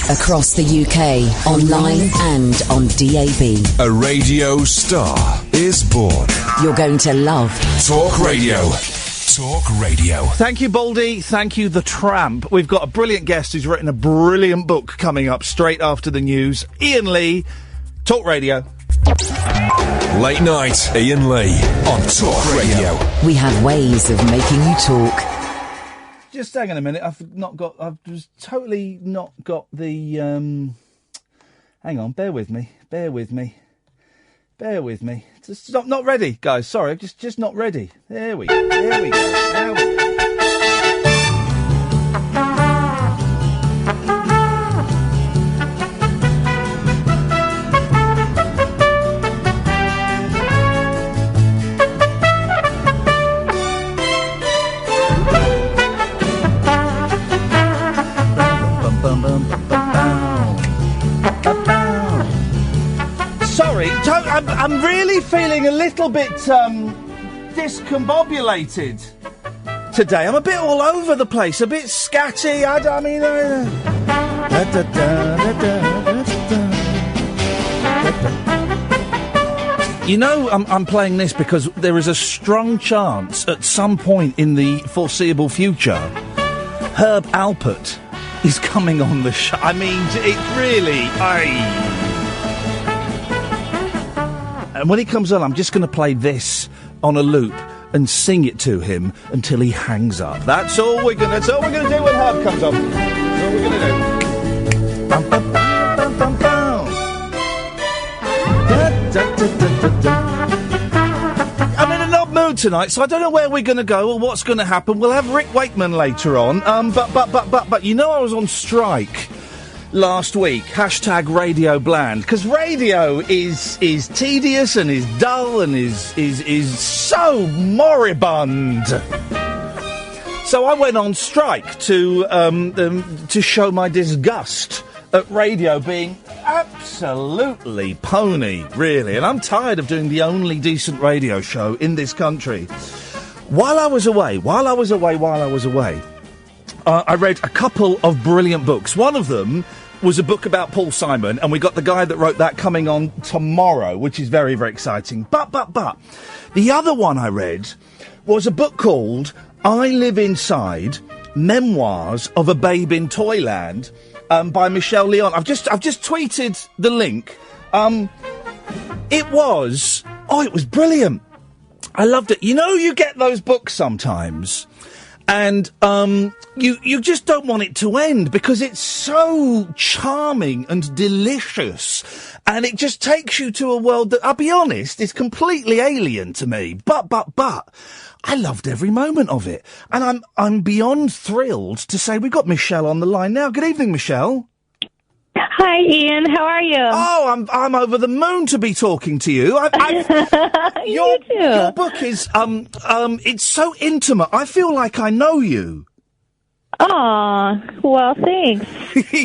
Across the UK, online and on DAB. A radio star is born. You're going to love Talk Radio. Talk Radio. Thank you, Baldy. Thank you, The Tramp. We've got a brilliant guest who's written a brilliant book coming up straight after the news. Iain Lee, Talk Radio. Late night, Iain Lee on Talk Radio. We have ways of making you talk. Just hang on a minute. I've just totally not got the, hang on, bear with me. Just not ready, guys. Sorry, just not ready. There we go. Now we go. Sorry, I'm really feeling a little bit discombobulated today. I'm a bit all over the place, a bit scatty. You know, I'm playing this because there is a strong chance at some point in the foreseeable future, Herb Alpert is coming on the show. I mean, it really... And when he comes on, I'm just going to play this on a loop and sing it to him until he hangs up. That's all we're going to do when Herb comes on. That's all we're going to do. Bum, bum, bum, bum, bum, bum. Da, da, da, da, da, da. I'm in an odd mood tonight, so I don't know where we're going to go or what's going to happen. We'll have Rick Wakeman later on. But you know I was on strike last week, hashtag Radio Bland, because radio is tedious and is dull and is so moribund. So I went on strike to show my disgust at radio being absolutely pony, really. And I'm tired of doing the only decent radio show in this country. While I was away, I read a couple of brilliant books. One of them was a book about Paul Simon, and we got the guy that wrote that coming on tomorrow, which is very, very exciting. But, the other one I read was a book called I Live Inside, Memoirs of a Babe in Toyland, by Michelle Leon. I've just tweeted the link. It was brilliant. I loved it. You know, you get those books sometimes, and you just don't want it to end because it's so charming and delicious, and it just takes you to a world that, I'll be honest, is completely alien to me. But I loved every moment of it, and I'm beyond thrilled to say we've got Michelle on the line now. Good evening, Michelle. Hi, Ian. How are you? Oh, I'm over the moon to be talking to you. You too. Your book is it's so intimate. I feel like I know you. Oh, well, thanks.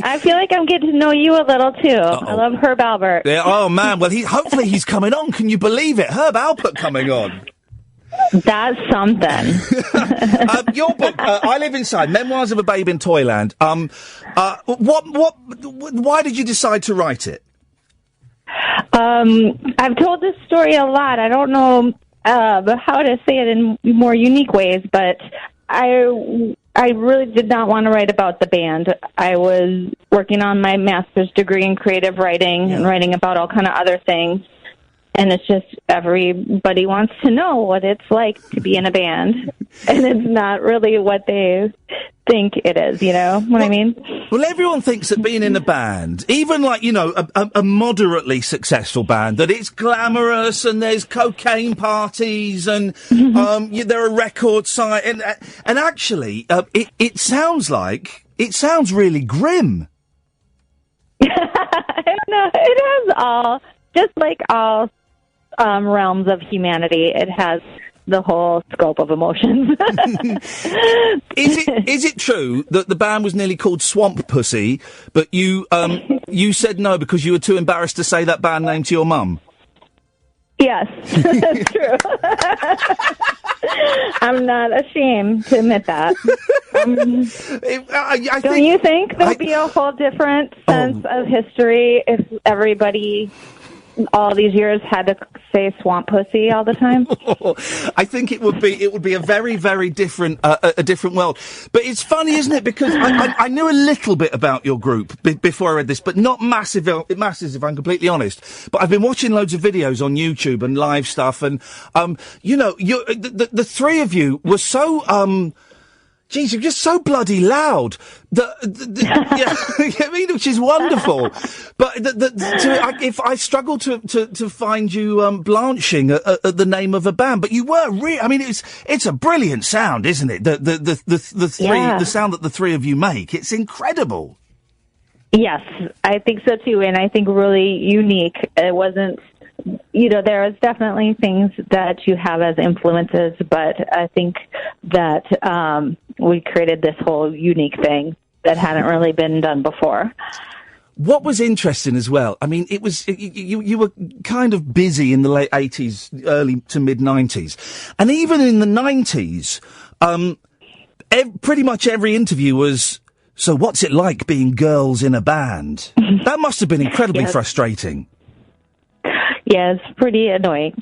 I feel like I'm getting to know you a little too. Uh-oh. I love Herb Alpert. Yeah, oh man, well hopefully he's coming on. Can you believe it? Herb Alpert coming on. That's something. Your book, I Live Inside, Memoirs of a Babe in Toyland. Why did you decide to write it? I've told this story a lot. I don't know how to say it in more unique ways, but I really did not want to write about the band. I was working on my master's degree in creative writing and writing about all kind of other things. And it's just everybody wants to know what it's like to be in a band. And it's not really what they think it is, you know what I mean? Well, everyone thinks that being in a band, even like, you know, a moderately successful band, that it's glamorous and there's cocaine parties and there are record sites. And actually, it sounds really grim. No, it has all, just like all realms of humanity, it has the whole scope of emotions. Is it true that the band was nearly called Swamp Pussy, but you said no because you were too embarrassed to say that band name to your mum? Yes, that's true. I'm not ashamed to admit that. Don't you think there'd be a whole different sense of history if everybody all these years had to say swamp pussy all the time? I think it would be a very, very different a different world. But it's funny, isn't it? Because I knew a little bit about your group before I read this, but not massive if I'm completely honest. But I've been watching loads of videos on YouTube and live stuff, and the three of you were so Geez, you're just so bloody loud. Yeah, I mean, which is wonderful. But if I struggle to find you blanching at the name of a band, but you were I mean, it's a brilliant sound, isn't it? The sound that the three of you make, it's incredible. Yes, I think so too, and I think really unique. It wasn't. There is definitely things that you have as influences, but I think that we created this whole unique thing that hadn't really been done before. What was interesting as well, I mean, you were kind of busy in the late 80s, early to mid-90s. And even in the 90s, pretty much every interview was, so what's it like being girls in a band? That must have been incredibly frustrating. Yeah, it's pretty annoying.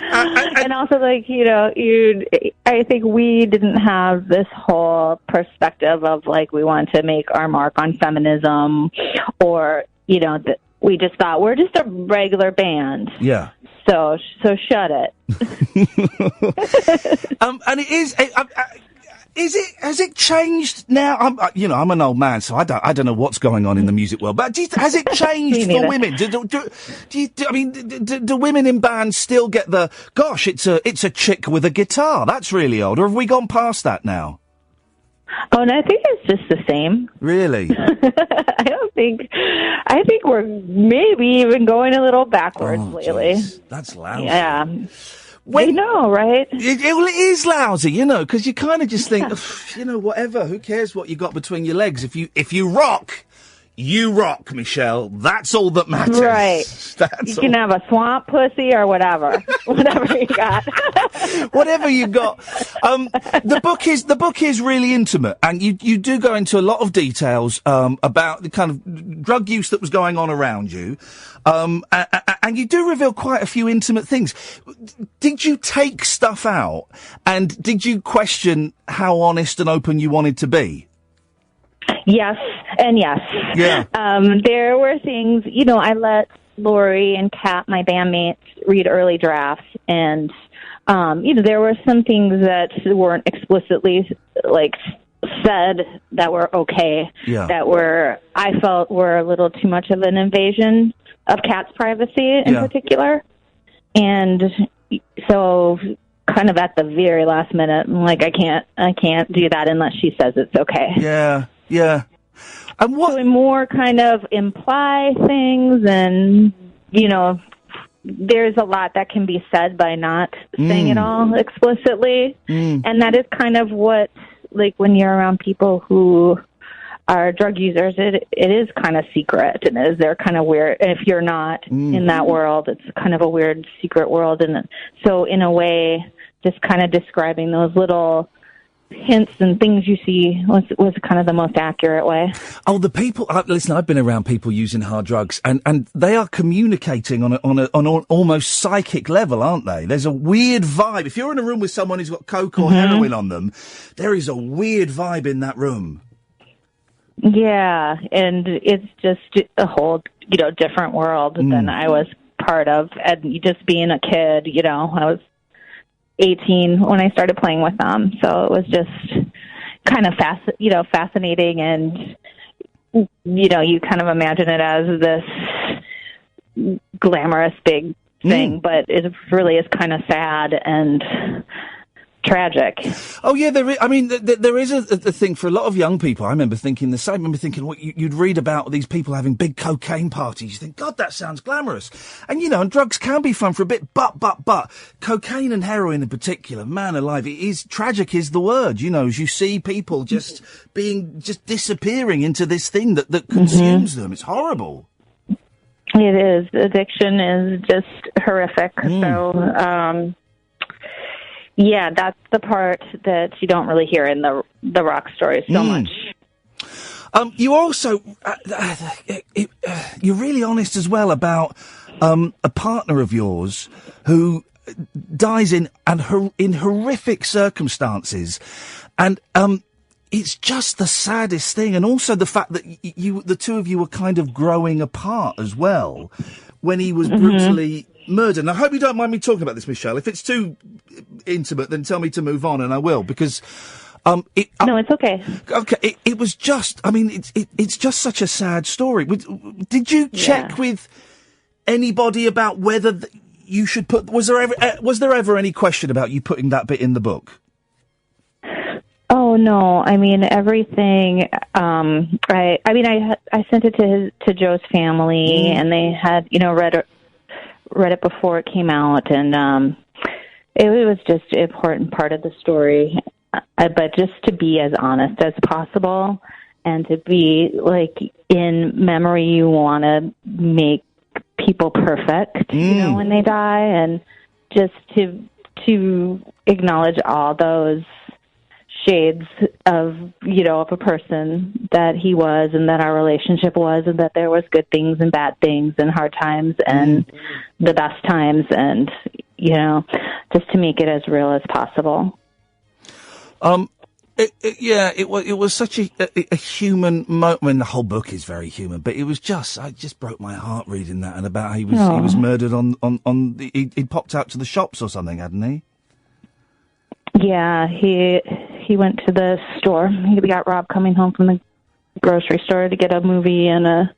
And also, I think we didn't have this whole perspective of, we want to make our mark on feminism, or, we just thought we're just a regular band. Yeah. So shut it. And it is... Has it changed now? I'm an old man, so I don't know what's going on in the music world. But has it changed for women? Do women in bands still get the gosh? It's a chick with a guitar. That's really old. Or have we gone past that now? Oh, no, I think it's just the same. Really? I think we're maybe even going a little backwards lately. Geez. That's lousy. Yeah. I know, right? It is lousy, because you kind of just think, whatever, who cares what you got between your legs? If you rock, you rock, Michelle. That's all that matters. Right. You can have a swamp pussy or whatever. Whatever you got. Whatever you got. The book is really intimate, and you do go into a lot of details about the kind of drug use that was going on around you. And you do reveal quite a few intimate things. Did you take stuff out, and did you question how honest and open you wanted to be? Yes, and yes. Yeah. There were things, I let Lori and Kat, my bandmates, read early drafts, and, there were some things that weren't explicitly, said that were okay, that I felt were a little too much of an invasion of Kat's privacy in particular. And so kind of at the very last minute, I'm like, I can't do that unless she says it's okay. Yeah, yeah. And what? So more kind of imply things, and, there's a lot that can be said by not saying it all explicitly. And that is kind of what, when you're around people who are drug users, it is kind of secret, and they're kind of weird. And if you're not in that world, it's kind of a weird secret world. And so in a way, just kind of describing those little hints and things you see was kind of the most accurate way. Oh, the people, listen, I've been around people using hard drugs, and they are communicating on an almost psychic level, aren't they? There's a weird vibe. If you're in a room with someone who's got coke or heroin on them, there is a weird vibe in that room. Yeah, and it's just a whole, different world than I was part of. And just being a kid, I was 18 when I started playing with them, so it was just kind of fascinating, and you kind of imagine it as this glamorous big thing, but it really is kind of sad and tragic. Oh yeah, there is a thing for a lot of young people. I remember thinking the same. I remember thinking what you'd read about these people having big cocaine parties. You think, God, that sounds glamorous. And and drugs can be fun for a bit, but cocaine and heroin in particular, man alive, it is tragic is the word. As you see people just disappearing into this thing that consumes them. It's horrible. It is. Addiction is just horrific. So, yeah, that's the part that you don't really hear in the rock stories so much. You also, you're really honest as well about a partner of yours who dies in horrific circumstances, and it's just the saddest thing, and also the fact that the two of you were kind of growing apart as well when he was brutally murdered. And I hope you don't mind me talking about this, Michelle. If it's too intimate, then tell me to move on, and I will, because. No, it's okay. Okay, it was just. I mean, it's just such a sad story. Did you check with anybody about whether you should put? Was there ever any question about you putting that bit in the book? Oh no! I mean everything. I sent it to Joe's family, and they had read it before it came out, and it was just an important part of the story. But just to be as honest as possible, and to be like, in memory, you want to make people perfect, when they die, and just to acknowledge all those shades of a person that he was, and that our relationship was, and that there was good things and bad things and hard times and the best times, and just to make it as real as possible. It was such a human moment. I mean, the whole book is very human, but it just broke my heart reading that, and about how he was murdered he'd popped out to the shops or something, hadn't he? Yeah, he went to the store. He got robbed coming home from the grocery store to get a movie and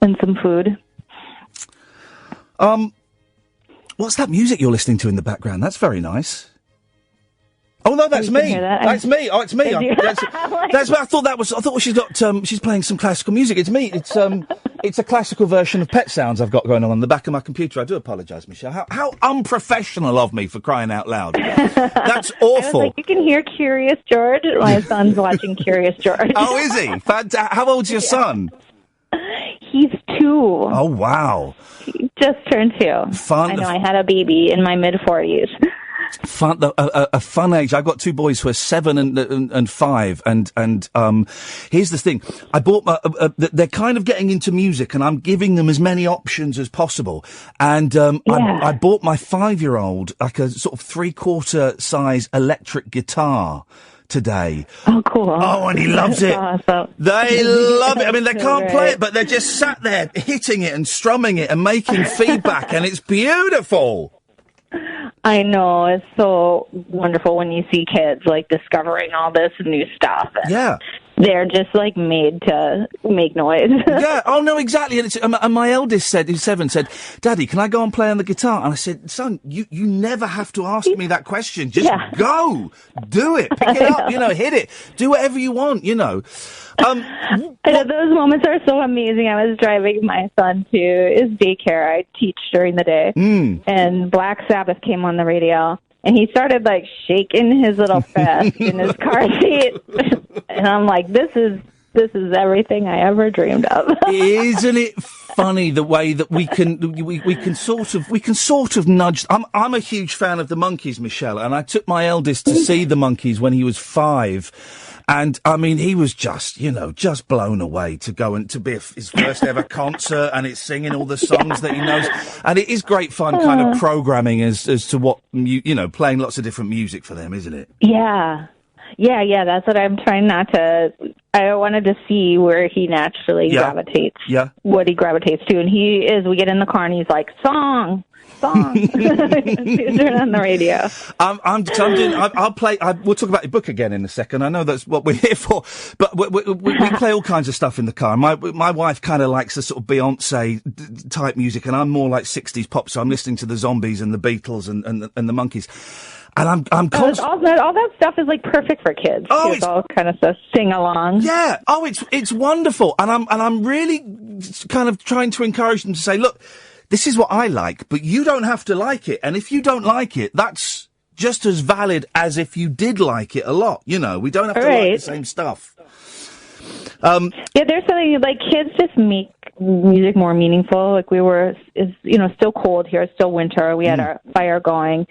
some food. What's that music you're listening to in the background? That's very nice. Oh no, that's me. That's me. Oh, it's me. That's what I thought. I thought she's got. She's playing some classical music. It's me. It's a classical version of Pet Sounds I've got going on the back of my computer. I do apologise, Michelle. How unprofessional of me, for crying out loud. That's awful. You can hear Curious George. My son's watching Curious George. Oh, is he? How old's your son? He's 2. Oh wow. He just turned 2. Fun. I know. I had a baby in my mid-40s. Fun, a fun age. I've got 2 boys who are 7 and 5, and here's the thing. I bought they're kind of getting into music, and I'm giving them as many options as possible. And I bought my 5-year-old like a sort of 3/4 size electric guitar today. Oh, cool. Oh, and he loves it. Awesome. They love it. I mean, they can't play it, but they're just sat there hitting it and strumming it and making feedback, and it's beautiful. I know. It's so wonderful when you see kids like discovering all this new stuff. Yeah. They're just like made to make noise. Yeah. Oh no, exactly. And my eldest who's 7, said, "Daddy, can I go and play on the guitar?" And I said, "Son, you never have to ask me that question. Just go, do it, pick it up, hit it, do whatever you want, I know, those moments are so amazing. I was driving my son to his daycare. I teach during the day, and Black Sabbath came on the radio. And he started, like, shaking his little fist in his car seat. And I'm like, this is everything I ever dreamed of. Isn't it funny the way that we can sort of nudge? I'm a huge fan of the Monkees, Michelle, and I took my eldest to see the Monkees when he was 5. And, I mean, he was just blown away to go and to be his first ever concert, and it's singing all the songs that he knows. And it is great fun kind of programming as to what, playing lots of different music for them, isn't it? Yeah. Yeah, that's what I'm trying not to... I wanted to see where he naturally gravitates. Yeah. What he gravitates to. And we get in the car and he's like, song. Turn on the radio. I'll play. We'll talk about your book again in a second. I know that's what we're here for, but we play all kinds of stuff in the car. My wife kind of likes the sort of Beyonce type music, and I'm more like 60s pop. So I'm listening to the Zombies and the Beatles and the Monkees. And I'm all that stuff is like perfect for kids. Oh, it's all kind of stuff, sing along. Yeah. Oh, it's wonderful. And I'm really kind of trying to encourage them to say, look, this is what I like, but you don't have to like it. And if you don't like it, that's just as valid as if you did like it a lot. We don't have to like the same stuff. Yeah, there's something like kids just make music more meaningful. Like it's still cold here. It's still winter. We had our fire going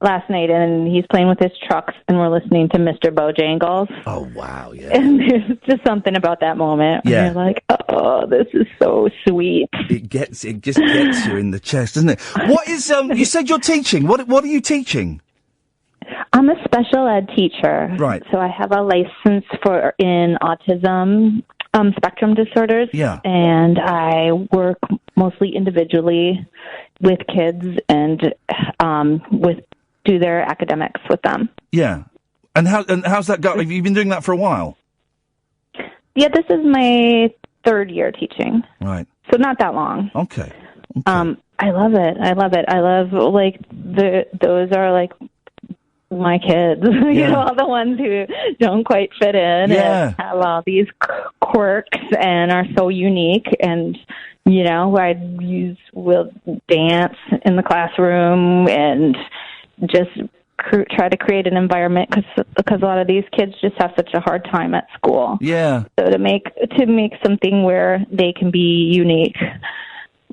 last night, and he's playing with his trucks, and we're listening to Mr. Bojangles. Oh, wow, yeah. And there's just something about that moment. Yeah. You're like, oh, this is so sweet. It just gets you in the chest, doesn't it? What is, you said you're teaching. What are you teaching? I'm a special ed teacher. Right. So I have a license in autism spectrum disorders. Yeah. And I work mostly individually with kids and do their academics with them. Yeah. And how's that going? Have you been doing that for a while? Yeah, this is my 3rd year teaching. Right. So not that long. Okay. I love it. I love, like, those are, like, my kids. You know, all the ones who don't quite fit in and have all these quirks and are so unique. And, you know, we'll dance in the classroom and just try to create an environment because a lot of these kids just have such a hard time at school. Yeah. So to make something where they can be unique,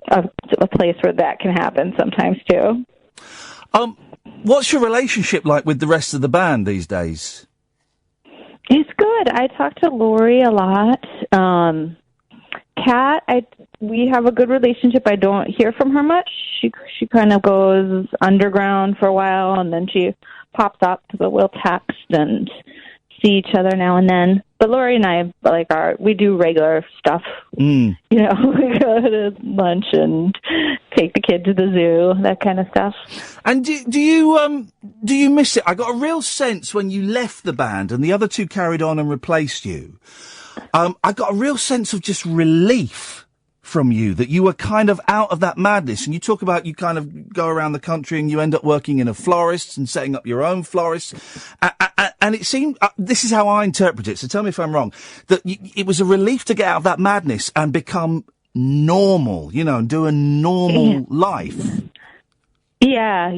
a place where that can happen sometimes too. What's your relationship like with the rest of the band these days? It's good. I talk to Lori a lot. Kat, we have a good relationship. I don't hear from her much. She kind of goes underground for a while, and then she pops up, but we'll text and see each other now and then. But Lori and I, we do regular stuff. You know, we go to lunch and take the kid to the zoo, that kind of stuff. And do you miss it? I got a real sense when you left the band and the other two carried on and replaced you. I got a real sense of just relief from you, that you were kind of out of that madness. And you talk about you kind of go around the country and you end up working in a florist and setting up your own florist. And it seemed, this is how I interpret it, so tell me if I'm wrong, that it was a relief to get out of that madness and become normal, you know, and do a normal life. Yeah,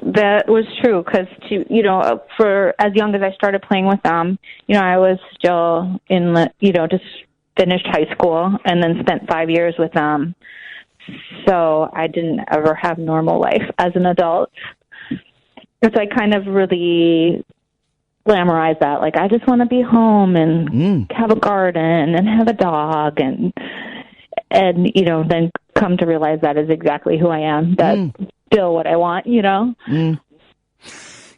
that was true, because, you know, for as young as I started playing with them, you know, I was still just finished high school and then spent 5 years with them. So I didn't ever have normal life as an adult. So I kind of really glamorize that. Like, I just want to be home and have a garden and have a dog and you know, then come to realize that is exactly who I am. That's still what I want, you know?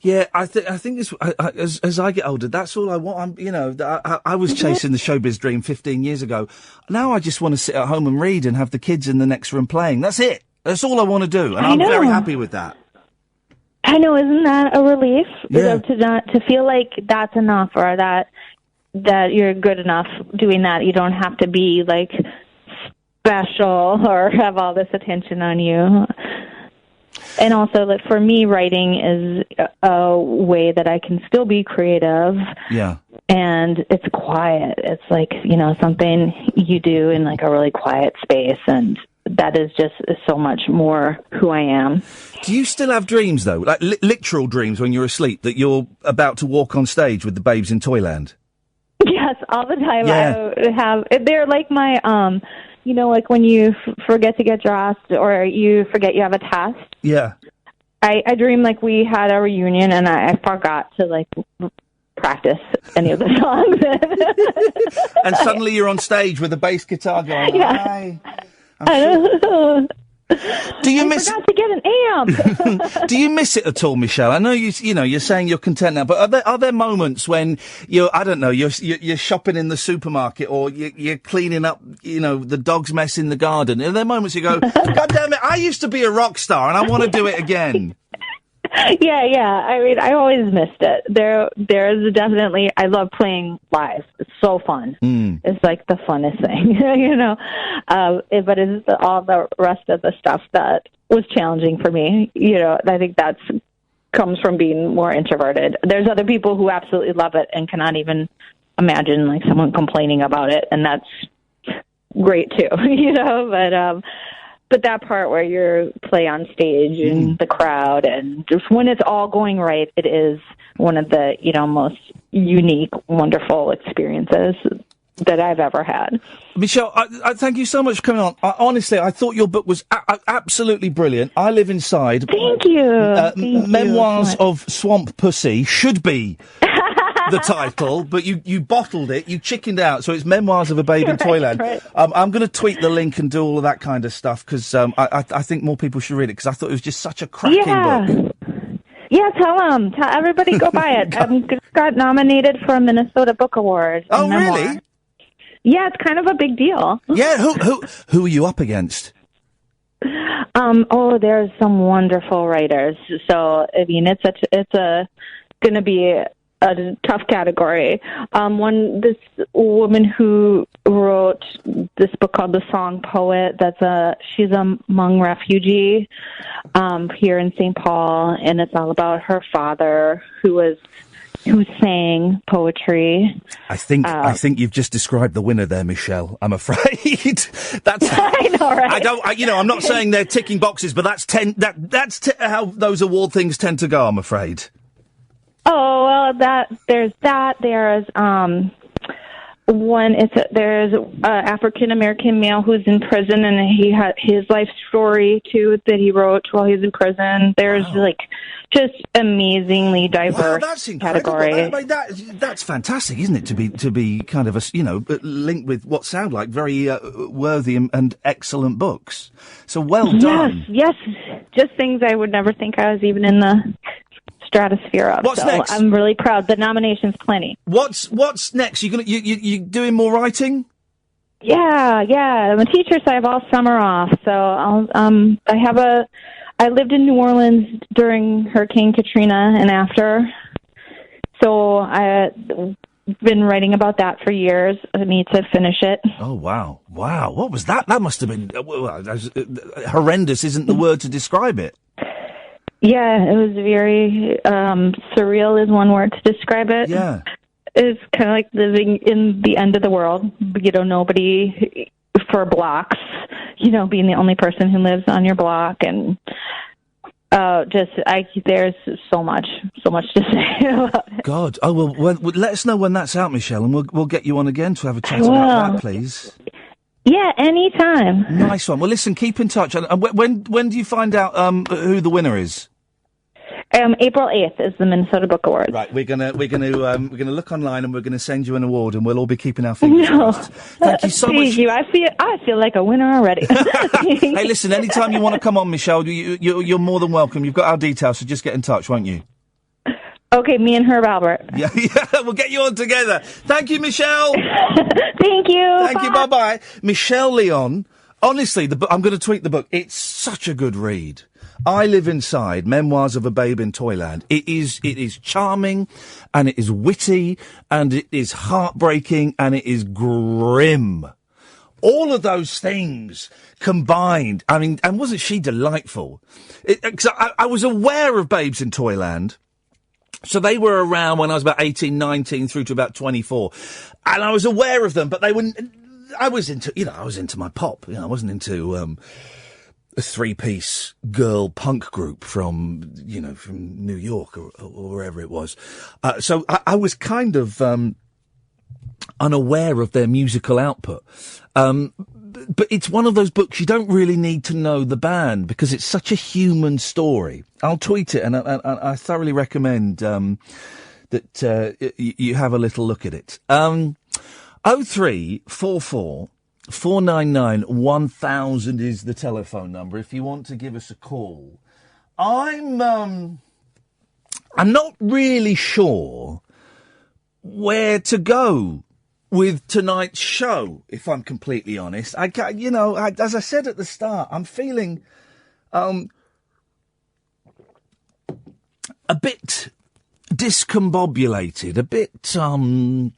Yeah, I think as I get older, that's all I want. I was chasing the showbiz dream 15 years ago. Now I just want to sit at home and read and have the kids in the next room playing. That's it. That's all I want to do. And I'm very happy with that. I know, isn't that a relief? Yeah. To feel like that's enough, or that you're good enough doing that. You don't have to be like special or have all this attention on you. And also, like, for me, writing is a way that I can still be creative. Yeah. And it's quiet. It's like, you know, something you do in like a really quiet space, and that is just so much more who I am. Do you still have dreams, though? Like literal dreams when you're asleep, that you're about to walk on stage with the babes in Toyland? Yes, all the time. Yeah. I have. They're like my, you know, like when you forget to get dressed or you forget you have a test. Yeah. I dream like we had a reunion and I forgot to like practice any of the songs. And suddenly you're on stage with a bass guitar going, hi. Do you miss? I forgot to get an amp. Do you miss it at all, Michelle? I know you're saying you're content now, but are there moments when you're shopping in the supermarket or you're cleaning up, you know, the dog's mess in the garden? Are there moments you go, God damn it, I used to be a rock star and I want to do it again? Yeah. I mean, I always missed it. There's definitely, I love playing live. It's so fun. It's like the funnest thing, you know. But it's all the rest of the stuff that was challenging for me. You know, I think that's comes from being more introverted. There's other people who absolutely love it and cannot even imagine like someone complaining about it, and that's great too, you know. But that part where you play on stage and the crowd, and just when it's all going right, it is one of the, you know, most unique, wonderful experiences. that I've ever had. Michelle, I thank you so much for coming on. Honestly, I thought your book was absolutely brilliant. I Live Inside. Thank you. Memoirs of Swamp Pussy should be the title, but you bottled it. You chickened out, so it's Memoirs of a Babe in Toyland. Right. I'm going to tweet the link and do all of that kind of stuff because I think more people should read it because I thought it was just such a cracking book. Yeah, tell everybody go buy it. Got nominated for a Minnesota Book Award. Oh, really? Yeah, it's kind of a big deal. Yeah, who are you up against? There's some wonderful writers. So I mean, it's going to be a tough category. This woman who wrote this book called The Song Poet. She's a Hmong refugee here in St. Paul, and it's all about her father who sang poetry. I think you've just described the winner there, Michelle. I'm afraid. I know, right? I'm not saying they're ticking boxes, but that's how those award things tend to go. I'm afraid. Oh well, there's there's an African American male who's in prison, and he had his life story too that he wrote while he was in prison. There's just amazingly diverse category. That's fantastic, isn't it? To be kind of linked with what sound like very worthy and excellent books. So well done. Yes, just things I would never think I was even in the stratosphere of. What's next? I'm really proud. The nomination's plenty. What's next? You doing more writing? Yeah. I'm a teacher, so I have all summer off. So I lived in New Orleans during Hurricane Katrina and after. So I've been writing about that for years. I need to finish it. Oh, wow. What was that? That must have been horrendous isn't the word to describe it. Yeah, it was very surreal is one word to describe it. Yeah. It's kind of like living in the end of the world. Nobody for blocks, being the only person who lives on your block. And there's so much to say about it. God. Oh, well, let us know when that's out, Michelle, and we'll get you on again to have a chat about that, please. Yeah, anytime. Nice one. Well, listen, keep in touch. And when do you find out who the winner is? April 8th is the Minnesota Book Award. Right, we're gonna look online and we're gonna send you an award, and we'll all be keeping our fingers crossed. Thank you so much. I feel like a winner already. Hey, listen, anytime you want to come on, Michelle, you're more than welcome. You've got our details, so just get in touch, won't you? Okay, me and Herb Albert. Yeah, we'll get you on together. Thank you, Michelle. Thank you. Thank you. Bye-bye. Michelle Leon. Honestly, I'm going to tweet the book. It's such a good read. I Live Inside, Memoirs of a Babe in Toyland. It is charming, and it is witty, and it is heartbreaking, and it is grim. All of those things combined. I mean, and wasn't she delightful? 'Cause I was aware of Babes in Toyland. So they were around when I was about 18, 19 through to about 24. And I was aware of them, but I was into my pop. I wasn't into, a three-piece girl punk group from New York or wherever it was. So I was kind of, unaware of their musical output. But it's one of those books you don't really need to know the band because it's such a human story. I'll tweet it, and I thoroughly recommend that you have a little look at it. 0344 499 1000 is the telephone number if you want to give us a call. I'm not really sure where to go with tonight's show, if I'm completely honest. As I said at the start, I'm feeling a bit discombobulated, a bit I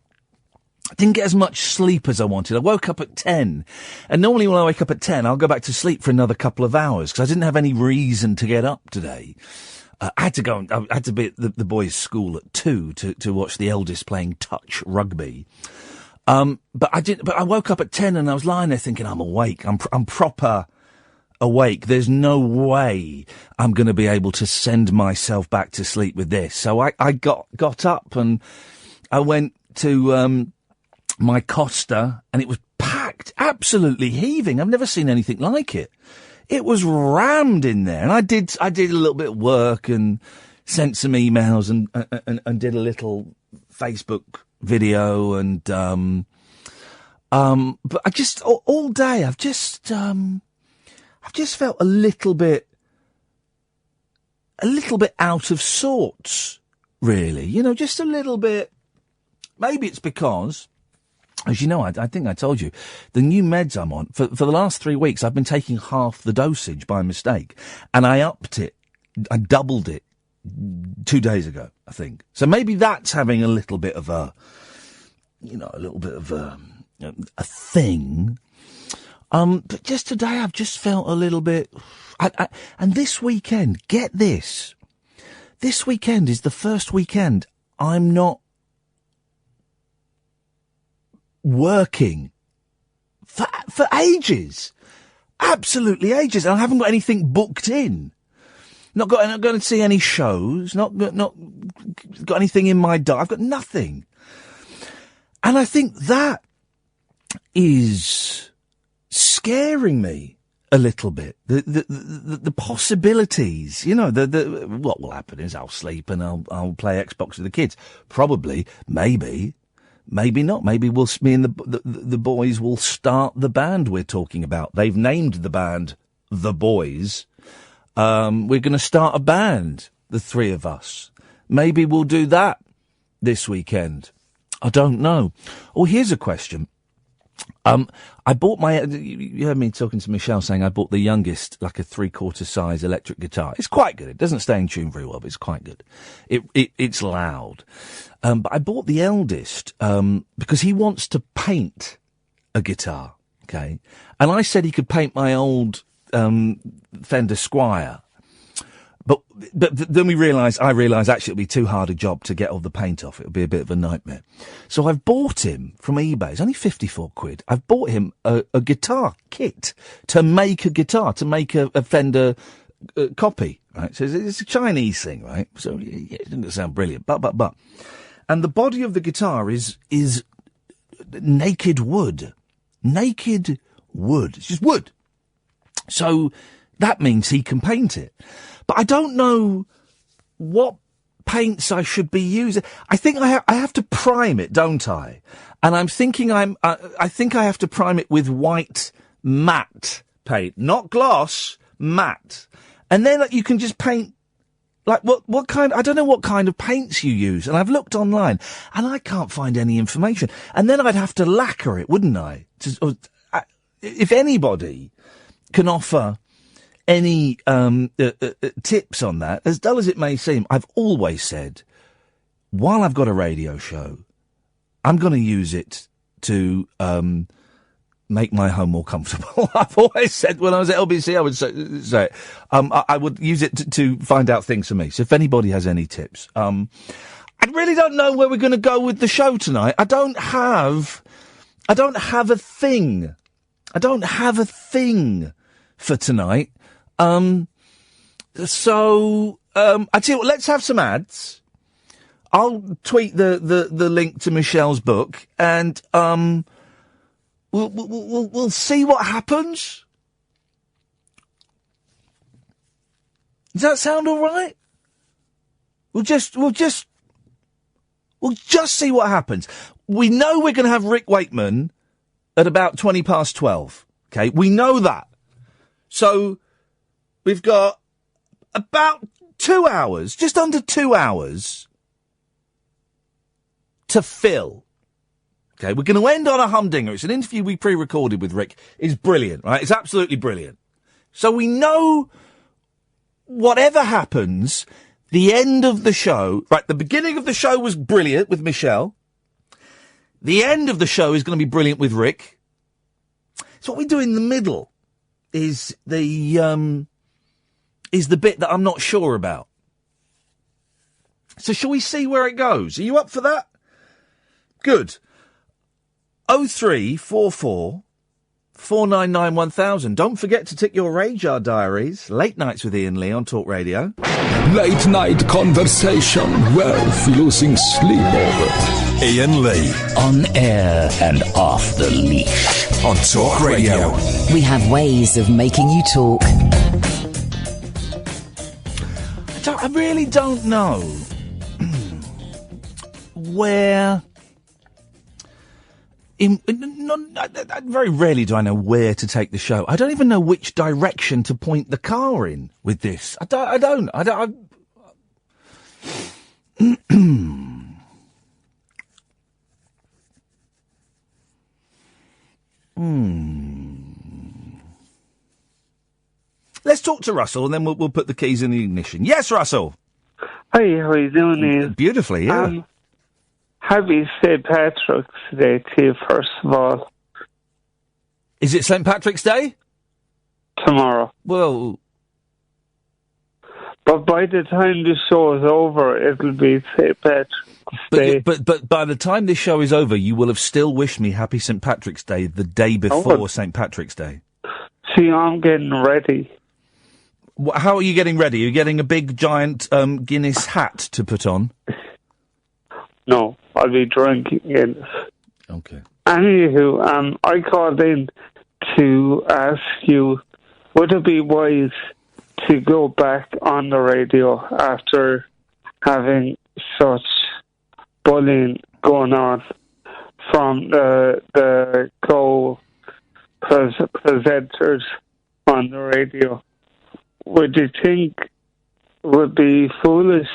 didn't get as much sleep as I wanted. I woke up at 10, and normally when I wake up at 10, I'll go back to sleep for another couple of hours because I didn't have any reason to get up today. I had to be at the boys' school at 2 to watch the eldest playing touch rugby. But I woke up at 10 and I was lying there thinking, I'm awake. I'm proper awake. There's no way I'm going to be able to send myself back to sleep with this. So I got up and I went to, my Costa, and it was packed, absolutely heaving. I've never seen anything like it. It was rammed in there, and I did a little bit of work and sent some emails and did a little Facebook video and but I just all day I've just felt a little bit out of sorts, really. You know, just a little bit. Maybe it's because, as you know, I think I told you, the new meds I'm on, for the last 3 weeks, I've been taking half the dosage by mistake. And I upped it. I doubled it 2 days ago, I think. So maybe that's having a little bit of a thing. But just today I've just felt a little bit, and this weekend, get this. This weekend is the first weekend I'm not working for ages, absolutely ages. And I haven't got anything booked in. Not going to see any shows. Not got anything in my diary. I've got nothing. And I think that is scaring me a little bit. The possibilities, you know, what will happen is I'll sleep and I'll play Xbox with the kids. Probably, maybe not. Maybe me and the boys will start the band we're talking about. They've named the band The Boys. We're going to start a band, the three of us. Maybe we'll do that this weekend. I don't know. Oh, here's a question. I bought you heard me talking to Michelle saying I bought the youngest, like a 3/4 size electric guitar. It's quite good. It doesn't stay in tune very well, but it's quite good. It's loud. But I bought the eldest, because he wants to paint a guitar. Okay. And I said he could paint my old, Fender Squier. But then I realised actually it'll be too hard a job to get all the paint off. It'll be a bit of a nightmare. So I've bought him from eBay. It's only 54 quid. I've bought him a guitar kit to make a guitar, to make a Fender copy, right? So it's a Chinese thing, right? So yeah, it doesn't sound brilliant, but. And the body of the guitar is naked wood. Naked wood. It's just wood. So that means he can paint it. But I don't know what paints I should be using. I think I have to prime it, don't I? And I'm thinking I think I have to prime it with white matte paint, not gloss, matte. And then you can just paint, like what kind, I don't know what kind of paints you use. And I've looked online and I can't find any information. And then I'd have to lacquer it, wouldn't I? If anybody can offer any tips on that, as dull as it may seem, I've always said, while I've got a radio show, I'm going to use it to make my home more comfortable. I've always said, when I was at LBC, I would say it. I would use it to find out things for me. So if anybody has any tips, I really don't know where we're going to go with the show tonight. I don't have a thing. I don't have a thing for tonight. So I tell you what, let's have some ads. I'll tweet the link to Michelle's book, and we'll see what happens. Does that sound all right? We'll just see what happens. We know we're going to have Rick Wakeman at about 12:20. Okay, we know that. So we've got about 2 hours, just under 2 hours to fill. Okay, we're going to end on a humdinger. It's an interview we pre-recorded with Rick. It's brilliant, right? It's absolutely brilliant. So we know whatever happens, the end of the show, right, the beginning of the show was brilliant with Michelle. The end of the show is going to be brilliant with Rick. So what we do in the middle is the bit that I'm not sure about. So shall we see where it goes? Are you up for that? Good. 0344 499 1000. Don't forget to tick your radar diaries. Late Nights with Iain Lee on Talk Radio. Late night conversation worth losing sleep over. Iain Lee. On air and off the leash. On Talk Radio. We have ways of making you talk. I really don't know where... very rarely do I know where to take the show. I don't even know which direction to point the car in with this. I don't. Let's talk to Russell, and then we'll put the keys in the ignition. Yes, Russell. Hey, how are you doing, Ian? Beautifully, yeah. Happy St. Patrick's Day to you, first of all. Is it St. Patrick's Day? Tomorrow. Well... But by the time the show is over, it'll be St. Patrick's Day. But by the time this show is over, you will have still wished me Happy St. Patrick's Day the day before St. Patrick's Day. See, I'm getting ready. How are you getting ready? Are you getting a big, giant Guinness hat to put on? No, I'll be drinking Guinness. Okay. Anywho, I called in to ask you, would it be wise to go back on the radio after having such bullying going on from the presenters on the radio? Would you think it would be foolish,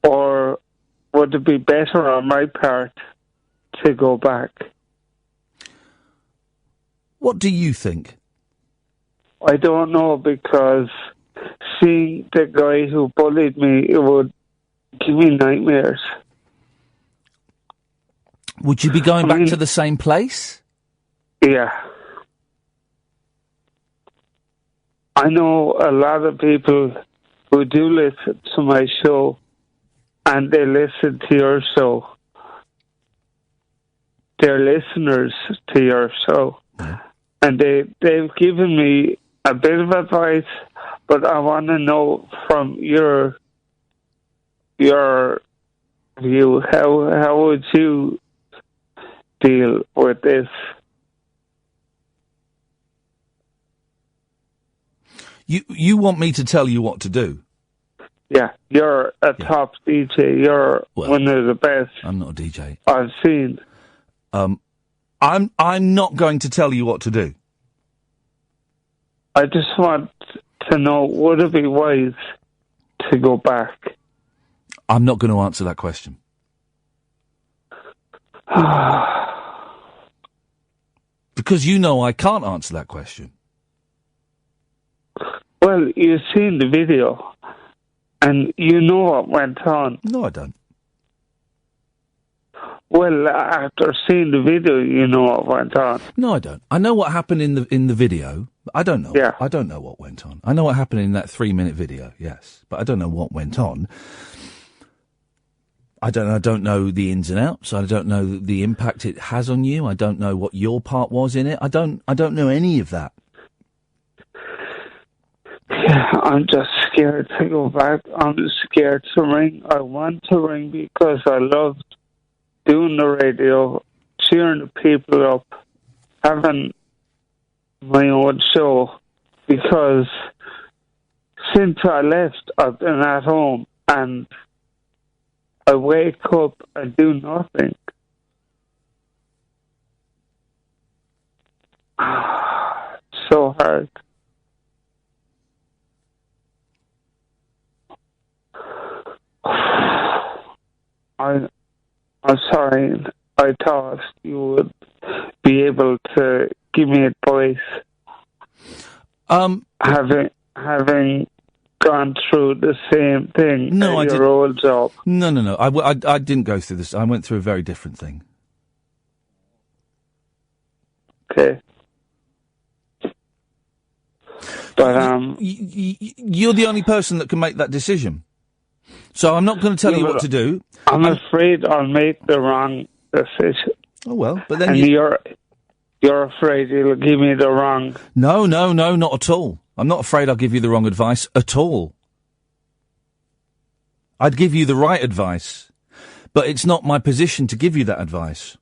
or would it be better on my part to go back? What do you think? I don't know, because seeing the guy who bullied me, it would give me nightmares. Would you be going back to the same place? Yeah. I know a lot of people who do listen to my show, and they listen to your show. They're listeners to your show. Yeah. And they've given me a bit of advice, but I want to know from your view, how would you deal with this? You want me to tell you what to do? Yeah, you're a top DJ. You're one of the best. I'm not a DJ. I've seen. I'm not going to tell you what to do. I just want to know, would it be wise to go back? I'm not going to answer that question. Because you know I can't answer that question. Well, you've seen the video, and you know what went on. No, I don't. Well, after seeing the video, you know what went on. No, I don't. I know what happened in the video. I don't know. Yeah. I don't know what went on. I know what happened in that 3-minute video, yes. But I don't know what went on. I don't know the ins and outs. I don't know the impact it has on you. I don't know what your part was in it. I don't know any of that. Yeah, I'm just scared to go back. I'm scared to ring. I want to ring because I loved doing the radio, cheering the people up, having my own show, because since I left, I've been at home and I wake up and do nothing. It's so hard. I'm sorry. I thought you would be able to give me advice. Having gone through the same thing at your old job. No. I didn't go through this. I went through a very different thing. Okay. But you're the only person that can make that decision. So I'm not going to tell you what to do. I'm afraid I'll make the wrong decision. Oh well, but then and you're afraid you'll give me the wrong. No, not at all. I'm not afraid I'll give you the wrong advice at all. I'd give you the right advice. But it's not my position to give you that advice.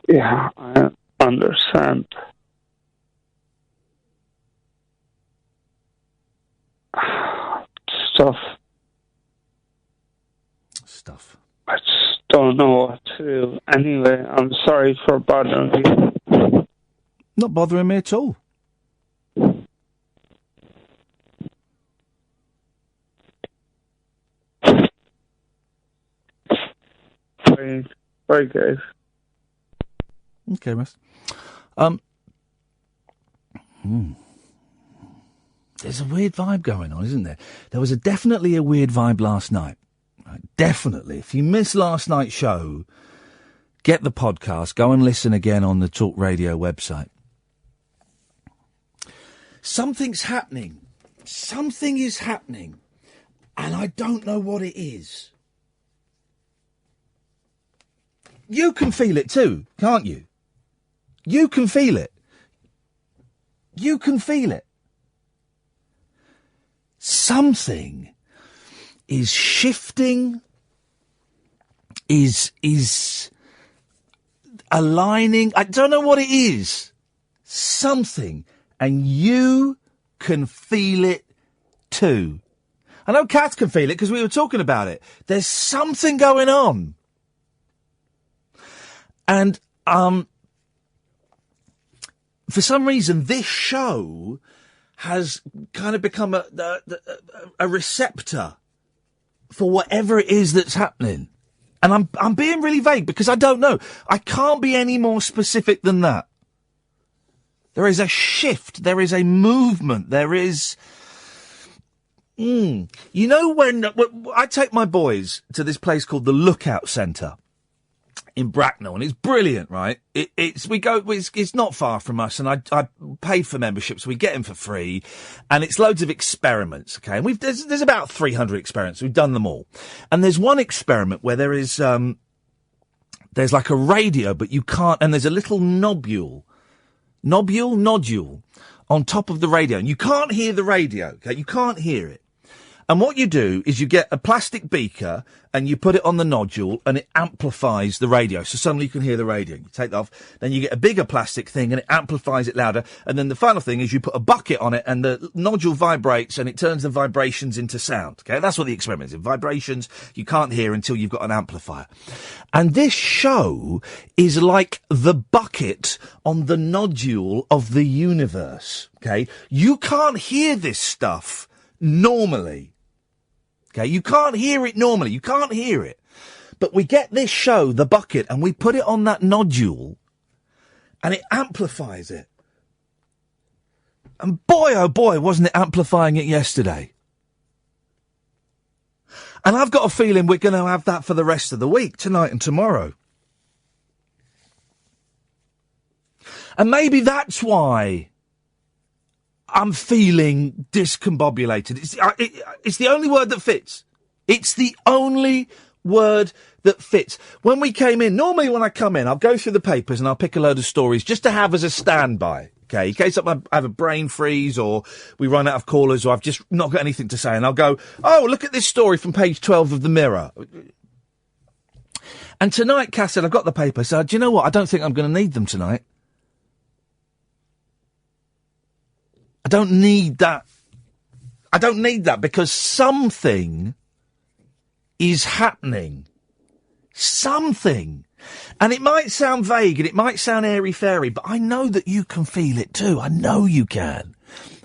Yeah, I understand. Stuff. I just don't know what to do. Anyway, I'm sorry for bothering you. Not bothering me at all. Bye, guys. Okay, Russ. There's a weird vibe going on, isn't there? There was definitely a weird vibe last night. Right? Definitely. If you missed last night's show, get the podcast, go and listen again on the Talk Radio website. Something's happening. Something is happening. And I don't know what it is. You can feel it too, can't you? You can feel it. You can feel it. Something is shifting, is aligning. I don't know what it is. Something. And you can feel it too. I know Kat can feel it because we were talking about it. There's something going on. And, for some reason, this show has kind of become a receptor for whatever it is that's happening. And I'm being really vague because I don't know. I can't be any more specific than that. There is a shift. There is a movement. There is... You know when I take my boys to this place called the Lookout Centre in Bracknell, and it's brilliant, right? It's not far from us, and I paid for membership, so we get them for free, and it's loads of experiments, okay? And there's about 300 experiments. We've done them all, and there's one experiment where there's like a radio, but you can't, and there's a little nodule on top of the radio, and you can't hear the radio, okay? You can't hear it. And what you do is you get a plastic beaker and you put it on the nodule and it amplifies the radio. So suddenly you can hear the radio. You take that off. Then you get a bigger plastic thing and it amplifies it louder. And then the final thing is you put a bucket on it and the nodule vibrates and it turns the vibrations into sound. Okay, that's what the experiment is. Vibrations you can't hear until you've got an amplifier. And this show is like the bucket on the nodule of the universe. Okay, you can't hear this stuff normally. Okay, you can't hear it normally. You can't hear it. But we get this show, The Bucket, and we put it on that nodule, and it amplifies it. And boy, oh boy, wasn't it amplifying it yesterday. And I've got a feeling we're going to have that for the rest of the week, tonight and tomorrow. And maybe that's why I'm feeling discombobulated. It's the only word that fits. It's the only word that fits. When we came in, normally when I come in, I'll go through the papers and I'll pick a load of stories just to have as a standby. Okay, in case I have a brain freeze or we run out of callers or I've just not got anything to say. And I'll go, oh, look at this story from page 12 of the Mirror. And tonight, Cass said, I've got the paper. So, do you know what? I don't think I'm going to need them tonight. I don't need that. I don't need that because something is happening. Something. And it might sound vague and it might sound airy-fairy, but I know that you can feel it too. I know you can.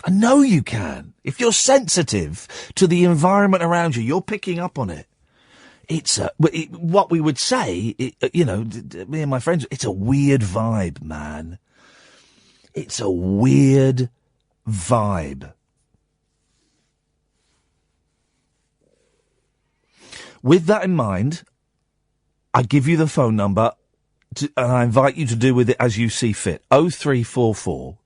I know you can. If you're sensitive to the environment around you, you're picking up on it. It's what we would say, me and my friends, it's a weird vibe, man. It's a weird vibe. With that in mind, I give you the phone number and I invite you to do with it as you see fit. 0344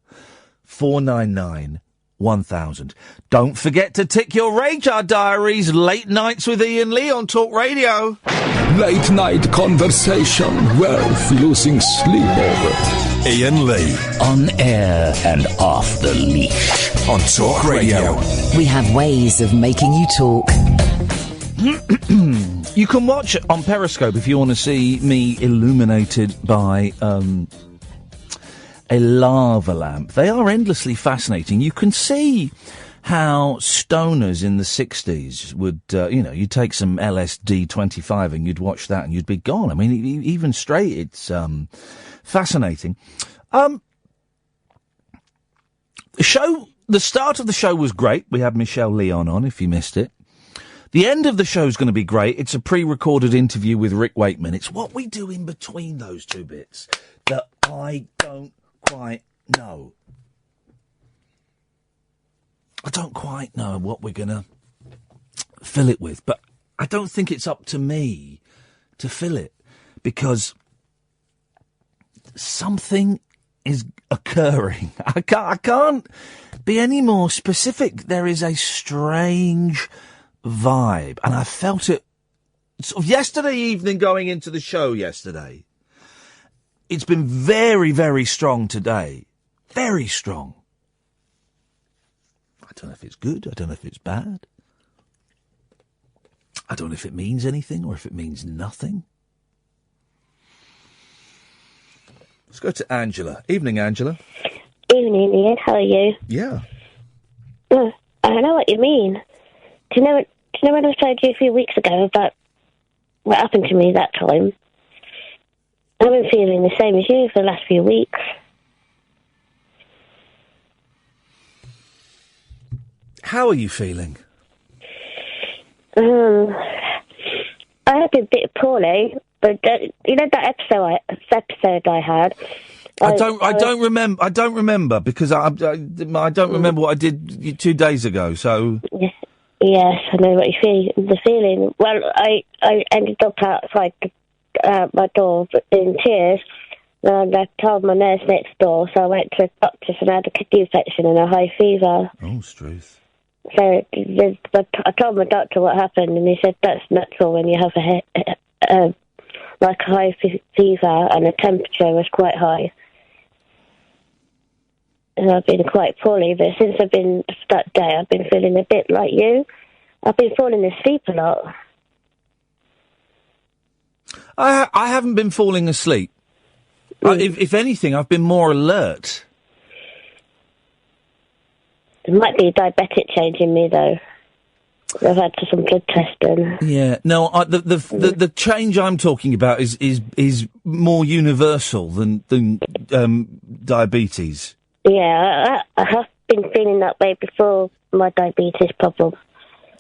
499 1000. Don't forget to tick your radar diaries. Late Nights with Iain Lee on Talk Radio. Late night conversation worth losing sleep over. Iain Lee. On air and off the leash. On Talk Radio. We have ways of making you talk. You can watch it on Periscope if you want to see me illuminated by a lava lamp. They are endlessly fascinating. You can see how stoners in the 60s would, you'd take some LSD 25 and you'd watch that and you'd be gone. I mean, even straight, it's fascinating. The start of the show was great. We had Michelle Leon on, if you missed it. The end of the show's going to be great. It's a pre-recorded interview with Rick Wakeman. It's what we do in between those two bits that I don't quite know. I don't quite know what we're going to fill it with, but I don't think it's up to me to fill it because something is occurring. I can't be any more specific. There is a strange vibe, and I felt it sort of yesterday evening going into the show yesterday. It's been very, very strong today. Very strong. I don't know if it's good. I don't know if it's bad. I don't know if it means anything or if it means nothing. Let's go to Angela. Evening, Angela. Evening, Ian. How are you? Yeah. I know what you mean. Do you know when I told you a few weeks ago about what happened to me that time? I've been feeling the same as you for the last few weeks. How are you feeling? I have been a bit poorly, but you know that episode I had. I don't remember because I don't remember what I did 2 days ago. So yes, I know what the feeling. Well, I ended up outside my door in tears, and I told my nurse next door. So I went to the doctor's and I had a kidney infection and a high fever. Oh, Struth. So I told my doctor what happened, and he said that's natural when you have a high fever and the temperature was quite high. And I've been quite poorly, but since that day, I've been feeling a bit like you. I've been falling asleep a lot. I haven't been falling asleep. If anything, I've been more alert. It might be a diabetic change in me, though. I've had some blood testing. Yeah, no, the change I'm talking about is more universal than diabetes. Yeah, I have been feeling that way before my diabetes problem.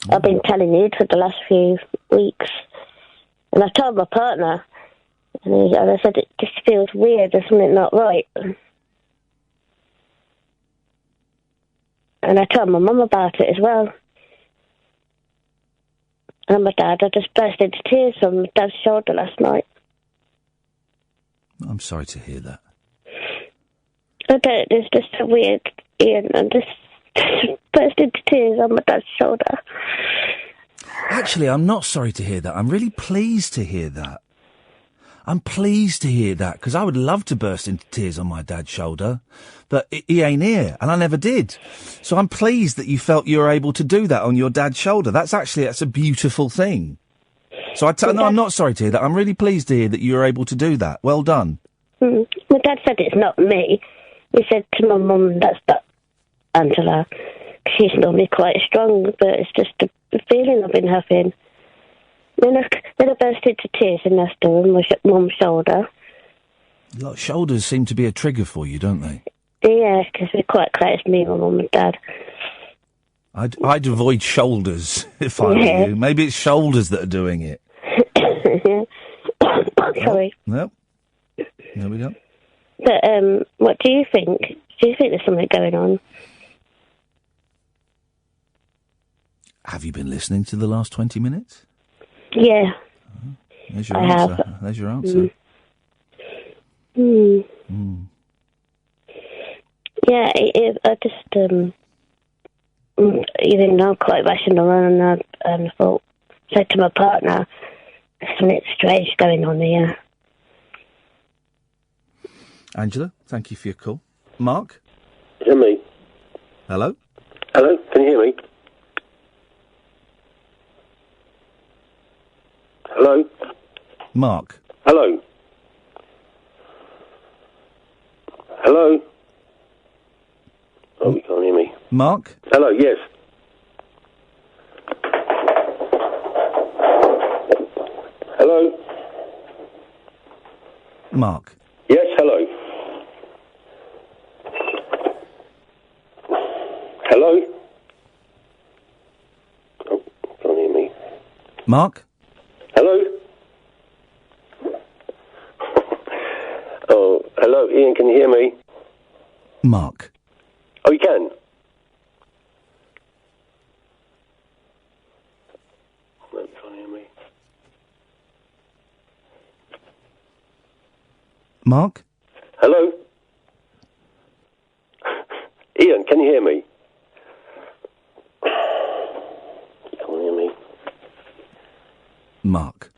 I've been telling you for the last few weeks. And I told my partner, and I said, it just feels weird, there's something not right. And I told my mum about it as well. And my dad, I just burst into tears on my dad's shoulder last night. I'm sorry to hear that. It's just a weird, Ian, and just burst into tears on my dad's shoulder. Actually, I'm not sorry to hear that. I'm really pleased to hear that. I'm pleased to hear that, because I would love to burst into tears on my dad's shoulder, but he ain't here, and I never did. So I'm pleased that you felt you were able to do that on your dad's shoulder. That's a beautiful thing. So no, I'm not sorry to hear that. I'm really pleased to hear that you were able to do that. Well done. My dad said it's not me. He said to my mum, that's not Angela. She's normally quite strong, but it's just a feeling I've been having. Then I burst into tears and I stood on my mum's shoulder. Shoulders seem to be a trigger for you, don't they? Yeah, because we're quite close, me, my mum and dad. I'd avoid shoulders if I were you. Maybe it's shoulders that are doing it. Sorry. Nope. There we go. But what do you think? Do you think there's something going on? Have you been listening to the last 20 minutes? Yeah. There's your answer. Have. There's your answer. Yeah, I just, even though I'm quite rational, and I thought, said to my partner, there's something strange going on here. Angela, thank you for your call. Mark? Is it me? Hello? Hello, can you hear me? Mark. Hello. Hello. Oh, you can't hear me. Mark? Hello, yes. Hello. Mark. Yes, hello. Hello. Oh, can't hear me. Mark? Hello. Oh, hello, Ian, can you hear me? Mark. Oh, you can? No, you can't hear me. Mark? Hello? Ian, can you hear me? You can't hear me. Mark.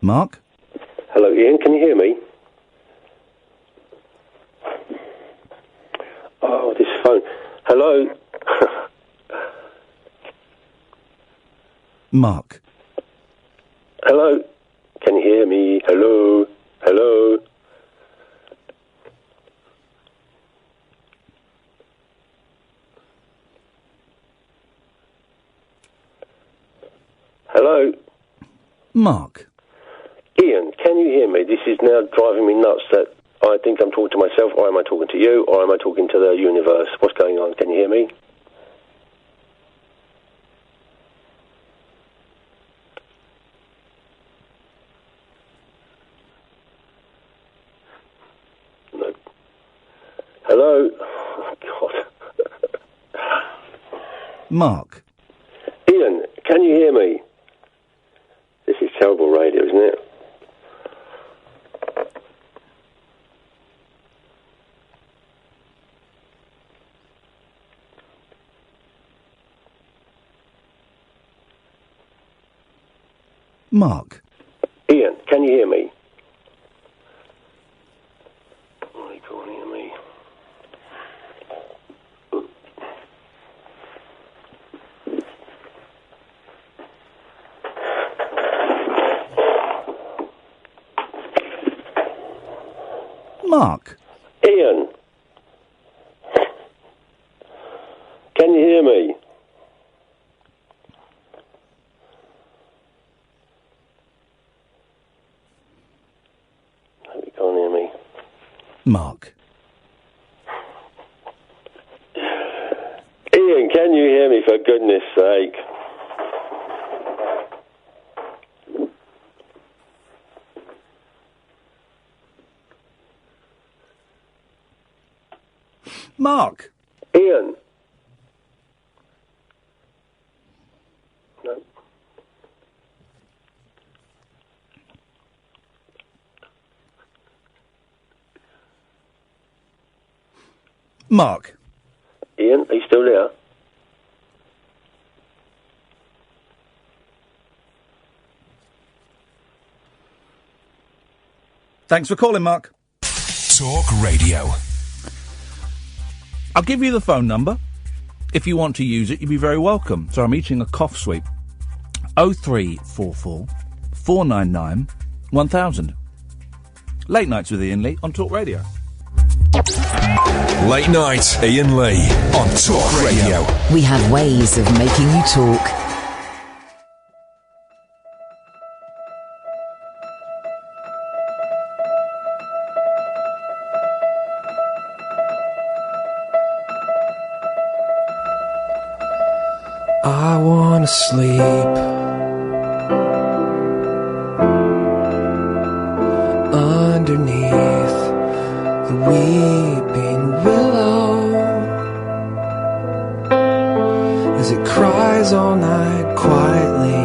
Mark? Hello, Ian, can you hear me? Oh, this phone. Hello? Mark. Hello? Can you hear me? Hello? Hello? Hello? Mark. Ian, can you hear me? This is now driving me nuts that I think I'm talking to myself, or am I talking to you, or am I talking to the universe? What's going on? Can you hear me? No. Hello? Oh, God. Mark. Ian, can you hear me? This is terrible radio, isn't it? Mark. Ian, can you hear me? Oh, you can't hear me. Mark. Ian, can you hear me? No, you can't hear me. Mark. Ian, can you hear me, for goodness sake? Mark. Ian. No. Mark. Ian, are you still there? Thanks for calling, Mark. Talk Radio. I'll give you the phone number. If you want to use it, you'd be very welcome. So I'm eating a cough sweep. 0344 499 1000. Late Nights with Iain Lee on Talk Radio. Late Night, Iain Lee on Talk Radio. We have ways of making you talk. I wanna sleep underneath the weeping willow as it cries all night quietly.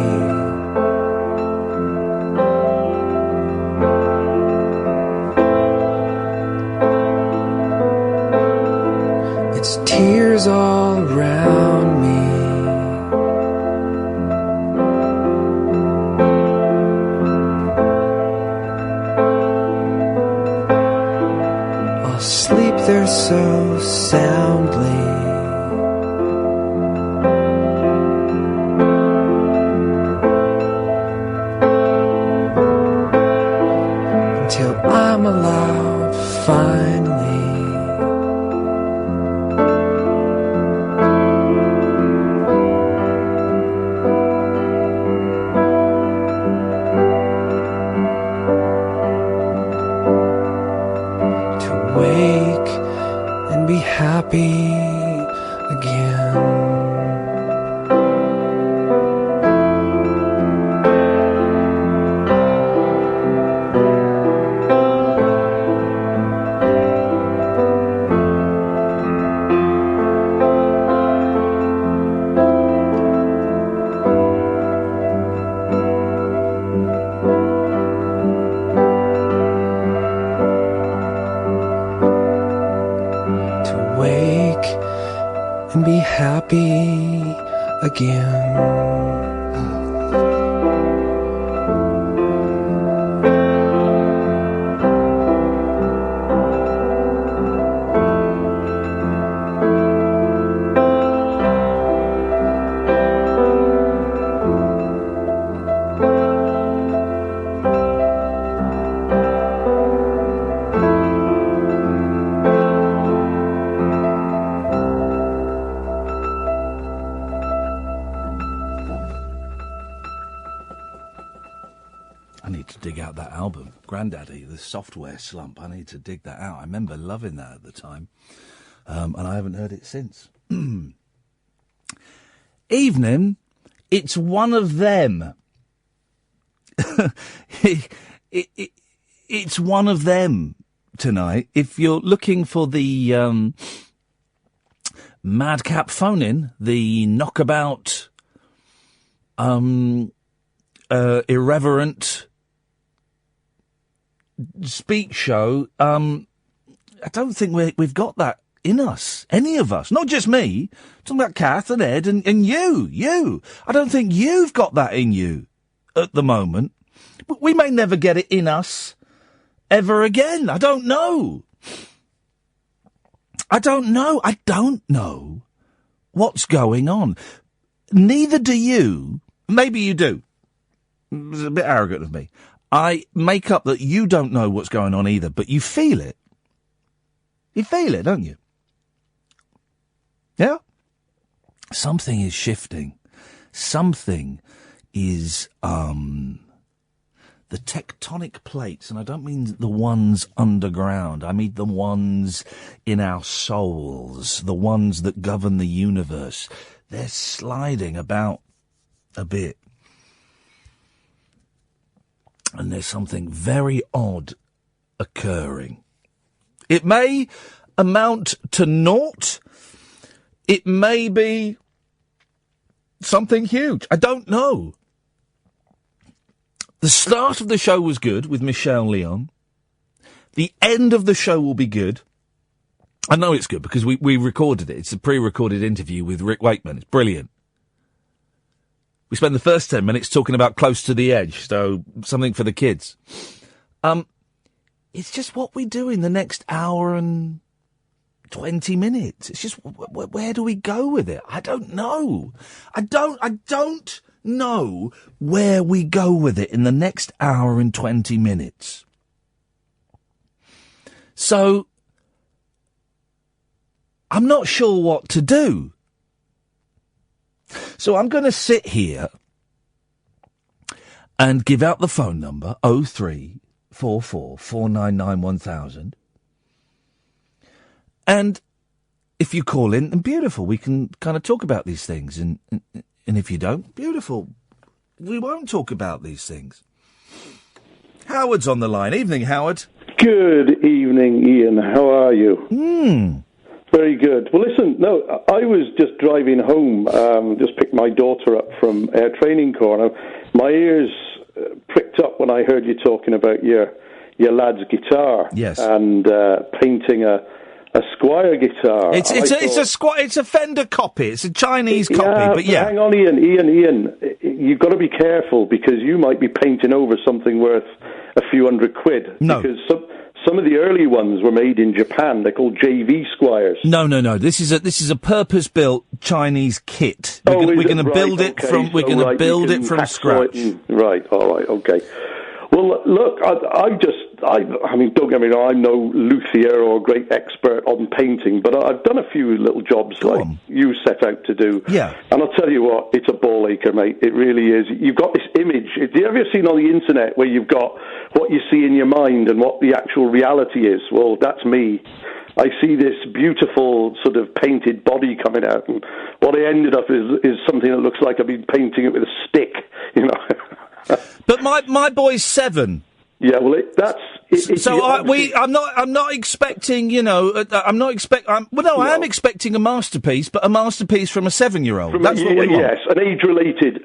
It's tears all around me. Sleep there so soundly. Until I'm allowed finally happy again. Be happy again. Grandaddy, the software slump. I need to dig that out. I remember loving that at the time, and I haven't heard it since. Evening, it's one of them. It's one of them tonight. If you're looking for the madcap phone-in, the knockabout, irreverent speech show, I don't think we've got that in us, any of us, not just me. I'm talking about Kath and Ed and you. I don't think you've got that in you at the moment. But we may never get it in us ever again. I don't know. I don't know what's going on. Neither do you. Maybe you do. It's a bit arrogant of me. I make up that you don't know what's going on either, but you feel it. You feel it, don't you? Yeah? Something is shifting. Something is, the tectonic plates, and I don't mean the ones underground. I mean the ones in our souls, the ones that govern the universe. They're sliding about a bit. And there's something very odd occurring. It may amount to naught. It may be something huge. I don't know. The start of the show was good with Michelle Leon. The end of the show will be good. I know it's good because we recorded it. It's a pre-recorded interview with Rick Wakeman. It's brilliant. We spent the first 10 minutes talking about Close to the Edge, so something for the kids. It's just what we do in the next hour and 20 minutes. It's just, where do we go with it? I don't know. I don't know where we go with it in the next hour and 20 minutes. So, I'm not sure what to do. So I'm going to sit here and give out the phone number, 0344 499 1000. And if you call in, then beautiful, we can kind of talk about these things. And if you don't, beautiful, we won't talk about these things. Howard's on the line. Evening, Howard. Good evening, Ian. How are you? Very good. Well, listen, no, I was just driving home, just picked my daughter up from Air Training Corps. My ears pricked up when I heard you talking about your lad's guitar. Yes. And painting a Squire guitar. It's a Fender copy. It's a Chinese copy, but yeah. Hang on, Ian. You've got to be careful because you might be painting over something worth a few £100. No. Because some of the early ones were made in Japan. They're called JV Squires. No. This is a purpose-built Chinese kit. We're going to build it from. We're going to build it from scratch. Right. All right. Okay. Well, look, I mean, don't get me wrong, I'm no luthier or great expert on painting, but I've done a few little jobs you set out to do. Yeah. And I'll tell you what, it's a ball acher, mate. It really is. You've got this image. Have you ever seen on the internet where you've got what you see in your mind and what the actual reality is? Well, that's me. I see this beautiful sort of painted body coming out, and what I ended up is something that looks like I've been painting it with a stick, you know. But my boy's 7. Yeah, well, I'm not expecting, you know, I am expecting a masterpiece, but a masterpiece from a 7-year-old. That's what we want. Yes, an age-related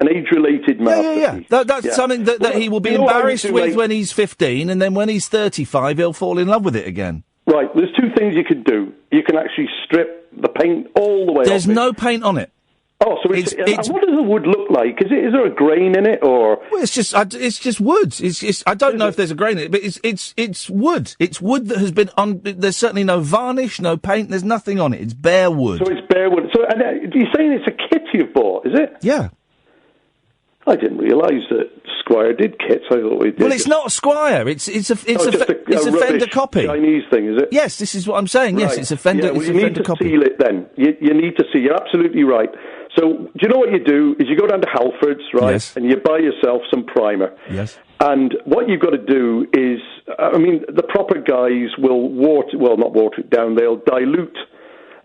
masterpiece. Yeah. That's something that he will be embarrassed with when he's 15, and then when he's 35, he'll fall in love with it again. Right, there's 2 things you can do. You can actually strip the paint all the way off. There's no paint on it. Oh, so what does the wood look like? Is there a grain in it, or? Well, it's just wood. I don't know if there's a grain in it, but it's wood. It's wood that has been on. There's certainly no varnish, no paint. There's nothing on it. It's bare wood. So it's bare wood. So you're saying it's a kit you've bought, is it? Yeah. I didn't realise that Squire did kits. I thought we did. Well, it's not Squire. It's a Fender copy. Chinese thing, is it? Yes, this is what I'm saying. Yes, it's a Fender. Yeah, well, it's a you Fender need to copy. seal it then. You need to see. You're absolutely right. So, do you know what you do? Is you go down to Halford's, right? Yes. And you buy yourself some primer. Yes. And what you've got to do is, the proper guys will not water it down. They'll dilute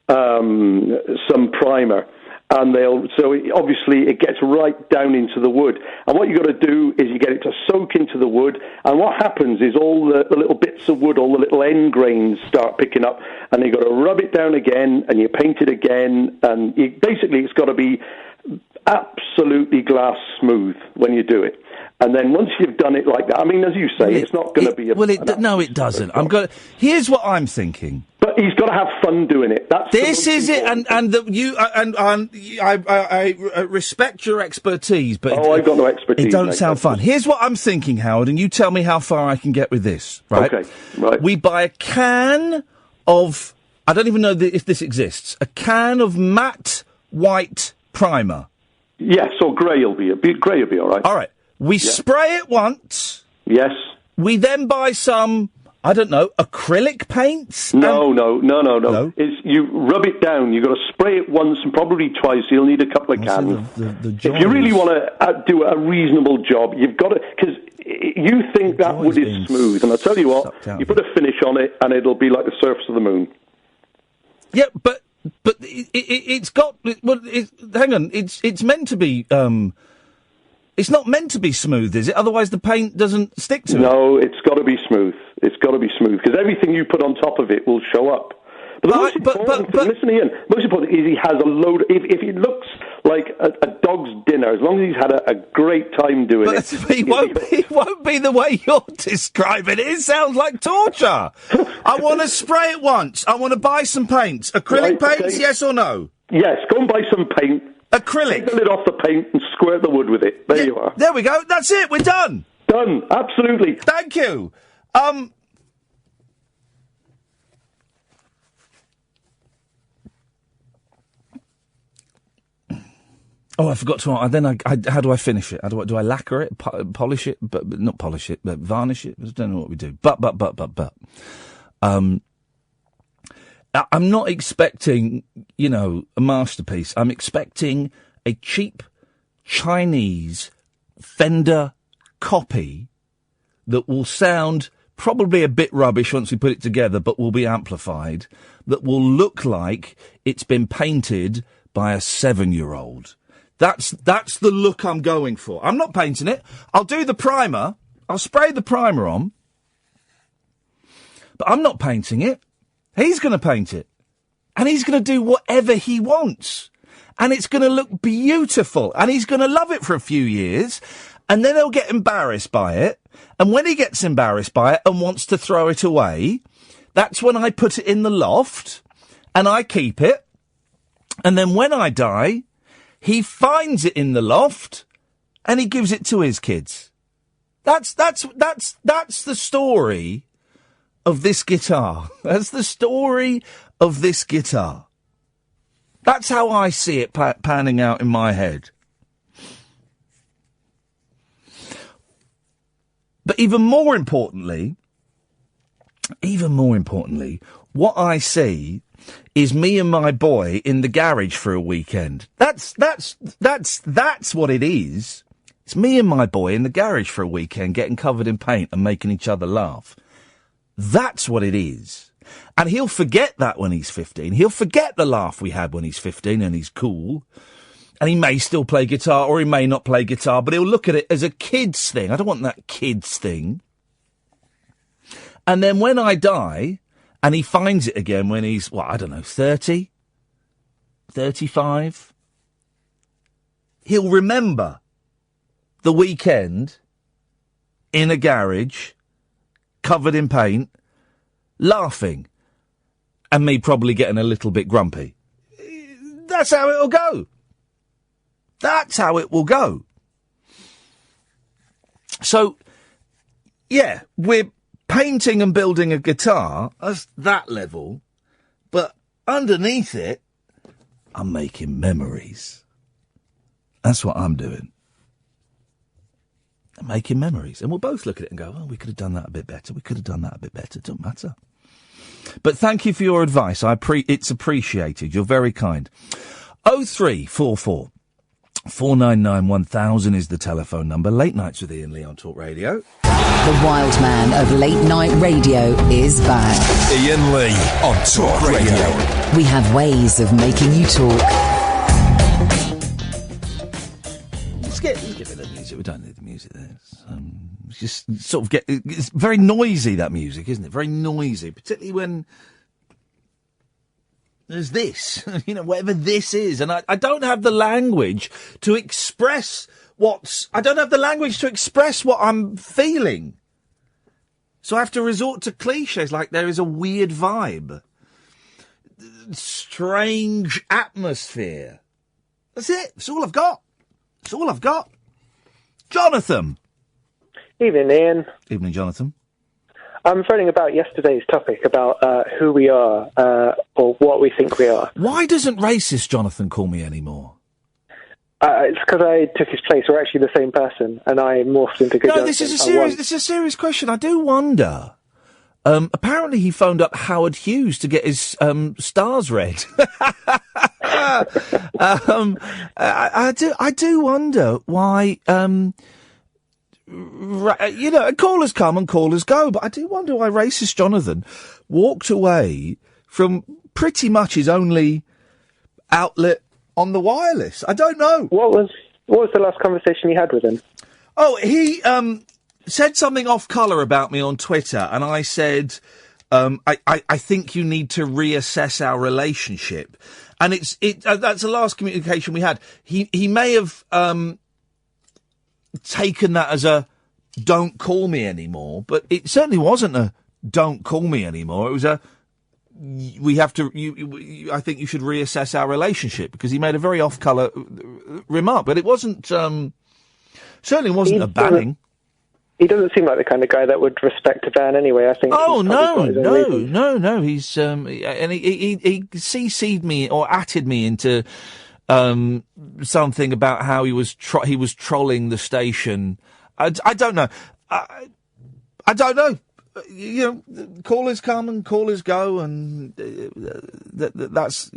some primer. And obviously it gets right down into the wood. And what you've got to do is you get it to soak into the wood. And what happens is all the little bits of wood, all the little end grains start picking up. And you've got to rub it down again, and you paint it again. And basically it's got to be absolutely glass smooth when you do it. And then once you've done it like that, I mean, as you say, it's not going to be no, it doesn't. Here's what I'm thinking. But he's got to have fun doing it. This is it, and I respect your expertise, but I've got no expertise. It don't sound fun. Here's what I'm thinking, Howard, and you tell me how far I can get with this. Right? Okay. Right. We buy a can of. I don't even know if this exists. A can of matte white primer. Yes, or grey will be all right. All right. We spray it once. Yes. We then buy some, I don't know, acrylic paints? No. You rub it down. You've got to spray it once and probably twice. You'll need a couple of cans. If you really want to do a reasonable job, you've got to, because you think that wood is smooth. And I'll tell you what, you put a finish on it and it'll be like the surface of the moon. Yeah, but it's got, hang on, it's meant to be, it's not meant to be smooth, is it? Otherwise the paint doesn't stick to it. No, it's got to be smooth. It's got to be smooth, because everything you put on top of it will show up. But listen, Ian, most important is he has a load. If it looks like a dog's dinner, as long as he's had a great time doing it. He won't be the way you're describing it. It sounds like torture. I want to spray it once. I want to buy some paints. Acrylic paints, yes or no? Yes, go and buy some paint. Acrylic. Take the lid off the paint and squirt the wood with it. There you are. There we go. That's it. We're done. Done. Absolutely. Thank you. Oh, I forgot to. How do I finish it? Do I lacquer it, polish it, but not polish it, but varnish it? I don't know what we do. But. I'm not expecting, a masterpiece. I'm expecting a cheap Chinese Fender copy that will sound probably a bit rubbish once we put it together, but will be amplified, that will look like it's been painted by a 7-year-old. That's the look I'm going for. I'm not painting it. I'll do the primer. I'll spray the primer on. But I'm not painting it. He's going to paint it. And he's going to do whatever he wants. And it's going to look beautiful. And he's going to love it for a few years. And then he'll get embarrassed by it. And when he gets embarrassed by it and wants to throw it away, that's when I put it in the loft and I keep it. And then when I die, he finds it in the loft and he gives it to his kids. That's the story of this guitar. That's the story of this guitar. That's how I see it panning out in my head. But even more importantly, what I see is me and my boy in the garage for a weekend. That's what it is. It's me and my boy in the garage for a weekend, getting covered in paint and making each other laugh. That's what it is. And he'll forget that when he's 15. He'll forget the laugh we had when he's 15 and he's cool. And he may still play guitar or he may not play guitar, but he'll look at it as a kid's thing. I don't want that kid's thing. And then when I die, and he finds it again when he's, 30? 35? He'll remember the weekend in a garage, covered in paint, laughing, and me probably getting a little bit grumpy. That's how it'll go. That's how it will go. So, yeah, we're painting and building a guitar at that level, but underneath it, I'm making memories. That's what I'm doing. I'm making memories. And we'll both look at it and go, we could have done that a bit better. We could have done that a bit better. It doesn't matter. But thank you for your advice. It's appreciated. You're very kind. 0344 499 1000 is the telephone number. Late Nights with Iain Lee on Talk Radio. The wild man of late night radio is back. Iain Lee on Talk Radio. We have ways of making you talk. Let's get rid of the music. We don't need the music there. It's just sort of it's very noisy, that music, isn't it? Very noisy, particularly when there's this, whatever this is. And I don't have the language to express what I'm feeling. So I have to resort to cliches like there is a weird vibe. Strange atmosphere. That's it. That's all I've got. Jonathan. Evening, Ian. Evening, Jonathan. I'm phoning about yesterday's topic about who we are or what we think we are. Why doesn't racist Jonathan call me anymore? It's because I took his place. We're actually the same person, and I morphed into good. No, this is a serious question. I do wonder. Apparently, he phoned up Howard Hughes to get his stars read. I do wonder why. Callers come and callers go, but I do wonder why racist Jonathan walked away from pretty much his only outlet on the wireless. I don't know. What was the last conversation you had with him? Oh, he said something off colour about me on Twitter, and I said, I think you need to reassess our relationship. And that's the last communication we had. He may have taken that as a don't call me anymore, but it certainly wasn't a don't call me anymore. It was a I think you should reassess our relationship, because he made a very off-colour remark, but it wasn't, certainly wasn't a banning. He doesn't seem like the kind of guy that would respect a ban anyway, I think. Oh, no. He's, and he CC'd me or atted me into, something about how he was trolling the station. I don't know. I don't know. Callers come and callers go, and that's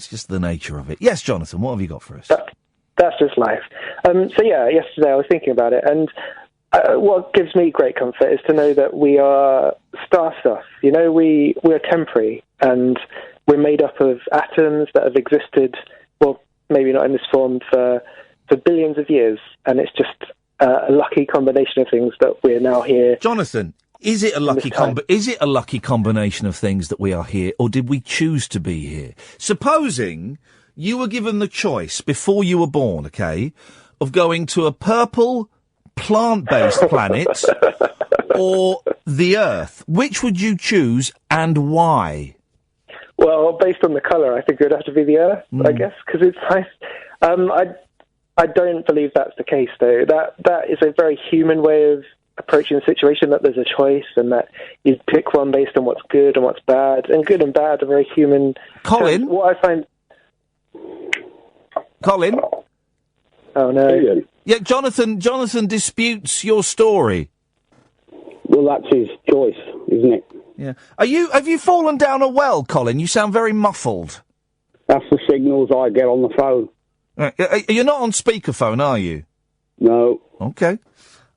just the nature of it. Yes, Jonathan, what have you got for us? That's just life. Yesterday I was thinking about it, and what gives me great comfort is to know that we are star stuff. We're temporary, and we're made up of atoms that have existed, well, maybe not in this form, for billions of years, and it's just a lucky combination of things that we're now here. Jonathan, is it a lucky combination of things that we are here, or did we choose to be here? Supposing you were given the choice before you were born, okay, of going to a purple plant-based planet or the Earth, which would you choose and why? Well, based on the colour, I think it would have to be the Earth, I guess, because it's nice. I don't believe that's the case, though. That is a very human way approaching the situation, that there's a choice and that you pick one based on what's good and what's bad, and good and bad are very human. Colin? What I find... Colin? Oh, no. Yeah, Jonathan disputes your story. Well, that's his choice, isn't it? Yeah. Have you fallen down a well, Colin? You sound very muffled. That's the signals I get on the phone. You're not on speakerphone, are you? No. Okay.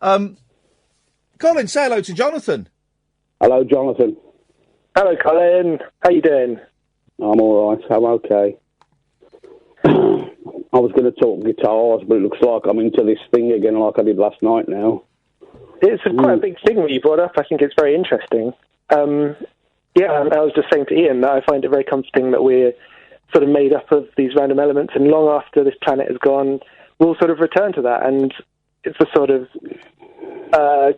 Colin, say hello to Jonathan. Hello, Jonathan. Hello, Colin. How you doing? I'm all right. I'm okay. I was going to talk guitars, but it looks like I'm into this thing again like I did last night now. It's quite a big thing what you brought up. I think it's very interesting. Yeah, and I was just saying to Ian that I find it very comforting that we're sort of made up of these random elements, and long after this planet is gone, we'll sort of return to that. And it's a sort of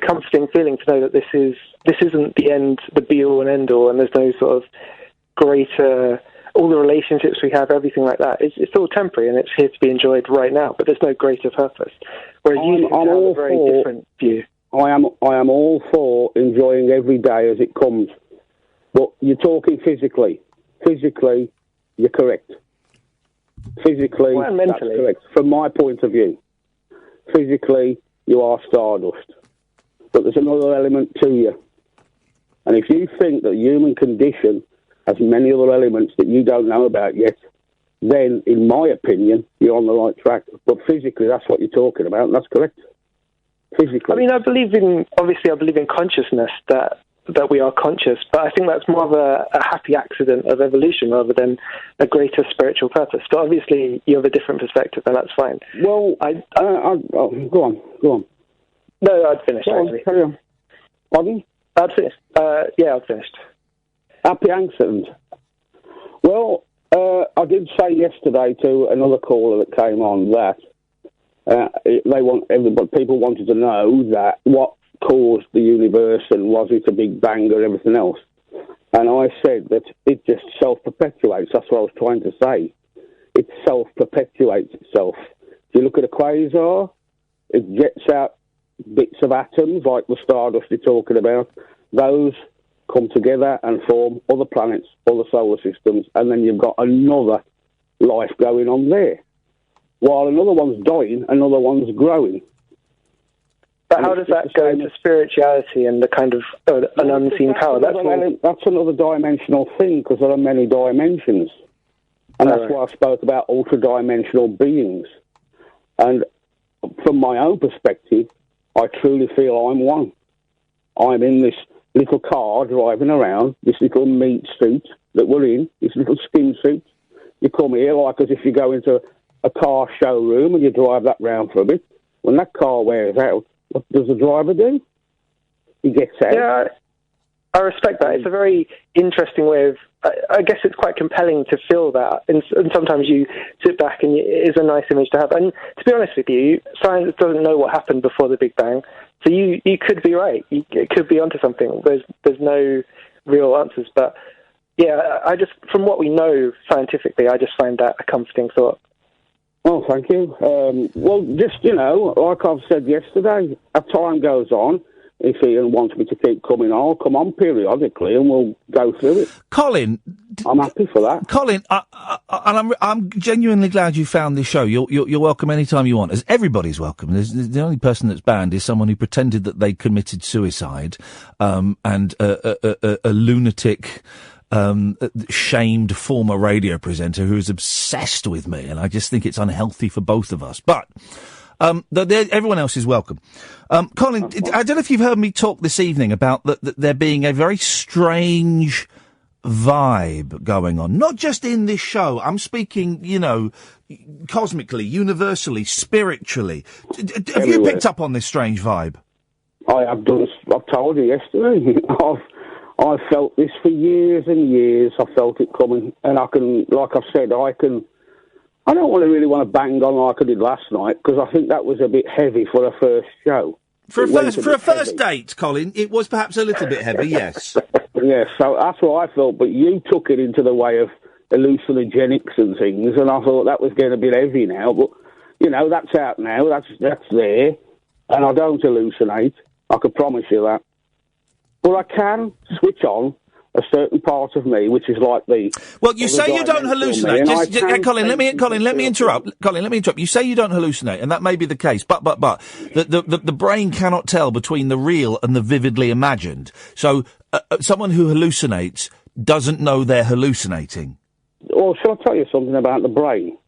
comforting feeling to know that this isn't the end, the be-all and end-all, and there's no sort of greater... all the relationships we have, everything like that, it's all temporary and it's here to be enjoyed right now, but there's no greater purpose. Whereas you have a very different view. I am all for enjoying every day as it comes. But you're talking physically. Physically, you're correct. Physically, well, and mentally. That's correct. From my point of view, physically, you are stardust. But there's another element to you. And if you think that the human condition has many other elements that you don't know about yet, then, in my opinion, you're on the right track. But physically, that's what you're talking about, and that's correct. Physically. I mean, I believe in consciousness, that we are conscious, but I think that's more of a happy accident of evolution rather than a greater spiritual purpose. But obviously, you have a different perspective, and that's fine. Well, go on. No, I'd finished, actually. Carry on. Pardon? I'd finished. Yeah, I'd finished. Happy accident. Well, I did say yesterday to another caller that came on that people wanted to know that what caused the universe and was it a big bang or everything else. And I said that it just self-perpetuates. That's what I was trying to say. It self-perpetuates itself. If you look at a quasar, it jets out bits of atoms like the stardust you're talking about. Those come together and form other planets, other solar systems, and then you've got another life going on there. While another one's dying, another one's growing. But how does that go into spirituality and the kind of an unseen power? That's another dimensional thing, because there are many dimensions. And that's why I spoke about ultra-dimensional beings. And from my own perspective, I truly feel I'm one. I'm in this little car driving around, this little meat suit that we're in, this little skin suit. You come here like as if you go into a car showroom and you drive that round for a bit. When that car wears out, what does the driver do? He gets out. Yeah, I respect that. It's a very interesting way of... I guess it's quite compelling to feel that, and sometimes you sit back and it is a nice image to have. And to be honest with you, science doesn't know what happened before the Big Bang, so you could be right. It could be onto something. There's no real answers, but yeah, I just, from what we know scientifically, I just find that a comforting thought. Oh, thank you. Well, just, like I've said yesterday, as time goes on, if Ian wants me to keep coming, I'll come on periodically and we'll go through it. Colin, I'm happy for that. Colin, and I'm genuinely glad you found this show. You're welcome anytime you want. As everybody's welcome. The only person that's banned is someone who pretended that they committed suicide, and a lunatic, shamed former radio presenter who is obsessed with me, and I just think it's unhealthy for both of us. But everyone else is welcome. Colin, I don't know if you've heard me talk this evening about there being a very strange vibe going on, not just in this show. I'm speaking, cosmically, universally, spiritually. Have you picked up on this strange vibe? I have done. I've told you yesterday. I've felt this for years and years. I felt it coming, and I can, like I've said, I don't really want to bang on like I did last night, because I think that was a bit heavy for a first show. For a first date, Colin, it was perhaps a little bit heavy, yes. Yes, so that's what I felt, but you took it into the way of hallucinogenics and things, and I thought that was getting a bit heavy now, but, that's out now, that's there, and I don't hallucinate. I can promise you that. But I can switch on a certain part of me, which is like the... Well, you say you don't hallucinate. Colin, let me interrupt. Colin, let me interrupt. You say you don't hallucinate, and that may be the case, but the brain cannot tell between the real and the vividly imagined. So someone who hallucinates doesn't know they're hallucinating. Well, shall I tell you something about the brain?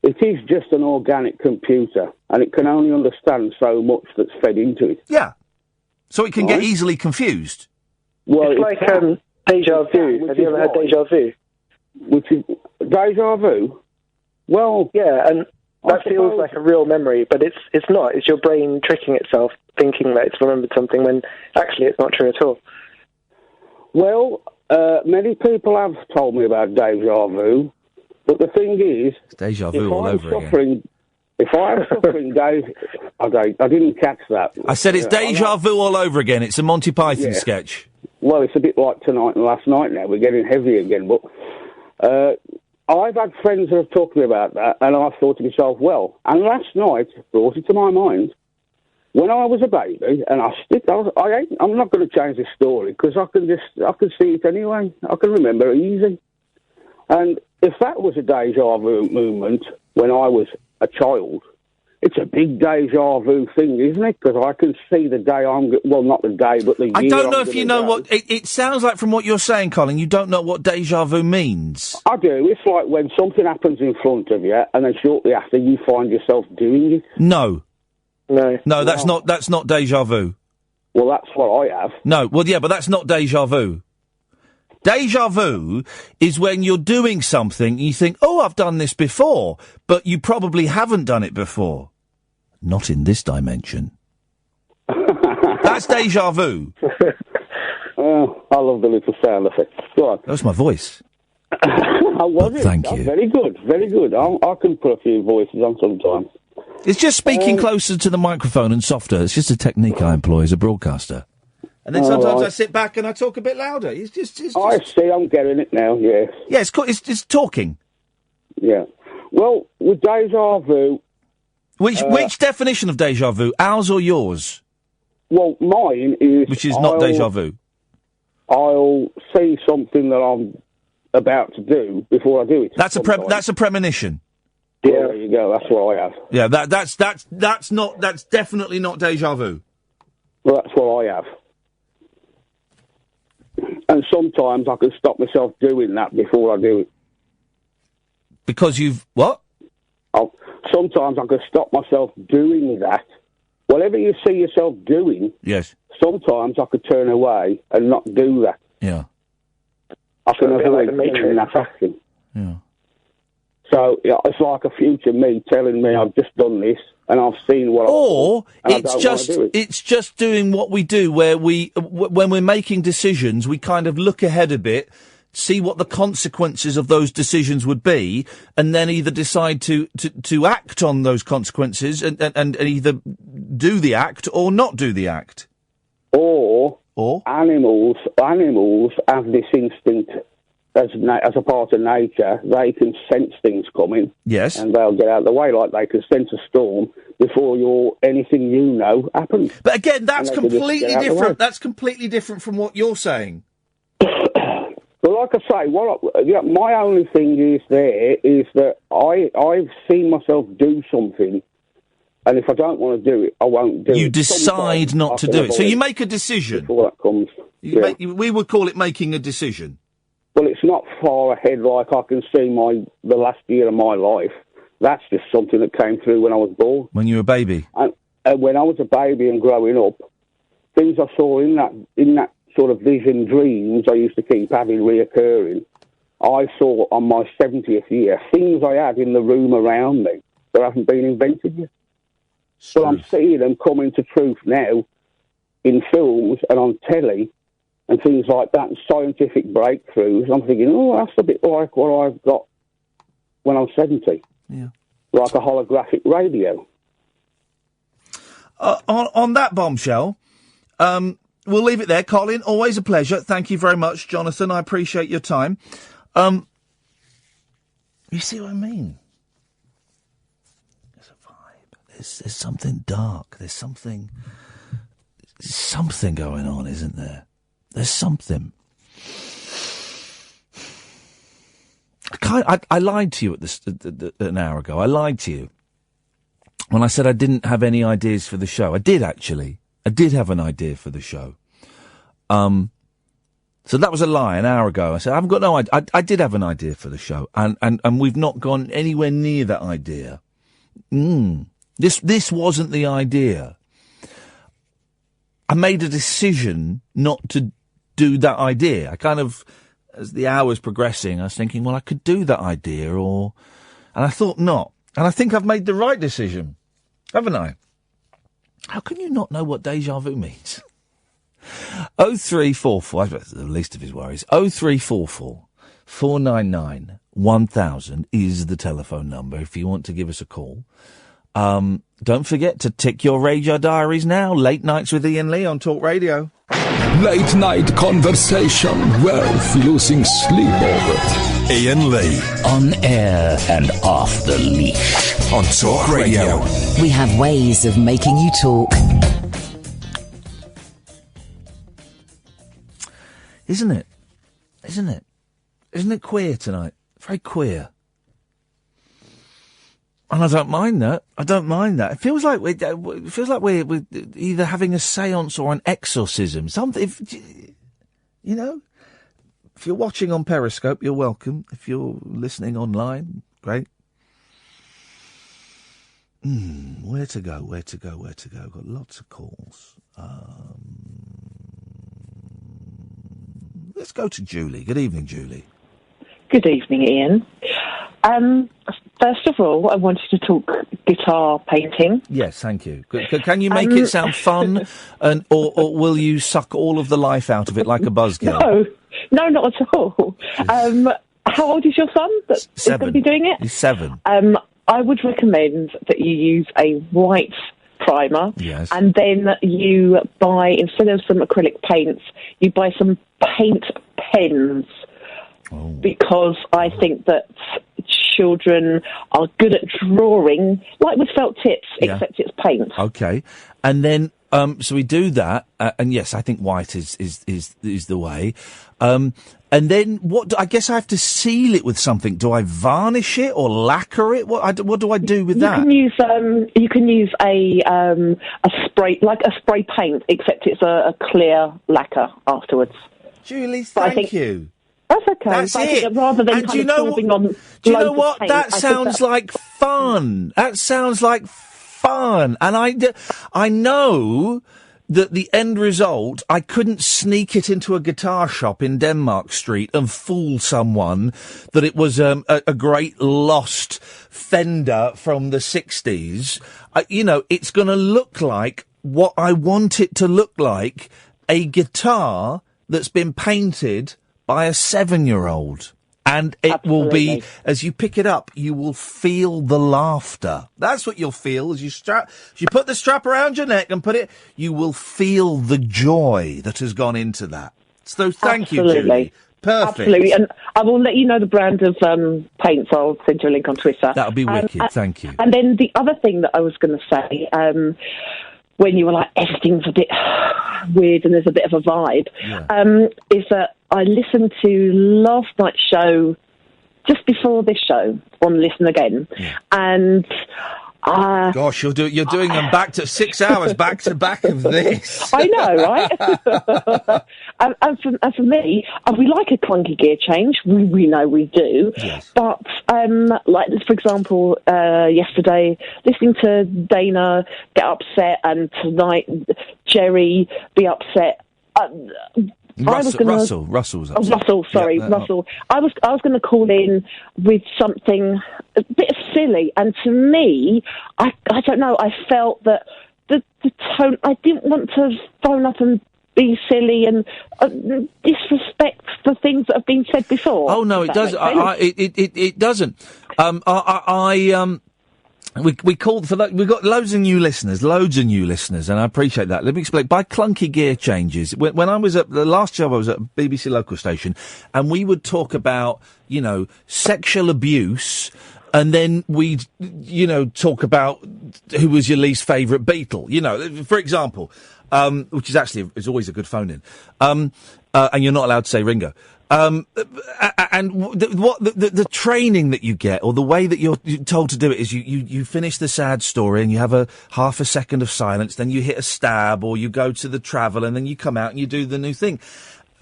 It is just an organic computer, and it can only understand so much that's fed into it. Yeah. So it can get easily confused. Well, it's like deja vu. Have you ever had deja vu? Which is deja vu? Well, yeah, and that feels like a real memory, but it's not. It's your brain tricking itself, thinking that it's remembered something when actually it's not true at all. Well, many people have told me about deja vu, but the thing is, it's deja vu all over again. If I'm suffering I didn't catch that. I said it's deja vu all over again. It's a Monty Python sketch. Well, it's a bit like tonight and last night now. We're getting heavy again, but I've had friends that have talked to me about that, and I've thought to myself, well, and last night brought it to my mind, when I was a baby, and I'm not going to change this story, because I can see it anyway. I can remember it easy. And if that was a deja vu moment when I was a child, it's a big deja vu thing, isn't it? Because I can see the day not the day, but the year. I don't know if you know what... It sounds like from what you're saying, Colin, you don't know what deja vu means. I do. It's like when something happens in front of you, and then shortly after you find yourself doing it. No, that's not deja vu. Well, that's what I have. No, well, yeah, but that's not deja vu. Deja vu is when you're doing something and you think, oh, I've done this before, but you probably haven't done it before. Not in this dimension. That's deja vu. Oh, I love the little sound effect. Go on. That was my voice. Thank you. Very good, very good. I can put a few voices on sometimes. It's just speaking closer to the microphone and softer. It's just a technique I employ as a broadcaster. And then sometimes I sit back and I talk a bit louder. It's just... I see, I'm getting it now, yes. Yeah, it's talking. Yeah. Well, with deja vu... Which definition of deja vu, ours or yours? Well, mine is... Which is not deja vu. I'll see something that I'm about to do before I do it. That's a premonition. Yeah, there you go, that's what I have. Yeah, that's definitely not deja vu. Well, that's what I have. And sometimes I can stop myself doing that before I do it. Because you've... What? Sometimes I can stop myself doing that. Whatever you see yourself doing... Yes. Sometimes I could turn away and not do that. Yeah. I can avoid doing that action. Yeah. So it's like a future me telling me I've just done this and I've seen what it's just doing what we do, where when we're making decisions, we kind of look ahead a bit, see what the consequences of those decisions would be, and then either decide to act on those consequences and either do the act or not do the act. Or animals have this instinct. As a part of nature, they can sense things coming. Yes. And they'll get out of the way, like they can sense a storm before anything you know happens. But again, that's completely different. That's completely different from what you're saying. But like I say, my only thing is that I've seen myself do something, and if I don't want to do it, I won't do it. You decide not to do it. So you make a decision. Before that comes. We would call it making a decision. Well, it's not far ahead like I can see the last year of my life. That's just something that came through when I was born. When you were a baby? And when I was a baby and growing up, things I saw in that sort of vision dreams I used to keep having reoccurring, I saw on my 70th year things I had in the room around me that haven't been invented yet. So I'm seeing them come into truth now in films and on telly, and things like that, and scientific breakthroughs. I'm thinking, that's a bit like what I've got when I'm 70. Yeah. Like a holographic radio. On that bombshell, we'll leave it there. Colin, always a pleasure. Thank you very much, Jonathan. I appreciate your time. You see what I mean? There's a vibe. There's something dark. There's something... something going on, isn't there? There's something. I lied to you an hour ago. I lied to you when I said I didn't have any ideas for the show. I did, actually. I did have an idea for the show. So that was a lie an hour ago. I said, I haven't got no idea. I did have an idea for the show, and we've not gone anywhere near that idea. This wasn't the idea. I made a decision not to do that idea. I kind of, as the hours progressing, I was thinking, well, I could do that idea, and I thought not. And I think I've made the right decision, haven't I? How can you not know what deja vu means? 0344, that's the least of his worries. 0344 499 1000 is the telephone number if you want to give us a call. Don't forget to tick your radio diaries now. Late Nights with Iain Lee on Talk Radio. Late night conversation worth losing sleep over. Iain Lee. On air and off the leash. On Talk Radio. We have ways of making you talk. Isn't it? Isn't it? Isn't it queer tonight? Very queer. And I don't mind that. I don't mind that. It feels like we're either having a séance or an exorcism. Something, you know. If you're watching on Periscope, you're welcome. If you're listening online, great. Where to go? Got lots of calls. Let's go to Julie. Good evening, Julie. Good evening, Iain. First of all, I wanted to talk guitar painting. Yes, thank you. Can you make it sound fun, or will you suck all of the life out of it like a buzzkill? No, not at all. How old is your son that is going to be doing it? He's 7. I would recommend that you use a white primer, yes, and then you buy, instead of some acrylic paints, you buy some paint pens. Because I think that children are good at drawing, like with felt tips, except it's paint. Okay, and then so we do that, and yes, I think white is the way. And then what? I guess I have to seal it with something. Do I varnish it or lacquer it? What do I do with that? You can use a spray, like a spray paint, except it's a clear lacquer afterwards. Julie, thank you. That's okay. That's it. Rather than do you know what? That sounds like fun. That sounds like fun. And I know that the end result, I couldn't sneak it into a guitar shop in Denmark Street and fool someone that it was a great lost Fender from the 60s. It's going to look like what I want it to look like, a guitar that's been painted by a 7-year-old. And it will be, as you pick it up, you will feel the laughter. That's what you'll feel as you put the strap around your neck and you will feel the joy that has gone into that. So thank you, Julie. Perfect. Absolutely. And I will let you know the brand of paints. I'll send you a link on Twitter. That'll be wicked. Thank you. And then the other thing that I was going to say, when you were like, everything's a bit weird and there's a bit of a vibe, is that I listened to last night's show just before this show on Listen Again, and gosh, you're doing them back to 6 hours back to back of this. I know, right? and for me, we like a clunky gear change. We know we do. Yes. But like for example, yesterday listening to Dana get upset, and tonight Jerry be upset. Russell's upset. Russell. I was going to call in with something a bit silly, and to me, I don't know. I felt that the tone. I didn't want to phone up and be silly and disrespect the things that have been said before. Oh no, it doesn't. It doesn't. We called for that. We've got loads of new listeners, and I appreciate that. Let me explain. By clunky gear changes, when I was at the last job, I was at a BBC local station, and we would talk about, sexual abuse, and then we'd, talk about who was your least favourite Beatle. For example, which is always a good phone in. And you're not allowed to say Ringo. And the training that you get, or the way that you're told to do it, is you finish the sad story and you have a half a second of silence, then you hit a stab, or you go to the travel, and then you come out and you do the new thing.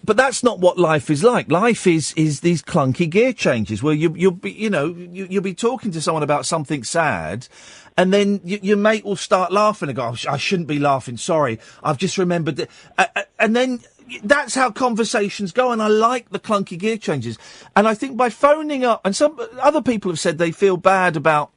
But that's not what life is like. Life is these clunky gear changes where you'll be talking to someone about something sad, and then your mate will start laughing and go, oh, I shouldn't be laughing, sorry, I've just remembered that. And then that's how conversations go, and I like the clunky gear changes. And I think by phoning up, and some other people have said they feel bad about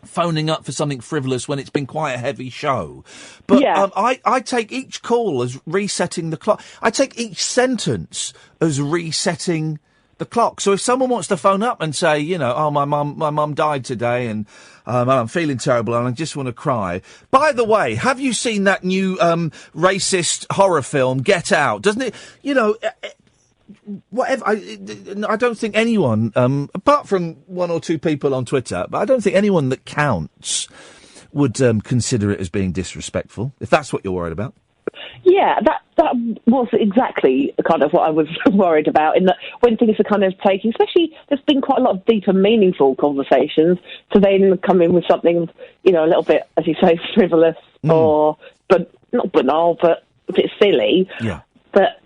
phoning up for something frivolous when it's been quite a heavy show. But I take each call as resetting the clock. I take each sentence as resetting the clock. So if someone wants to phone up and say, oh, my mum died today, and I'm feeling terrible and I just want to cry. By the way, have you seen that new racist horror film, Get Out? Doesn't it, whatever. I don't think anyone, apart from one or two people on Twitter, but I don't think anyone that counts would consider it as being disrespectful, if that's what you're worried about. Yeah, that was exactly kind of what I was worried about, in that when things are kind of taking, especially there's been quite a lot of deep and meaningful conversations, to then come in with something, a little bit, as you say, frivolous or, but not banal, but a bit silly. Yeah. But,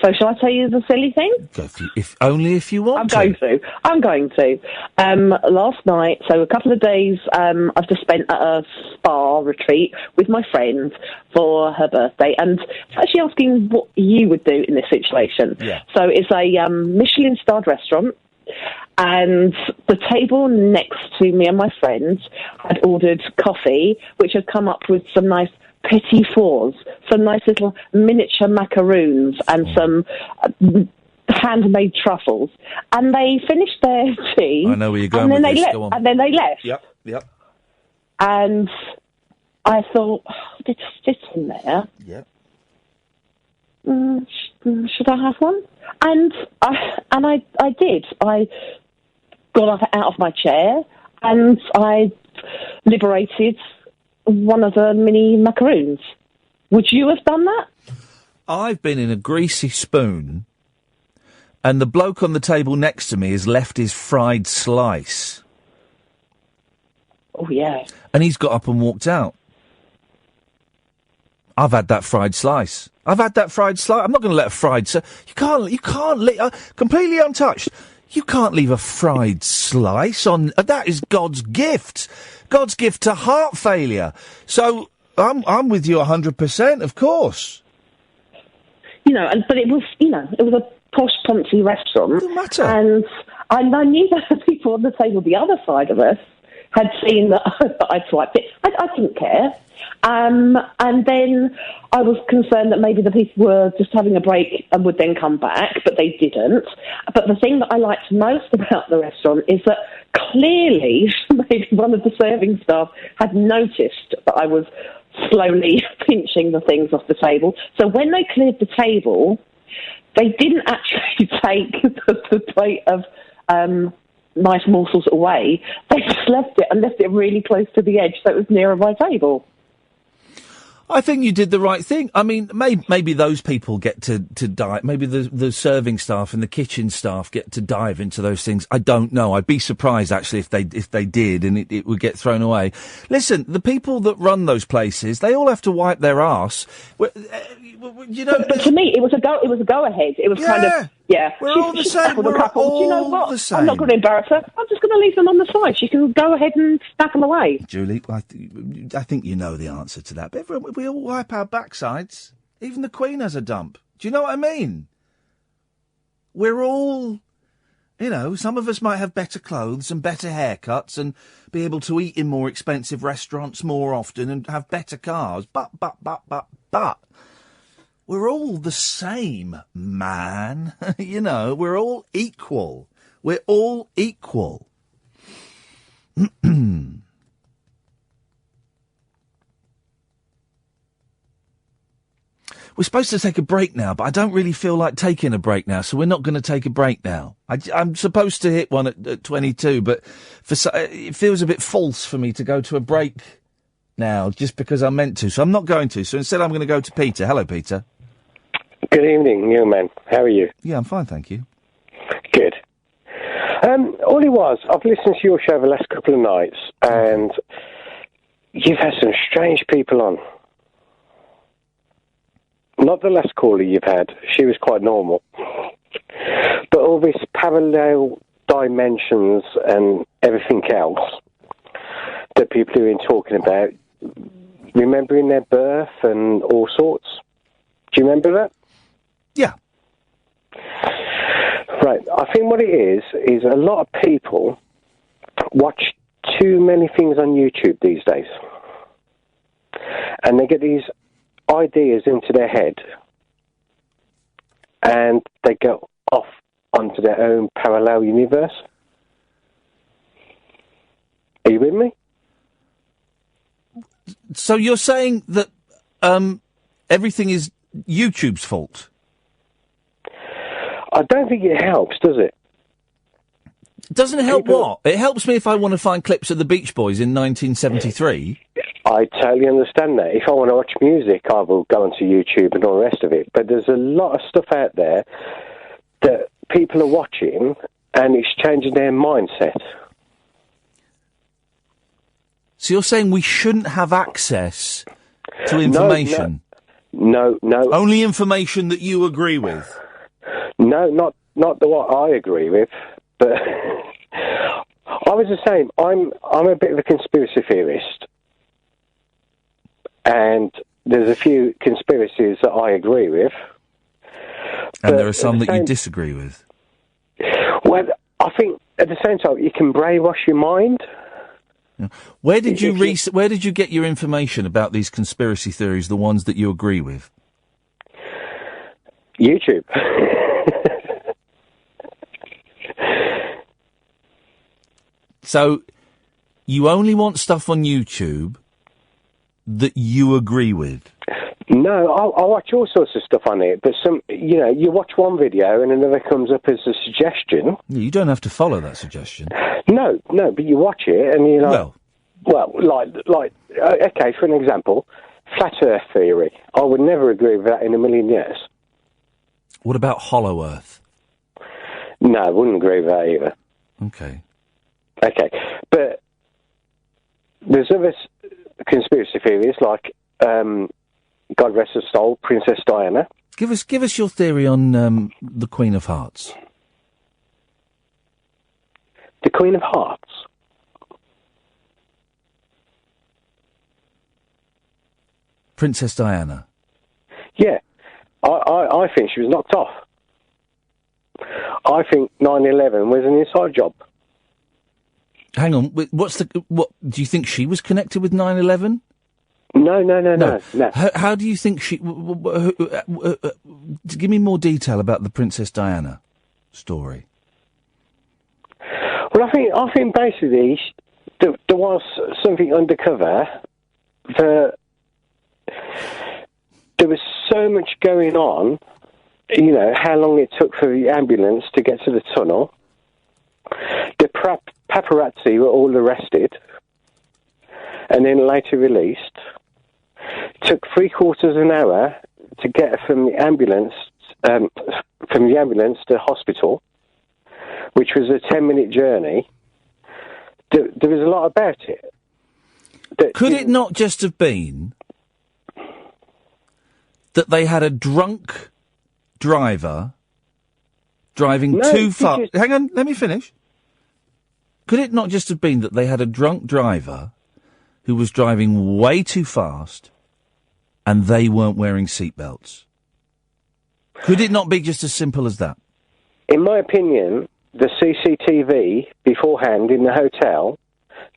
so shall I tell you the silly thing? If you want I'm going to. Last night, so a couple of days, I've just spent at a spa retreat with my friend for her birthday, and actually asking what you would do in this situation. Yeah. So it's a Michelin-starred restaurant, and the table next to me and my friends had ordered coffee, which had come up with some nice petit fours, some nice little miniature macaroons and some handmade truffles. And they finished their tea. I know where you're going with this. Go on. And then they left. Yep. And I thought, it's in there. Yep. Should I have one? And I did. I got up out of my chair and I liberated one of the mini macaroons. Would you have done that? I've been in a greasy spoon, and the bloke on the table next to me has left his fried slice. Oh, yeah. And he's got up and walked out. I've had that fried slice. I'm not going to let a fried... You can't leave... completely untouched. You can't leave a fried slice on... that is God's gift. God's gift to heart failure. So I'm with you 100%, of course. But it was, it was a posh, poncy restaurant. Doesn't matter. And I knew that the people on the table the other side of us had seen that I'd swiped it. I didn't care. And then I was concerned that maybe the people were just having a break and would then come back, but they didn't. But the thing that I liked most about the restaurant is that clearly maybe one of the serving staff had noticed that I was slowly pinching the things off the table. So when they cleared the table, they didn't actually take the plate of nice morsels away. They just left it really close to the edge so it was nearer my table. I think you did the right thing. I mean, maybe those people get to dive. Maybe the serving staff and the kitchen staff get to dive into those things. I don't know. I'd be surprised actually if they did, and it would get thrown away. Listen, the people that run those places, they all have to wipe their arse. But to me, it was a go ahead. It was kind of We're all the same. We're all you know what? the same. I'm not going to embarrass her. I'm just going to leave them on the side. She can go ahead and stack them away. Julie, I think you know the answer to that. But we all wipe our backsides. Even the Queen has a dump. Do you know what I mean? We're all, some of us might have better clothes and better haircuts and be able to eat in more expensive restaurants more often and have better cars. But. We're all the same, man. We're all equal. We're all equal. We're supposed to take a break now, but I don't really feel like taking a break now, so we're not going to take a break now. I'm supposed to hit one at 22, but it feels a bit false for me to go to a break now, just because I meant to. So I'm not going to. So instead I'm going to go to Peter. Hello, Peter. Good evening, young man. How are you? Yeah, I'm fine, thank you. Good. All it was, I've listened to your show the last couple of nights, and you've had some strange people on. Not the last caller you've had. She was quite normal. But all these parallel dimensions and everything else that people have been talking about, remembering their birth and all sorts. Do you remember that? Yeah. Right. I think what it is a lot of people watch too many things on YouTube these days. And they get these ideas into their head and they go off onto their own parallel universe. Are you with me? So you're saying that everything is YouTube's fault? I don't think it helps, does it? Doesn't it help what? It helps me if I want to find clips of the Beach Boys in 1973. I totally understand that. If I want to watch music, I will go onto YouTube and all the rest of it. But there's a lot of stuff out there that people are watching and it's changing their mindset. So you're saying we shouldn't have access to information? No. Only information that you agree with? No, not the what I agree with, but I was the same. I'm a bit of a conspiracy theorist, and there's a few conspiracies that I agree with. And there are some that you disagree with? Well, I think at the same time you can brainwash your mind. Yeah. Where did you get your information about these conspiracy theories, the ones that you agree with? YouTube. So, you only want stuff on YouTube that you agree with? No, I watch all sorts of stuff on it, but you watch one video and another comes up as a suggestion. You don't have to follow that suggestion. No, but you watch it and you're like, okay, for an example, flat Earth theory. I would never agree with that in a million years. What about Hollow Earth? No, I wouldn't agree with that either. Okay, but there's other conspiracy theories like God rest her soul, Princess Diana. Give us your theory on the Queen of Hearts. The Queen of Hearts? Princess Diana. Yeah, I think she was knocked off. I think 9/11 was an inside job. Hang on, what do you think she was connected with 9/11? No. How do you think she? Give me more detail about the Princess Diana story. Well, I think basically there was something undercover that there was so much going on. You know how long it took for the ambulance to get to the tunnel. The paparazzi were all arrested and then later released. Took 3/4 an hour to get from the ambulance to hospital, which was a 10-minute journey. There was a lot about it. Could it not just have been that they had a drunk driver driving too far? Hang on, let me finish. Could it not just have been that they had a drunk driver who was driving way too fast and they weren't wearing seatbelts? Could it not be just as simple as that? In my opinion, the CCTV beforehand in the hotel,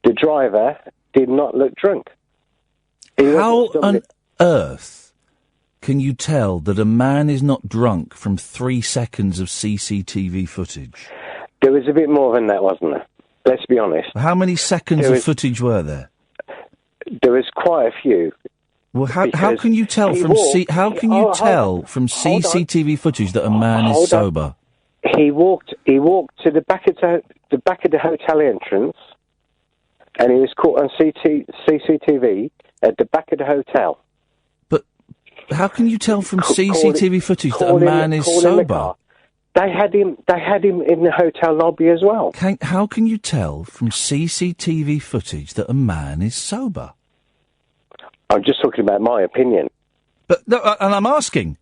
the driver did not look drunk. How on earth can you tell that a man is not drunk from 3 seconds of CCTV footage? There was a bit more than that, wasn't there? Let's be honest. How many seconds of footage were there? There was quite a few. Well, how can you tell from from CCTV footage that a man is sober? He walked to the back of the hotel entrance, and he was caught on CCTV at the back of the hotel. But how can you tell from CCTV footage that a man is sober? They had him in the hotel lobby as well. How can you tell from CCTV footage that a man is sober? I'm just talking about my opinion. But no, and I'm asking,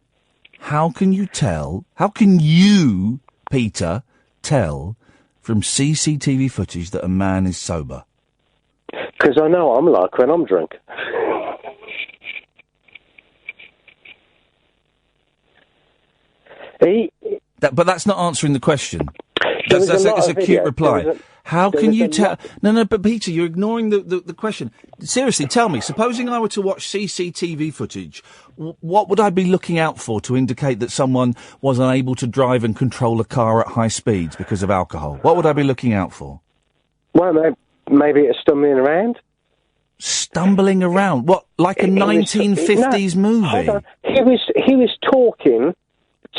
how can you tell? How can you, Peter, tell from CCTV footage that a man is sober? Because I know I'm like when I'm drunk. But that's not answering the question. That's a cute reply. How can you tell? No, but Peter, you're ignoring the question. Seriously, tell me, supposing I were to watch CCTV footage, what would I be looking out for to indicate that someone was unable to drive and control a car at high speeds because of alcohol? What would I be looking out for? Well, maybe it's stumbling around. Stumbling around? What, like a 1950s movie? Hold on. He was talking.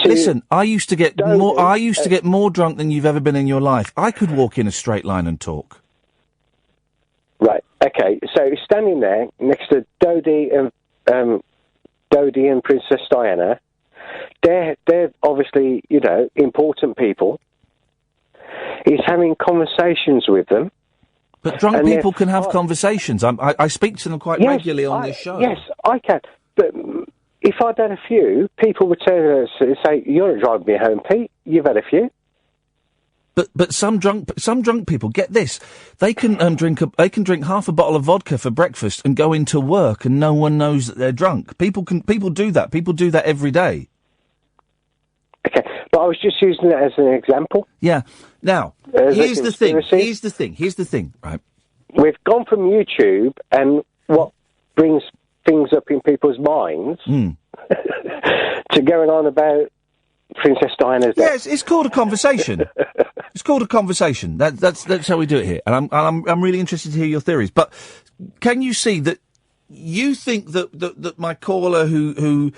Listen, I used to get more drunk than you've ever been in your life. I could walk in a straight line and talk. Right. Okay. So he's standing there next to Dodie and Princess Diana. They're obviously, important people. He's having conversations with them. But drunk people can have conversations. I speak to them quite regularly on this show. Yes, I can. But if I'd had a few, people would turn to us and say, "You're not driving me home, Pete. You've had a few." But some drunk people, get this, they can drink half a bottle of vodka for breakfast and go into work and no one knows that they're drunk. People do that. People do that every day. Okay, but I was just using that as an example. Yeah. Now, here's the thing, right? We've gone from YouTube and what brings things up in people's minds to going on about Princess Diana's death. Yes, it's called a conversation. It's called a conversation. That's how we do it here. And I'm really interested to hear your theories. But can you see that you think that my caller who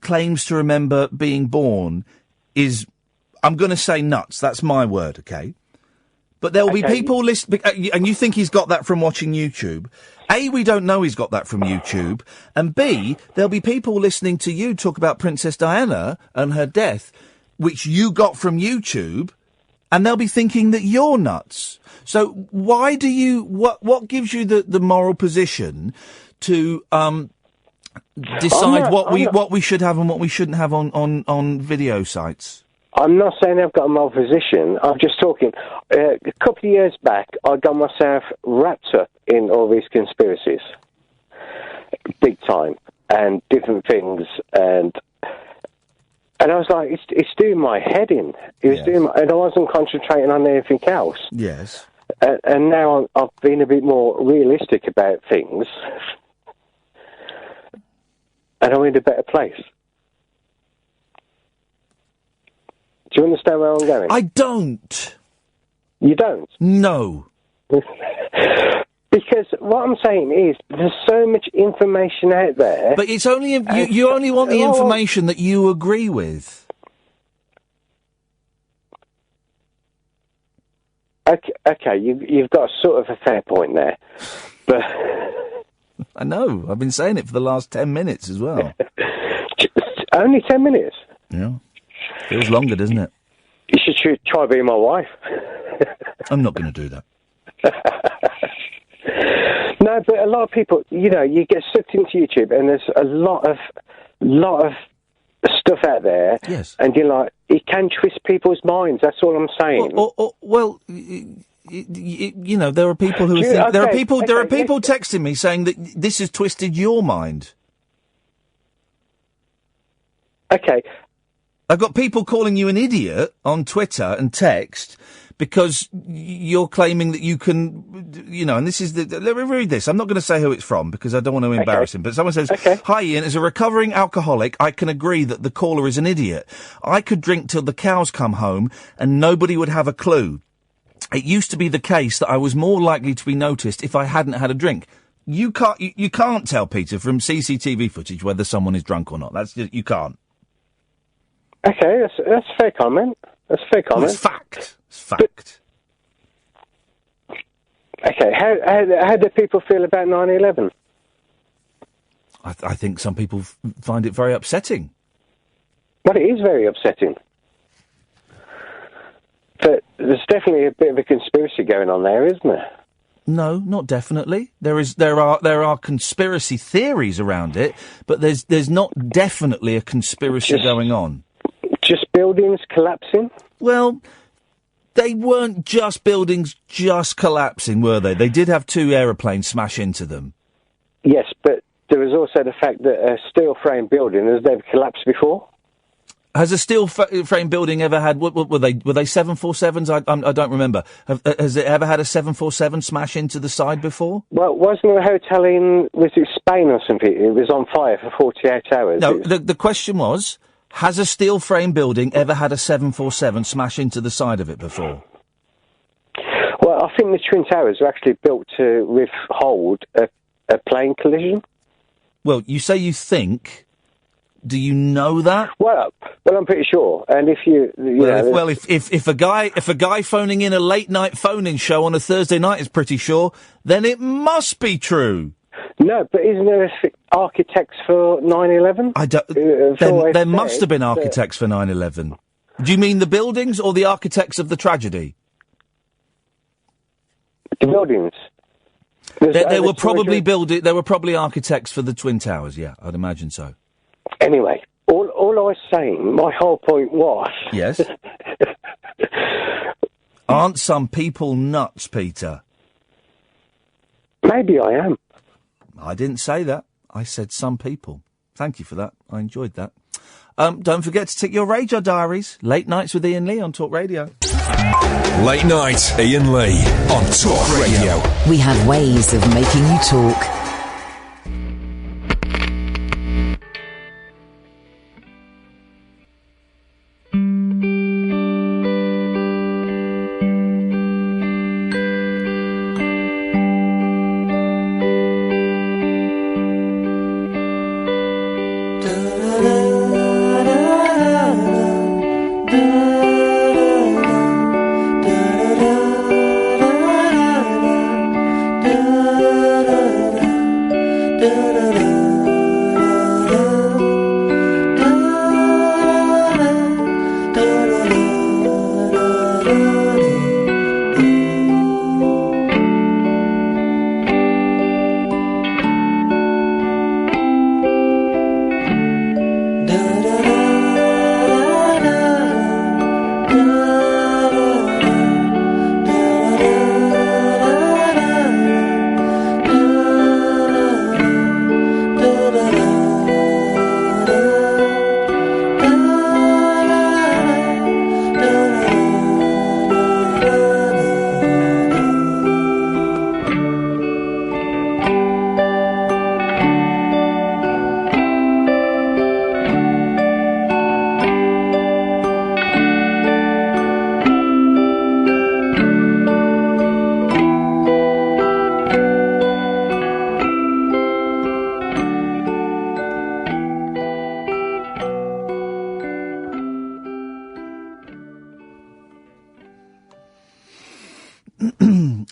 claims to remember being born is, I'm going to say nuts. That's my word, okay? But there will be people listening, and you think he's got that from watching YouTube. A, we don't know he's got that from YouTube. And B, there'll be people listening to you talk about Princess Diana and her death, which you got from YouTube, and they'll be thinking that you're nuts. So why do you, what gives you the moral position to, decide what we should have and what we shouldn't have on video sites? I'm not saying I've got a moral position. I'm just talking. A couple of years back, I got myself wrapped up in all these conspiracies, big time, and different things, and I was like, it's doing my head in. It was doing, and I wasn't concentrating on anything else. Yes. And now I've been a bit more realistic about things, and I'm in a better place. Do you understand where I'm going? I don't. You don't? No. Because what I'm saying is, there's so much information out there. But it's only you only want the information that you agree with. Okay, you've got sort of a fair point there, but I know. I've been saying it for the last 10 minutes as well. Only 10 minutes? Yeah. Feels longer, doesn't it? You should try being my wife. I'm not going to do that. No, but a lot of people, you get sucked into YouTube, and there's a lot of stuff out there. Yes. And you're like, it can twist people's minds. That's all I'm saying. Well, there are people who think, there are people texting me saying that this has twisted your mind. Okay. I've got people calling you an idiot on Twitter and text because you're claiming that you can, and this is let me read this. I'm not going to say who it's from because I don't want to embarrass him, but someone says, "Hi Ian, as a recovering alcoholic, I can agree that the caller is an idiot. I could drink till the cows come home and nobody would have a clue. It used to be the case that I was more likely to be noticed if I hadn't had a drink." You can't tell, Peter, from CCTV footage whether someone is drunk or not. You can't. Okay, that's a fair comment. That's a fair comment. Well, it's fact. It's fact. Okay, how do people feel about 9/11? I think some people find it very upsetting. Well, it is very upsetting. But there's definitely a bit of a conspiracy going on there, isn't there? No, not definitely. There are conspiracy theories around it, but there's not definitely a conspiracy going on. Just buildings collapsing? Well, they weren't just buildings just collapsing, were they? They did have 2 aeroplanes smash into them. Yes, but there was also the fact that a steel frame building has never collapsed before. Has a steel frame building ever had? What were they? Were they 747s? I don't remember. Has it ever had a 747 smash into the side before? Well, wasn't there a hotel was it Spain or something? It was on fire for 48 hours. No, the question was, has a steel frame building ever had a 747 smash into the side of it before? Well, I think the Twin Towers were actually built to withhold a plane collision. Well, you say you think. Do you know that? Well, I'm pretty sure. And if if a guy phoning in a late night phone-in show on a Thursday night is pretty sure, then it must be true. No, but isn't there architects for 9/11? I don't. There must have been architects for 9/11. Do you mean the buildings or the architects of the tragedy? The buildings. There were probably architects for the Twin Towers. Yeah, I'd imagine so. Anyway, all I was saying, my whole point was... Yes? Aren't some people nuts, Peter? Maybe I am. I didn't say that. I said some people. Thank you for that. I enjoyed that. Don't forget to tick your Radio Diaries. Late Nights with Iain Lee on Talk Radio. Late Night, Iain Lee on Talk Radio. We have ways of making you talk.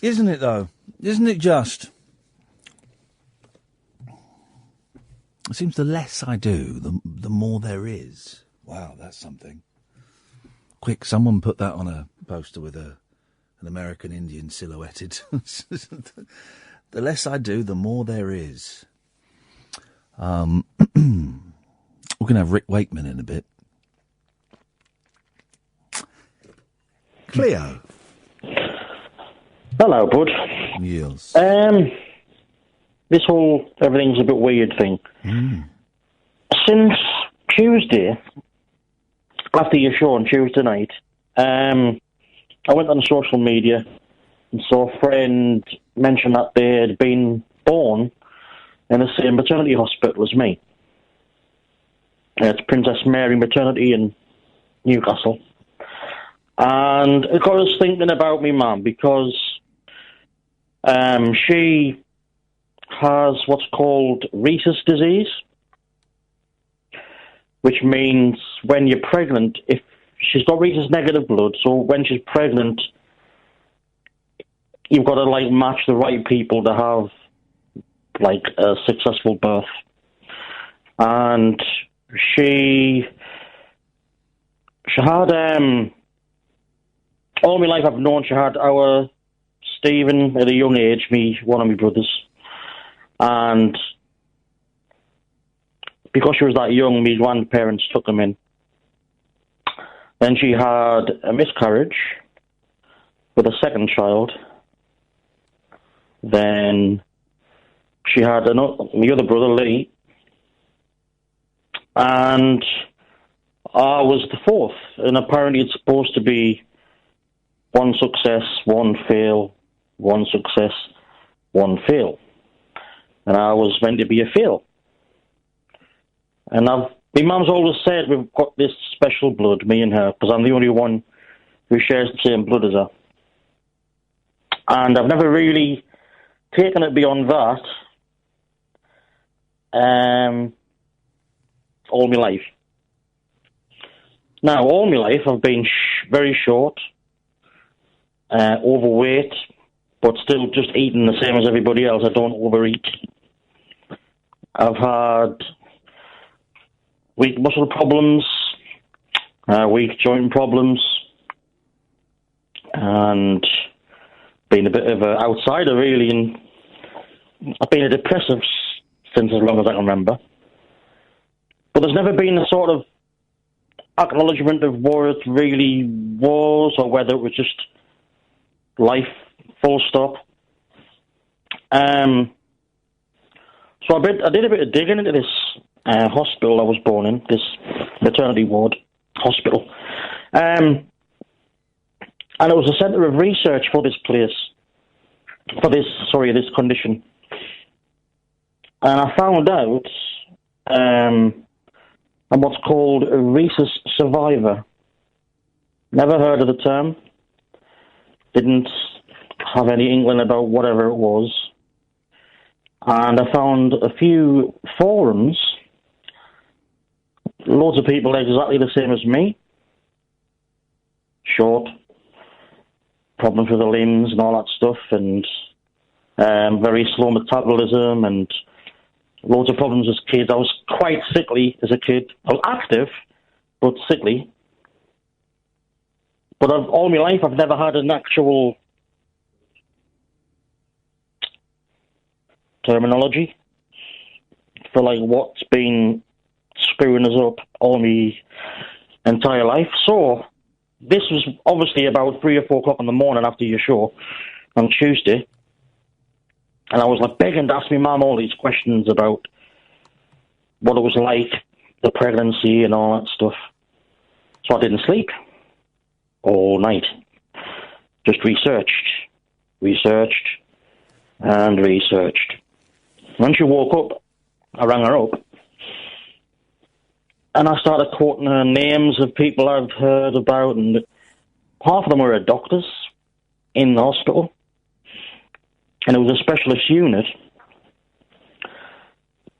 Isn't it, though? Isn't it just? It seems the less I do, the more there is. Wow, that's something. Quick, someone put that on a poster with an American Indian silhouetted. The less I do, the more there is. We're going to have Rick Wakeman in a bit. Cleo. Hello, bud. Yes. This whole everything's a bit weird thing. Since Tuesday, after your show on Tuesday night, I went on social media and saw a friend mention that they had been born in the same maternity hospital as me. It's Princess Mary Maternity in Newcastle. And it got us thinking about me mum, because she has what's called rhesus disease, which means when you're pregnant, if she's got rhesus negative blood, so when she's pregnant, you've got to, match the right people to have, a successful birth. and she had all my life I've known she had our Stephen at a young age, one of my brothers, and because she was that young, my grandparents took him in. Then she had a miscarriage with a second child. Then she had my other brother, Lee, and I was the fourth. And apparently it's supposed to be one success, one fail, one success, one fail. And I was meant to be a fail. And my mum's always said we've got this special blood, me and her, because I'm the only one who shares the same blood as her. And I've never really taken it beyond that all my life. Now, all my life I've been very short, overweight, but still just eating the same as everybody else. I don't overeat. I've had weak muscle problems, weak joint problems, and been a bit of an outsider, really. And I've been a depressive since as long as I can remember. But there's never been a sort of acknowledgement of what it really was, or whether it was just life, full stop. So I did a bit of digging into this hospital I was born in, this maternity ward hospital. And it was a centre of research for this place, this condition. And I found out I'm what's called a rhesus survivor. Never heard of the term. Didn't have any inkling about whatever it was. And I found a few forums, loads of people exactly the same as me. Short, problems with the limbs and all that stuff, and very slow metabolism, and loads of problems as kids. I was quite sickly as a kid. I was active, but sickly. But all my life, I've never had an actual terminology for like what's been screwing us up all my entire life. So this was obviously about 3 or 4 o'clock in the morning after your show on Tuesday, and I was like begging to ask my mum all these questions about what it was like, the pregnancy and all that stuff. So I didn't sleep all night. Just researched, and researched. When she woke up, I rang her up, and I started quoting her names of people I've heard about, and half of them were doctors in the hospital, and it was a specialist unit,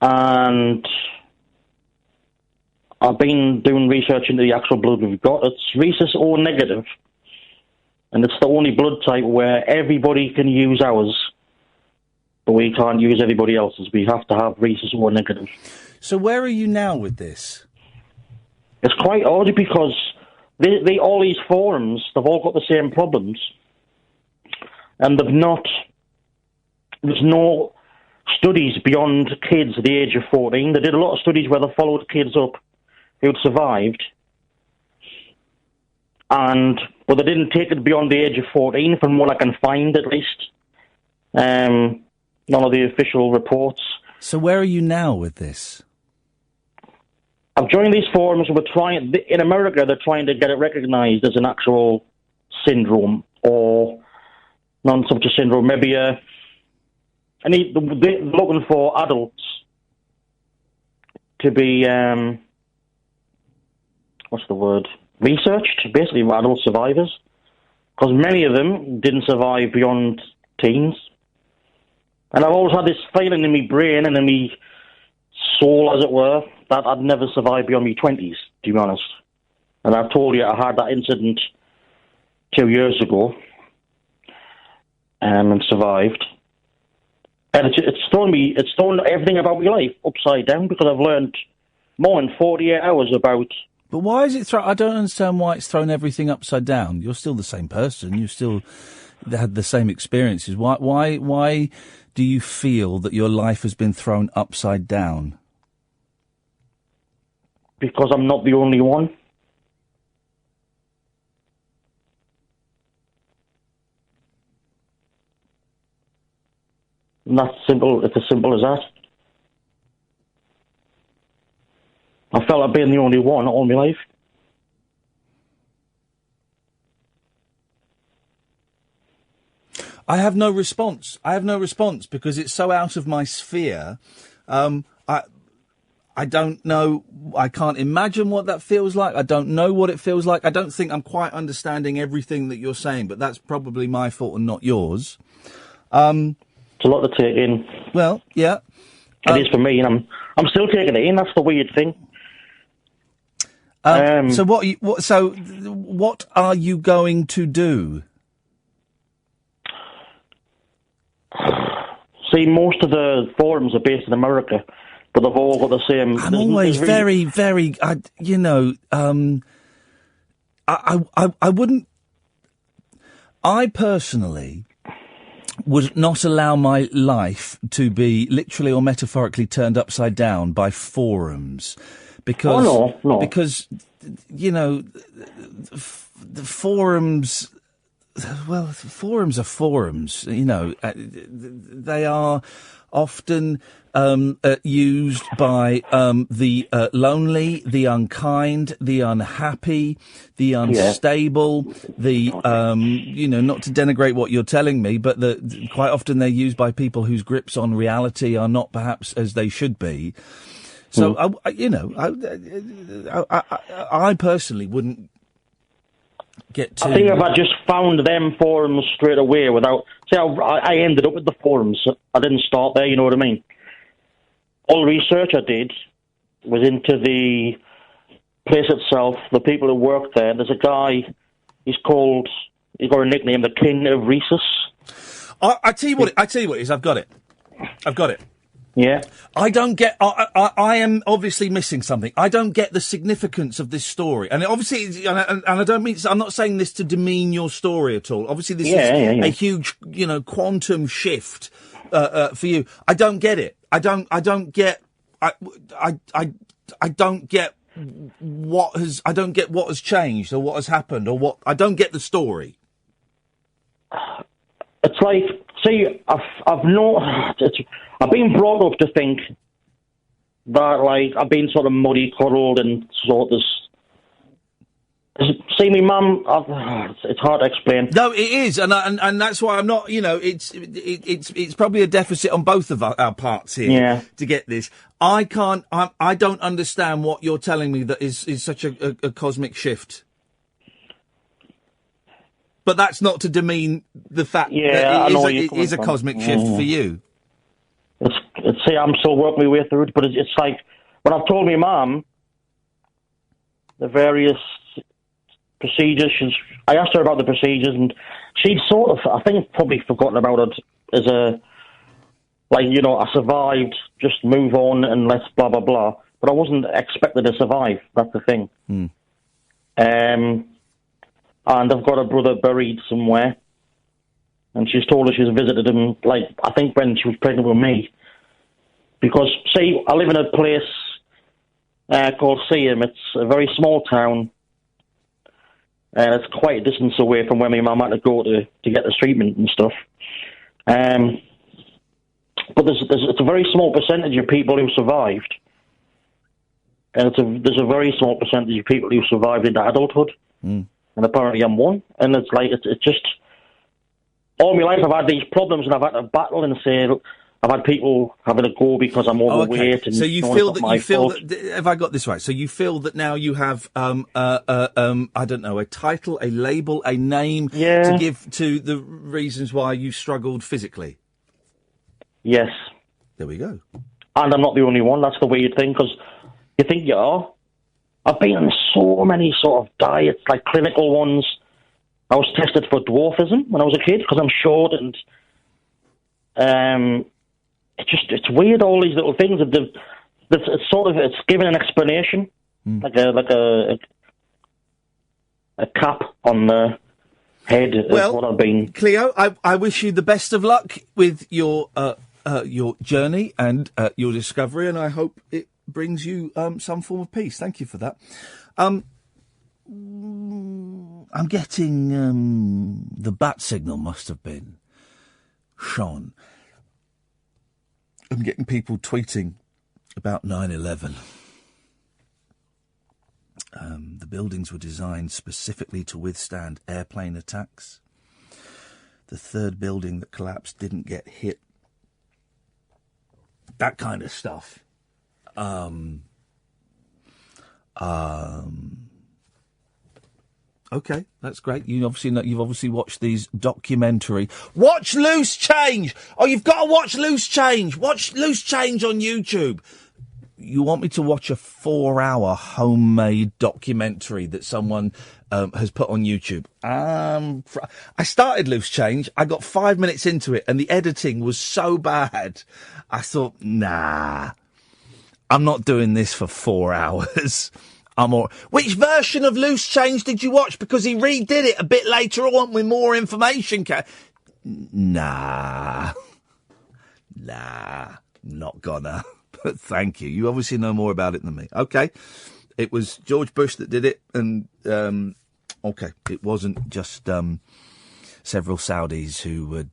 and I've been doing research into the actual blood we've got. It's rhesus O negative, and it's the only blood type where everybody can use ours, but we can't use everybody else's. We have to have rhesus O negative. So where are you now with this? It's quite odd because all these forums, they've all got the same problems, and there's no studies beyond kids at the age of 14. They did a lot of studies where they followed kids up who'd survived, but they didn't take it beyond the age of 14, from what I can find at least. None of the official reports. So where are you now with this? I've joined these forums. In America, they're trying to get it recognised as an actual syndrome, or non-subject syndrome. Maybe they're looking for adults to be, researched, basically adult survivors, because many of them didn't survive beyond teens. And I've always had this feeling in my brain and in my soul, as it were, that I'd never survive beyond my 20s, to be honest. And I've told you I had that incident 2 years ago and survived. And it's thrown everything about my life upside down because I've learned more in 48 hours about... But why is it I don't understand why it's thrown everything upside down. You're still the same person. You still had the same experiences. Why do you feel that your life has been thrown upside down? Because I'm not the only one. And that's simple. It's as simple as that. I felt I've been the only one all my life. I have no response. Because it's so out of my sphere. I don't know. I can't imagine what that feels like. I don't know what it feels like. I don't think I'm quite understanding everything that you're saying, but that's probably my fault and not yours. It's a lot to take in. Well, yeah. It is for me, and I'm still taking it in. That's the weird thing. So what are you going to do? See, most of the forums are based in America, but they've all got the same... I'm always very, I wouldn't... I personally would not allow my life to be literally or metaphorically turned upside down by forums. Because, no. Because, the forums... Well, forums are forums, they are often used by the lonely, the unkind, the unhappy, the unstable, the, not to denigrate what you're telling me, but quite often they're used by people whose grips on reality are not perhaps as they should be. So, I personally wouldn't get to... I think if I just found them forums straight away without... See, I ended up with the forums. I didn't start there, you know what I mean? All the research I did was into the place itself, the people who work there. There's a guy, he's got a nickname, the King of Rhesus. I tell you what it is, I've got it. Yeah. I don't get... I am obviously missing something. I don't get the significance of this story. And obviously, and I don't mean... I'm not saying this to demean your story at all. Obviously, this is a huge, quantum shift for you. I don't get it. I don't get what has changed or what has happened or what... I don't get the story. It's like... See, I've been brought up to think that, like, I've been sort of muddy-cuddled and sort of... See, me mum, it's hard to explain. No, it is, and that's why I'm not, it's probably a deficit on both of our parts here to get this. I don't understand what you're telling me that is such a cosmic shift. But that's not to demean the fact that it is a cosmic shift for you. See, I'm still working my way through it, but it's like, when I've told my mum the various procedures, I asked her about the procedures, and she'd sort of, I think, probably forgotten about it as I survived, just move on and let's blah, blah, blah. But I wasn't expected to survive, that's the thing. And I've got a brother buried somewhere. And she's told us she's visited him, I think when she was pregnant with me. Because, see, I live in a place called Seaham. It's a very small town. And it's quite a distance away from where my mum had to go to get the treatment and stuff. But it's a very small percentage of people who survived. And there's a very small percentage of people who survived into adulthood. And apparently I'm one. And it's like, it's just... All my life I've had these problems and I've had to battle and say, look, I've had people having a go because I'm overweight. And so you feel that, have I got this right? So you feel that now you have, I don't know, a title, a label, a name to give to the reasons why you struggled physically? Yes. There we go. And I'm not the only one. That's the weird thing, because you think you are. I've been on so many sort of diets, like clinical ones. I was tested for dwarfism when I was a kid because I'm short, and it's weird, all these little things. It's given an explanation, like a cap on the head of what I've been. Cleo, I wish you the best of luck with your journey and your discovery, and I hope it brings you some form of peace. Thank you for that. I'm getting the bat signal must have been Sean. I'm getting people tweeting about 9/11. The buildings were designed specifically to withstand airplane attacks. The third building that collapsed didn't get hit. That kind of stuff. Okay, that's great. You've obviously watched these documentary. Watch Loose Change! Oh, you've got to watch Loose Change! Watch Loose Change on YouTube! You want me to watch a 4-hour homemade documentary that someone has put on YouTube? I started Loose Change. I got 5 minutes into it, and the editing was so bad. I thought, nah, I'm not doing this for 4 hours. Which version of Loose Change did you watch? Because he redid it a bit later on with more information. Nah, not gonna. But thank you. You obviously know more about it than me. Okay. It was George Bush that did it, and, okay, it wasn't just, several Saudis who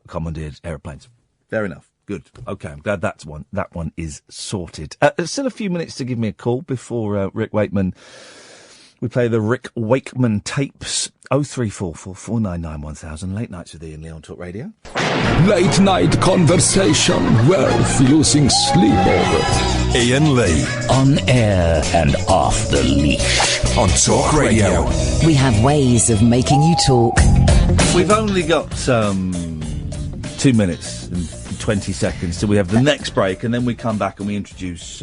commandeered aeroplanes. Fair enough. Good. Okay, I'm glad that one is sorted. Still a few minutes to give me a call before, Rick Wakeman. We play the Rick Wakeman tapes. 0344 499 1000. Late nights with Iain Lee on Talk Radio. Late night conversation worth losing sleep over. Iain Lee. On air and off the leash. On Talk Radio. We have ways of making you talk. We've only got 2 minutes and 20 seconds till we have the next break, and then we come back and we introduce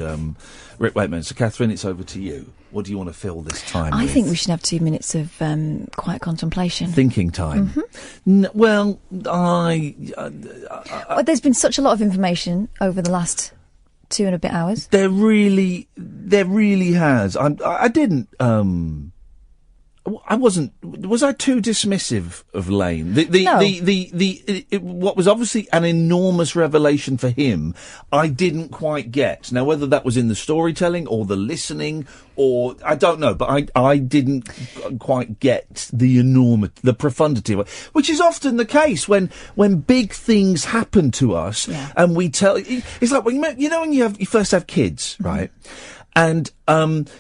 Rick Wakeman. So, Catherine, it's over to you. What do you want to fill this time I with? think we should have 2 minutes of quiet contemplation. Thinking time. Mm-hmm. There's been such a lot of information over the last 2 and a bit hours. There really has. Was I too dismissive of Lane? What was obviously an enormous revelation for him, I didn't quite get. Now, whether that was in the storytelling or the listening, or I don't know, but I didn't quite get the profundity of it, which is often the case when big things happen to us, and we tell. It's like when you first have kids, right? And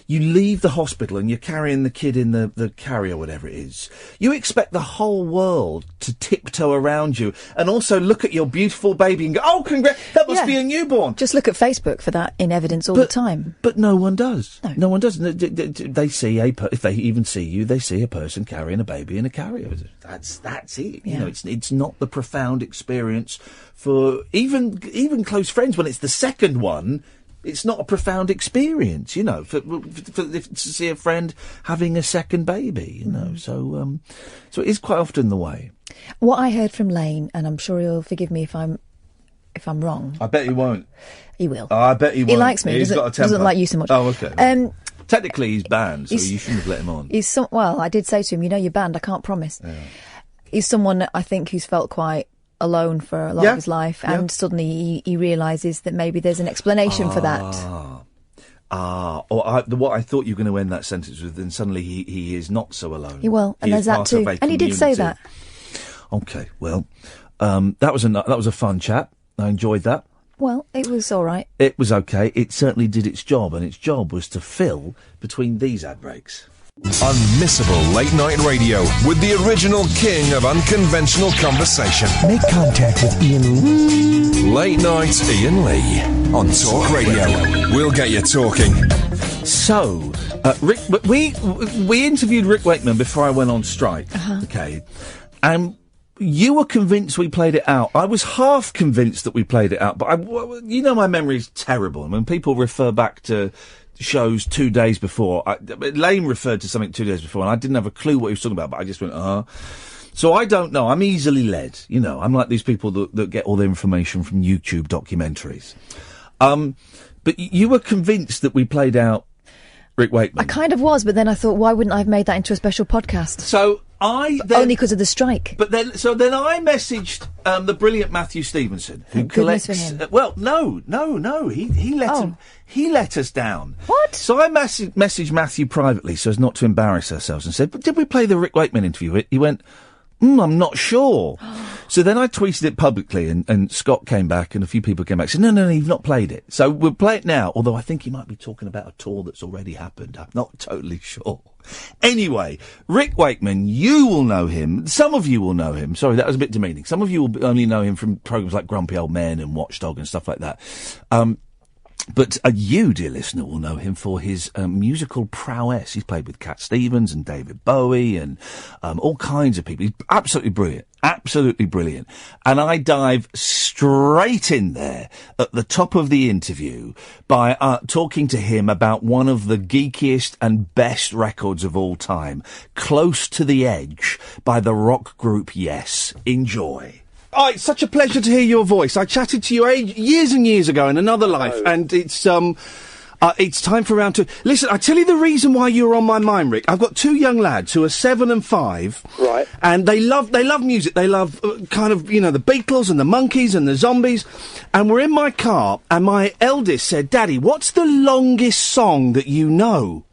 you leave the hospital and you're carrying the kid in the carrier, whatever it is. You expect the whole world to tiptoe around you and also look at your beautiful baby and go, "Oh, congrats! That must be a newborn." Just look at Facebook for that in evidence all the time. But no one does. No one does. They see if they even see you, they see a person carrying a baby in a carrier. That's it. Yeah. You know, it's not the profound experience for even close friends when it's the second one. It's not a profound experience, you know, to see a friend having a second baby, you know. So it is quite often the way. What I heard from Lane, and I'm sure he'll forgive me if I'm wrong. I bet he won't. He will. Oh, I bet he won't. He likes me. He's got a temper. Doesn't like you so much. Oh, okay. Technically, he's banned, so you shouldn't have let him on. Well, I did say to him, you're banned. I can't promise. Yeah. He's someone that I think who's felt quite alone for a lot of his life, and suddenly he realises that maybe there's an explanation for that. What I thought you were going to end that sentence with, and suddenly he is not so alone. And there's that too. And he did say that. Okay, well, that was a fun chat. I enjoyed that. Well, it was all right. It was okay. It certainly did its job, and its job was to fill between these ad breaks. Unmissable late night radio with the original king of unconventional conversation. Make contact with Iain Lee. Late night Iain Lee on Talk Radio. We'll get you talking. So, Rick, we interviewed Rick Wakeman before I went on strike. Okay, and you were convinced we played it out. I was half convinced that we played it out, but my memory's terrible. And when people refer back to shows 2 days before, Lane referred to something 2 days before, and I didn't have a clue what he was talking about, but I just went, So I don't know. I'm easily led. You know, I'm like these people that get all their information from YouTube documentaries. But you were convinced that we played out Rick Wakeman. I kind of was, but then I thought, why wouldn't I have made that into a special podcast? So only because of the strike. But then I messaged the brilliant Matthew Stevenson, who collects. For him. No. He let us down. What? So I messaged Matthew privately, so as not to embarrass ourselves, and said, "But did we play the Rick Wakeman interview?" He went, I'm not sure. So then I tweeted it publicly, and Scott came back, and a few people came back and said, no, you've not played it. So we'll play it now, although I think he might be talking about a tour that's already happened. I'm not totally sure. Anyway, Rick Wakeman, you will know him. Some of you will know him. Sorry, that was a bit demeaning. Some of you will only know him from programmes like Grumpy Old Men and Watchdog and stuff like that. But you, dear listener, will know him for his musical prowess. He's played with Cat Stevens and David Bowie and all kinds of people. He's absolutely brilliant. Absolutely brilliant. And I dive straight in there at the top of the interview by talking to him about one of the geekiest and best records of all time, Close to the Edge by the rock group Yes. Enjoy. Oh, it's such a pleasure to hear your voice. I chatted to you years and years ago in another life, and it's time for round two. Listen, I tell you the reason why you're on my mind, Rick. I've got two young lads who are 7 and 5. Right. And they love music. They love kind of, you know, the Beatles and the Monkees and the Zombies. And we're in my car, and my eldest said, Daddy, what's the longest song that you know?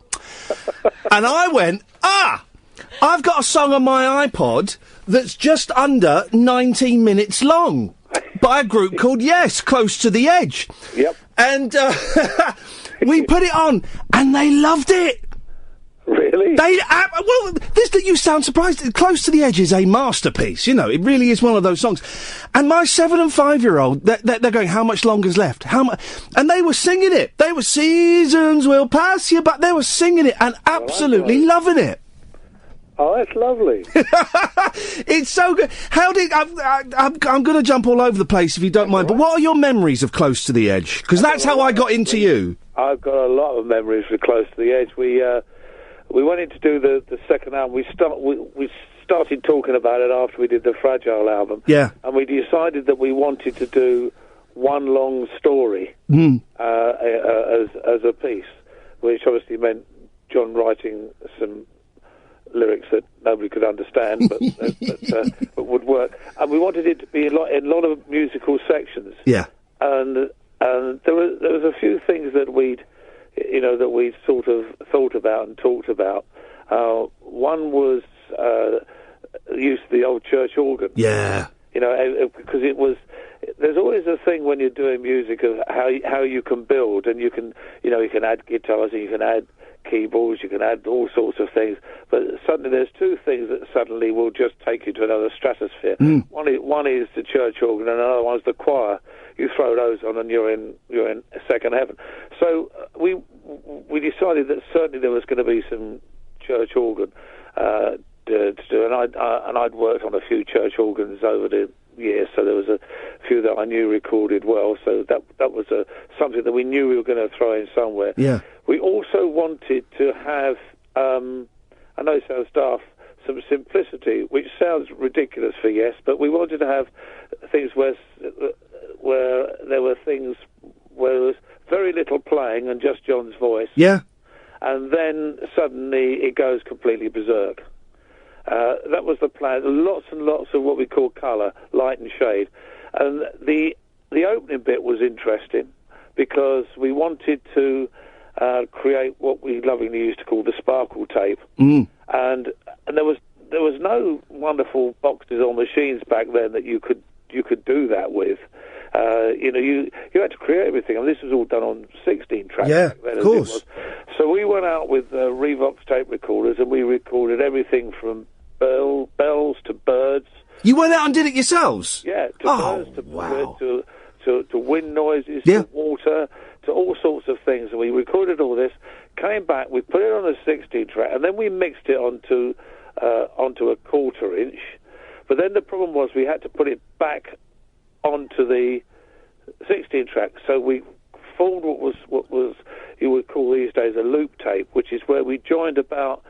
And I went, I've got a song on my iPod that's just under 19 minutes long by a group called Yes, Close to the Edge. Yep. And we put it on, and they loved it. Really? You sound surprised. Close to the Edge is a masterpiece. You know, it really is one of those songs. And my 7 and 5-year-old, they're going, how much longer's left? And they were singing it. They were, seasons will pass you, but they were singing it and absolutely loving it. Oh, that's lovely. It's so good. I'm going to jump all over the place if you don't mind, but what are your memories of Close to the Edge? Because that's how I got into you. I've got a lot of memories of Close to the Edge. We went in to do the second album. We started talking about it after we did the Fragile album. Yeah. And we decided that we wanted to do one long story as a piece, which obviously meant John writing some lyrics that nobody could understand, but would work. And we wanted it to be in a lot of musical sections. Yeah. And there was a few things that we'd sort of thought about and talked about. One was use of the old church organ. Yeah. You know, because it was. There's always a thing when you're doing music of how you can build, and you can add guitars and you can add keyboards, you can add all sorts of things, but suddenly there's two things that suddenly will just take you to another stratosphere. One is the church organ, and another one's the choir. You throw those on, and you're in second heaven. So we decided that certainly there was going to be some church organ to do, and I'd worked on a few church organs over the years, so there was a few that I knew recorded well. So that was something that we knew we were going to throw in somewhere. Yeah. We also wanted to have, I know it sounds daft, some simplicity, which sounds ridiculous for Yes, but we wanted to have things where there were things where there was very little playing and just John's voice. Yeah. And then suddenly it goes completely berserk. That was the plan. Lots and lots of what we call colour, light and shade. And the opening bit was interesting because we wanted to create what we lovingly used to call the sparkle tape. And there was no wonderful boxes or machines back then that you could do that with. You had to create everything. I mean, this was all done on 16 tracks back then. Of course. So we went out with Revox tape recorders, and we recorded everything from bells to birds. You went out and did it yourselves? Yeah, birds, to wind noises, to water, to all sorts of things. And we recorded all this, came back, we put it on a 16 track, and then we mixed it onto a quarter inch. But then the problem was we had to put it back onto the 16 track. So we formed what was you would call these days a loop tape, which is where we joined about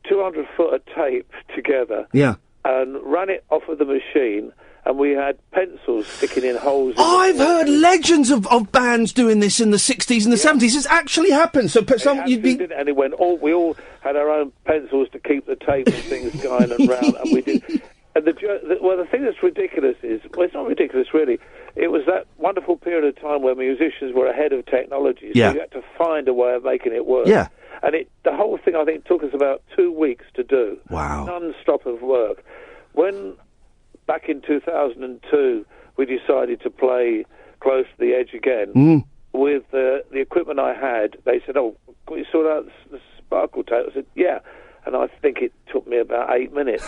200 foot of tape together. Yeah. and ran it off of the machine, and we had pencils sticking in holes. I've heard legends of bands doing this in the 60s and the 70s. It's actually happened. So you'd be... And it went we all had our own pencils to keep the tape and things going and round, and we did. And the thing that's ridiculous is, well, it's not ridiculous really. It was that wonderful period of time where musicians were ahead of technology, so you had to find a way of making it work. Yeah. And the whole thing, I think, took us about 2 weeks to do. Wow. Non-stop of work. When, back in 2002, we decided to play Close to the Edge again, with the equipment I had, they said, can we sort out the sparkle tape? I said, yeah. And I think it took me about 8 minutes.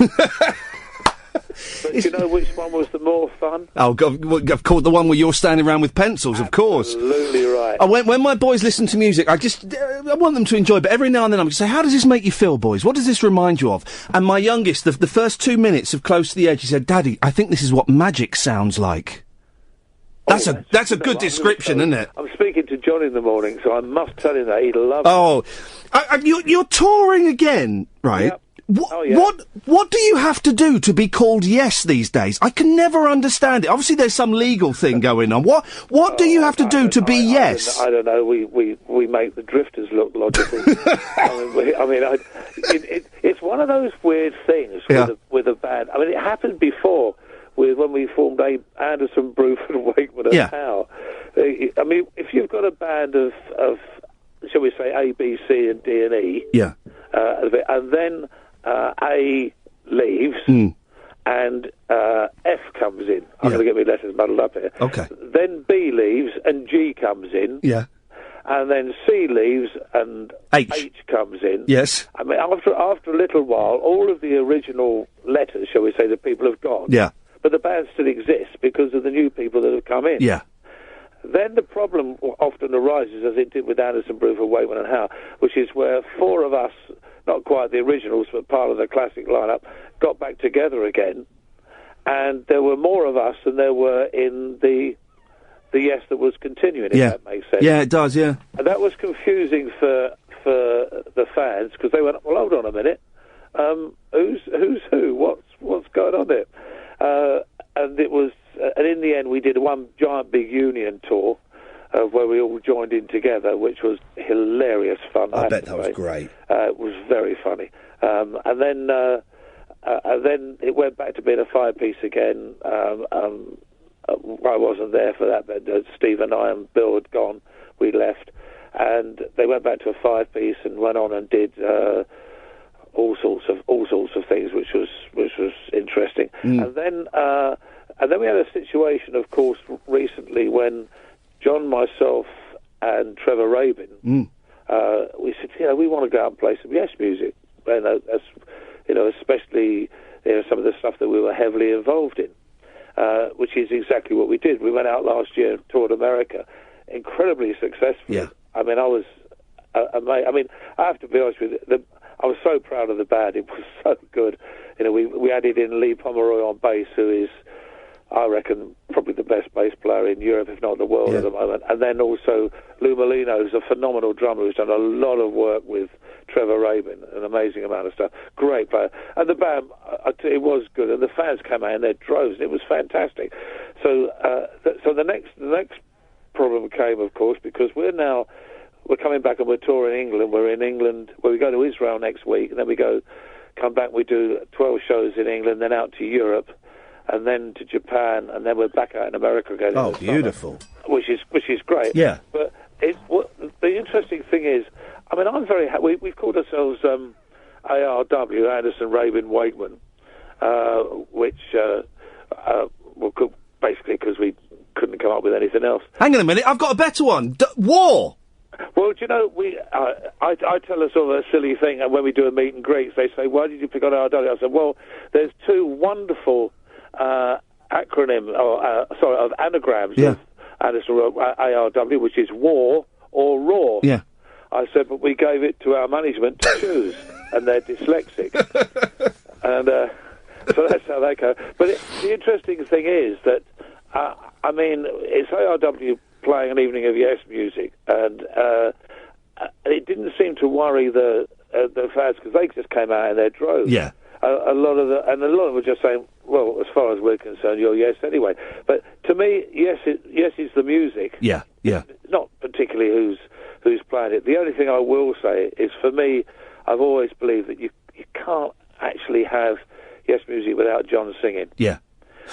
But you know which one was the more fun? Oh, of course, the one where you're standing around with pencils, of course. Absolutely right. When my boys listen to music, I want them to enjoy, but every now and then I'm just say, how does this make you feel, boys? What does this remind you of? And my youngest, the first 2 minutes of Close to the Edge, he said, Daddy, I think this is what magic sounds like. That's a good description, isn't it? I'm speaking to John in the morning, so I must tell him that. He'd love it. You're touring again, right? Yep. What do you have to do to be called Yes these days? I can never understand it. Obviously, there's some legal thing going on. What do you have to do to be Yes? I don't know. We make the Drifters look logical. It's one of those weird things with a band. I mean, it happened before when we formed Anderson, Bruford, Wakeman, and Howe. I mean, if you've got a band of shall we say A, B, C, and D and E, and then A leaves and F comes in. I'm going to get my letters muddled up here. Okay. Then B leaves and G comes in. Yeah. And then C leaves and H comes in. Yes. I mean, after a little while, all of the original letters, shall we say, the people have gone. Yeah. But the band still exists because of the new people that have come in. Yeah. Then the problem often arises, as it did with Anderson, Bruford, Wakeman and Howe, which is where four of us, not quite the originals, but part of the classic lineup, got back together again, and there were more of us than there were in the Yes that was continuing, if that makes sense. Yeah, it does, yeah. And that was confusing for the fans, because they went, well, hold on a minute, who's who? What's going on there? And it was... and in the end, we did one giant big union tour where we all joined in together, which was hilarious fun. I bet that was great. It was very funny. And then it went back to being a five-piece again. I wasn't there for that, but Steve and I and Bill had gone. We left. And they went back to a five-piece and went on and did... all sorts of things, which was interesting. And then we had a situation, of course, recently when John, myself, and Trevor Rabin, we said, we want to go out and play some Yes music, and especially some of the stuff that we were heavily involved in, which is exactly what we did. We went out last year and toured America, incredibly successfully. Yeah. I mean, I was amazed. I mean, I have to be honest with you. I was so proud of the band. It was so good. We added in Lee Pomeroy on bass, who is, I reckon, probably the best bass player in Europe, if not the world at the moment. And then also Lou Molino, who's a phenomenal drummer who's done a lot of work with Trevor Rabin, an amazing amount of stuff. Great player. And the band, it was good. And the fans came out in their droves, and it was fantastic. So the next problem came, of course, because we're coming back and we're touring England. We're in England, we go to Israel next week, and then we come back, we do 12 shows in England, then out to Europe, and then to Japan, and then we're back out in America again. Oh, beautiful. Summer, which is great. Yeah. But the interesting thing is, I mean, I'm very happy. We've called ourselves ARW, Anderson, Rabin, Wakeman, which basically because we couldn't come up with anything else. Hang on a minute, I've got a better one. War! Well, do you know, I tell a sort of a silly thing, and when we do a meet and greets, they say, why did you pick on ARW? I said, well, there's two wonderful anagrams of Anderson ARW, which is war or raw. Yeah. I said, but we gave it to our management to choose, and they're dyslexic. And so that's how they go. But the interesting thing is that, I mean, it's ARW playing an evening of Yes music, and it didn't seem to worry the fans, because they just came out in their droves. Yeah. a lot of them were just saying, well, as far as we're concerned, you're yes anyway. But to me, yes is the music. Yeah. Not particularly who's playing it. The only thing I will say is, for me, I've always believed that you can't actually have yes music without John singing. Yeah.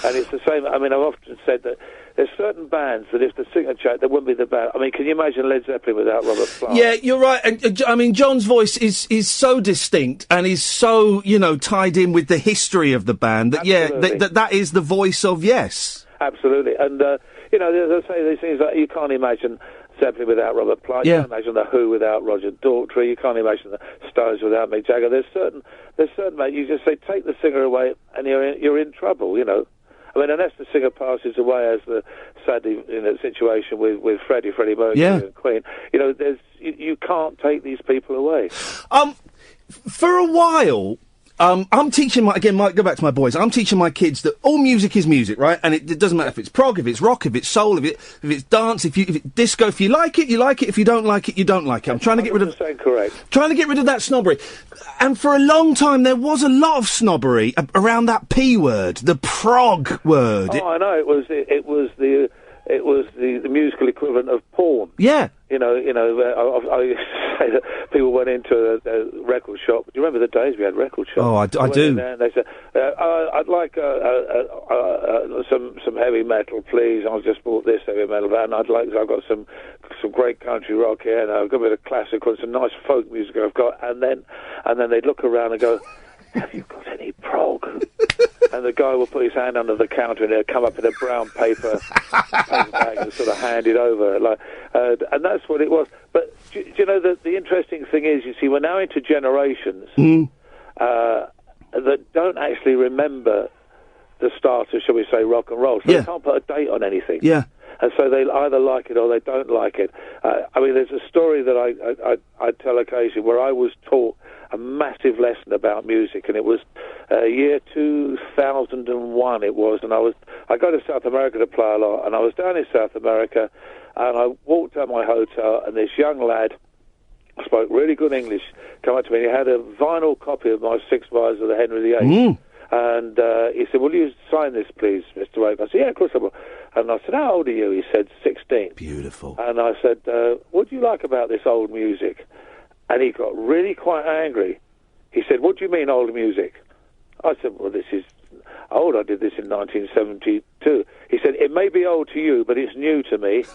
And it's the same. I mean, I've often said that there's certain bands that if the singer changed, there wouldn't be the band. I mean, can you imagine Led Zeppelin without Robert Plant? Yeah, you're right. And I mean, John's voice is so distinct and is so, tied in with the history of the band that, that is the voice of Yes. Absolutely. And, as I say, these things like you can't imagine Zeppelin without Robert Plant. You can't imagine The Who without Roger Daltrey. You can't imagine the Stones without Mick Jagger. There's certain, mate, you just say, take the singer away and you're in trouble, I mean, unless the singer passes away, as the sadly in a situation with Freddie Mercury and Queen, you can't take these people away. For a while, I'm teaching go back to my boys. I'm teaching my kids that all music is music, right? And it doesn't matter if it's prog, if it's rock, if it's soul, if it's dance, if it's disco. If you like it, you like it. If you don't like it, you don't like it. I'm trying to get rid of that snobbery. And for a long time, there was a lot of snobbery around that P word, the prog word. Oh, I know. It was the musical equivalent of porn. Yeah. I used to say that people went into a record shop. Do you remember the days we had record shops? Oh, I do. In there and they said, I'd like some heavy metal, please. I just bought this heavy metal band. I've got some great country rock here, and I've got a bit of classical and some nice folk music I've got. And then they'd look around and go, have you got any prog? And the guy will put his hand under the counter and it'll come up in a brown paper bag and sort of hand it over. And that's what it was. But do you know, the interesting thing is, you see, we're now into generations that don't actually remember the start of, shall we say, rock and roll. So they can't put a date on anything. Yeah. And so they either like it or they don't like it. I mean, there's a story that I tell occasionally where I was taught a massive lesson about music, and it was year 2001 it was, and I go to South America to play a lot, and I was down in South America, and I walked out my hotel, and this young lad spoke really good English, came up to me, and he had a vinyl copy of my Six Vials of the Henry VIII. And he said, will you sign this, please, Mr. Wakeman? I said, yeah, of course I will. And I said, how old are you? He said, 16. Beautiful. And I said, what do you like about this old music? And he got really quite angry. He said, what do you mean old music? I said, well, this is old. I did this in 1972. He said, it may be old to you, but it's new to me.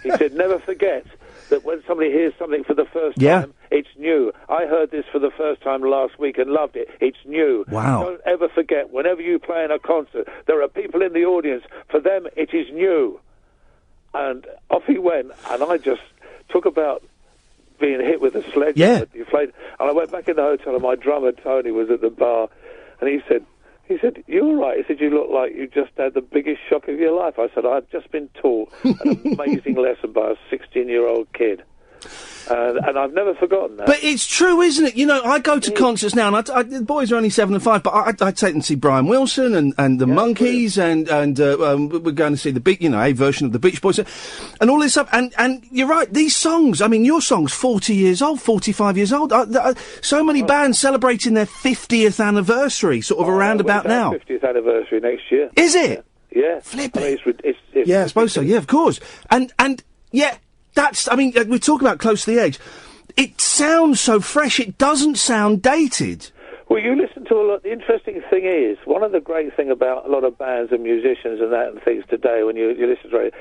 He said, never forget that when somebody hears something for the first time, it's new. I heard this for the first time last week and loved it. It's new. Wow. Don't ever forget, whenever you play in a concert, there are people in the audience. For them, it is new. And off he went, and I just took about being hit with a sledge. Yeah. And I went back in the hotel, and my drummer, Tony, was at the bar, and he said, you're all right. He said, you look like you just had the biggest shock of your life. I said, I've just been taught an amazing lesson by a 16-year-old kid. And I've never forgotten that. But it's true, isn't it? You know, I go to concerts now, and the boys are only 7 and 5, but I take them to see Brian Wilson and the Monkees, and we're going to see a version of the Beach Boys, and all this stuff. And you're right, these songs, I mean, your song's 40 years old, 45 years old. So many bands celebrating their 50th anniversary, sort of around about now. 50th anniversary next year. Is it? Yeah. Flip it. I mean, it's I suppose so. Yeah, of course. And yeah. That's, I mean, we're talking about close to the age. It sounds so fresh. It doesn't sound dated. Well, you listen to a lot. The interesting thing is, one of the great thing about a lot of bands and musicians and that and things today, when you listen to it,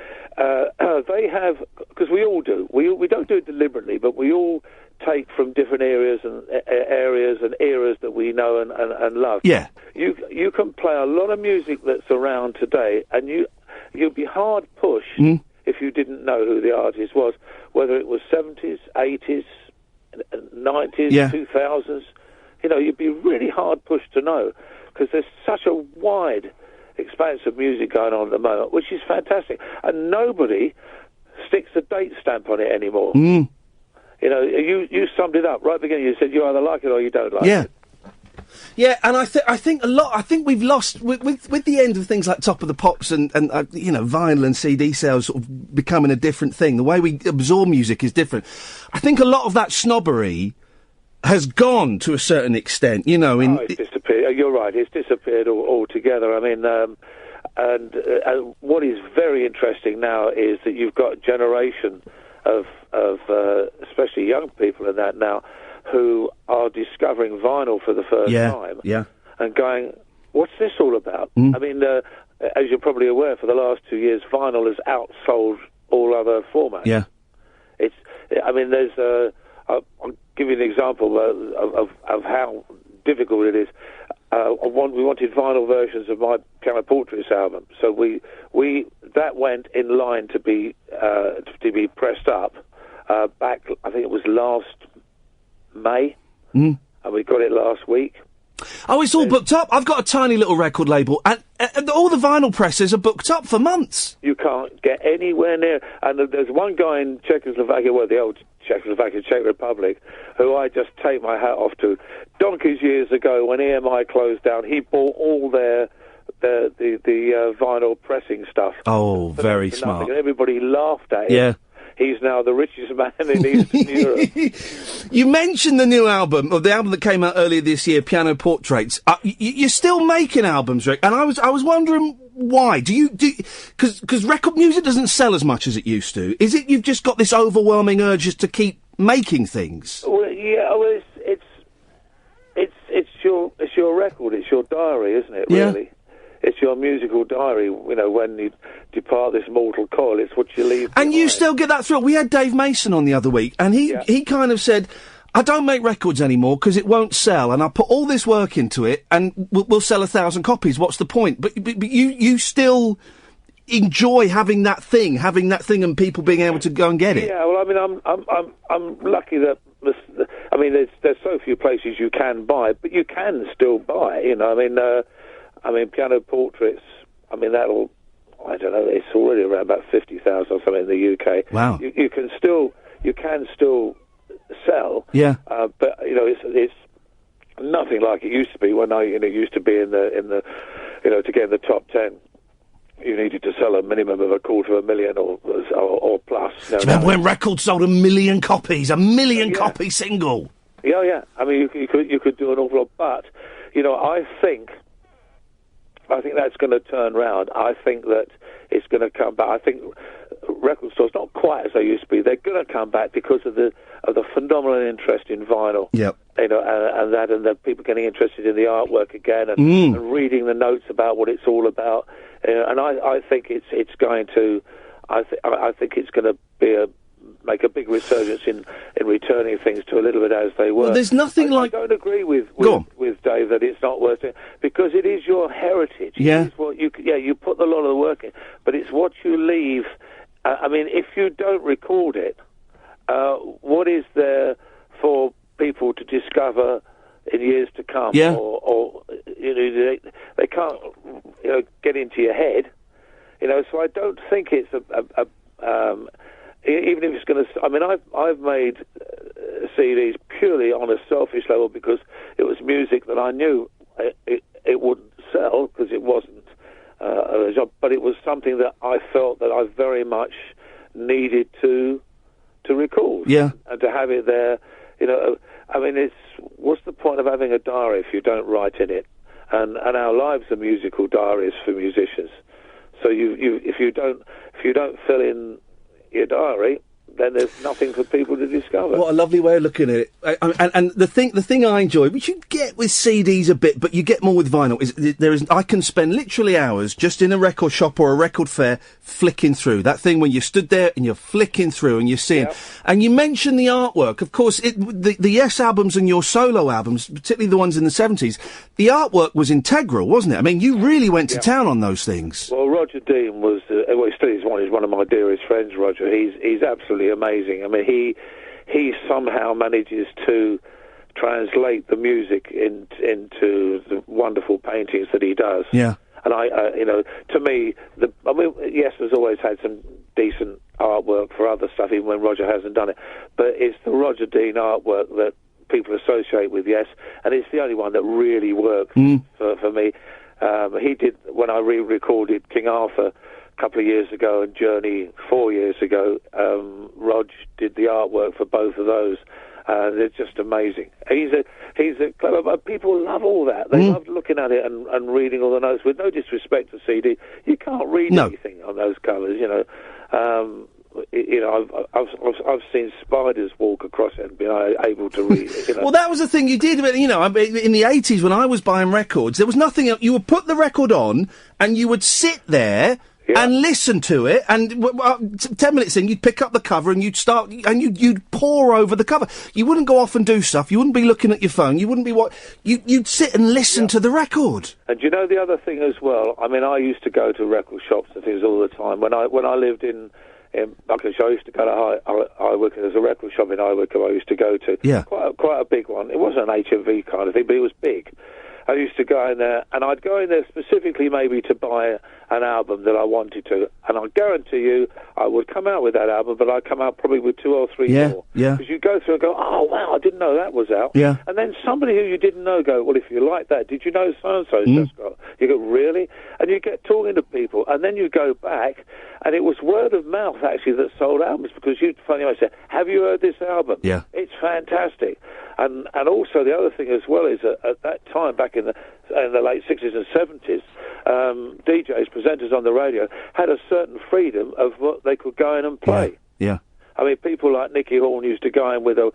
they have, because we all do. We don't do it deliberately, but we all take from different areas and eras that we know and love. Yeah. You can play a lot of music that's around today, and you'd be hard pushed. If you didn't know who the artist was, whether it was 70s, 80s, 90s, 2000s, you'd be really hard pushed to know, because there's such a wide expanse of music going on at the moment, which is fantastic. And nobody sticks a date stamp on it anymore. You summed it up right at the beginning. You said you either like it or you don't like it. Yeah, and I think a lot. I think we've lost with the end of things like Top of the Pops and vinyl and CD sales sort of becoming a different thing. The way we absorb music is different. I think a lot of that snobbery has gone to a certain extent, you know. It's disappeared. You're right, it's disappeared altogether. I mean, and what is very interesting now is that you've got a generation of especially young people in that now, who are discovering vinyl for the first time. Yeah. And going, what's this all about? I mean, as you're probably aware, for the last 2 years, vinyl has outsold all other formats. Yeah. I mean, there's I'll give you an example of how difficult it is. We wanted vinyl versions of my Piano Portraits album, so that went in line to be pressed up back. I think it was last May, and we got it last week. Oh, it's all booked up. I've got a tiny little record label, and all the vinyl presses are booked up for months. You can't get anywhere near. And there's one guy in Czechoslovakia, well, the old Czechoslovakia, Czech Republic, who I just take my hat off to. Donkeys years ago, when EMI closed down, he bought all the vinyl pressing stuff. Oh, very smart. And everybody laughed at him. Yeah. He's now the richest man in Eastern Europe. You mentioned the new album, or the album that came out earlier this year, Piano Portraits. You're still making albums, Rick, and I was wondering why. Because record music doesn't sell as much as it used to. Is it you've just got this overwhelming urge just to keep making things? Well, yeah, well, it's your record, it's your diary, isn't it? Really. Yeah. It's your musical diary, you know, when you depart this mortal coil, it's what you leave behind. And you still get that thrill. We had Dave Mason on the other week, and he kind of said, I don't make records anymore because it won't sell, and I put all this work into it, and we'll sell 1,000 copies. What's the point? But you still enjoy having that thing and people being able to go and get it. Yeah, well, I mean, I'm lucky that, I mean, there's so few places you can buy, but you can still buy, you know, I mean, Piano Portraits, I mean, I don't know, it's already around about 50,000 or something in the UK. Wow. You can still sell. Yeah. But, you know, it's nothing like it used to be when used to be in the, you know, to get in the top 10. You needed to sell a minimum of 250,000 or plus. Do you remember when records sold 1 million copies? 1 million copy single? Yeah. I mean, you could do an awful lot, but, you know, I think that's going to turn round. I think that it's going to come back. I think record stores, not quite as they used to be, they're going to come back because of the phenomenal interest in vinyl. Yep. You know, and the people getting interested in the artwork again and reading the notes about what it's all about. And I think it's going to. I think it's going to be make a big resurgence in returning things to a little bit as they were. Well, there's nothing I don't agree with Dave that it's not worth it, because it is your heritage. Yeah. It is what you put a lot of the work in, but it's what you leave. I mean, if you don't record it, what is there for people to discover in years to come? Yeah. Or you know, they can't get into your head. You know, so I don't think it's even if it's going to. I mean, I've made CDs purely on a selfish level because it was music that I knew it wouldn't sell because it wasn't a job, but it was something that I felt that I very much needed to record. Yeah. And to have it there, you know. I mean, what's the point of having a diary if you don't write in it? And our lives are musical diaries for musicians. So if you don't fill in your diary, then there's nothing for people to discover. What a lovely way of looking at it. And the thing I enjoy, which you get with CDs a bit, but you get more with vinyl, is I can spend literally hours just in a record shop or a record fair flicking through. That thing when you stood there and you're flicking through and you're seeing. Yep. And you mentioned the artwork. Of course, the Yes albums and your solo albums, particularly the ones in the 70s, the artwork was integral, wasn't it? I mean, you really went to town on those things. Well, Roger Dean was, well, still is one of my dearest friends, Roger. He's absolutely amazing. I mean, he somehow manages to translate the music into the wonderful paintings that he does. Yeah. And to me, Yes has always had some decent artwork for other stuff, even when Roger hasn't done it. But it's the Roger Dean artwork that people associate with Yes, and it's the only one that really works for me. He did, when I re-recorded King Arthur a couple of years ago and Journey 4 years ago, Rog did the artwork for both of those. They're just amazing. He's a clever, but people love all that. They love looking at it and reading all the notes. With no disrespect to CD, you can't read anything on those covers. I've seen spiders walk across it and been able to read it. Well, that was the thing you did. But, in the 80s when I was buying records, there was nothing else. You would put the record on and you would sit there and listen to it. And 10 minutes in, you'd pick up the cover and you'd start and you'd pore over the cover. You wouldn't go off and do stuff. You wouldn't be looking at your phone. You wouldn't be you'd sit and listen to the record. And you know the other thing as well. I mean, I used to go to record shops and things all the time when I lived in Buckinghamshire. I used to go to High Wycombe. There's a record shop in High Wycombe I used to go to. Yeah. Quite a big one. It wasn't an HMV kind of thing, but it was big. I used to go in there, and I'd go in there specifically maybe to buy an album that I wanted to. And I guarantee you, I would come out with that album, but I'd come out probably with 2 or 3 more. Yeah. Because you go through and go, oh, wow, I didn't know that was out. Yeah. And then somebody who you didn't know go, well, if you like that, did you know so-and-so's just got... You go, really? And you get talking to people, and then you go back, and it was word of mouth, actually, that sold albums, because you'd funny enough say, have you heard this album? Yeah. It's fantastic. And also the other thing as well is at that time, back in the late 60s and 70s, DJs, presenters on the radio, had a certain freedom of what they could go in and play. Yeah. I mean, people like Nicky Horn used to go in with a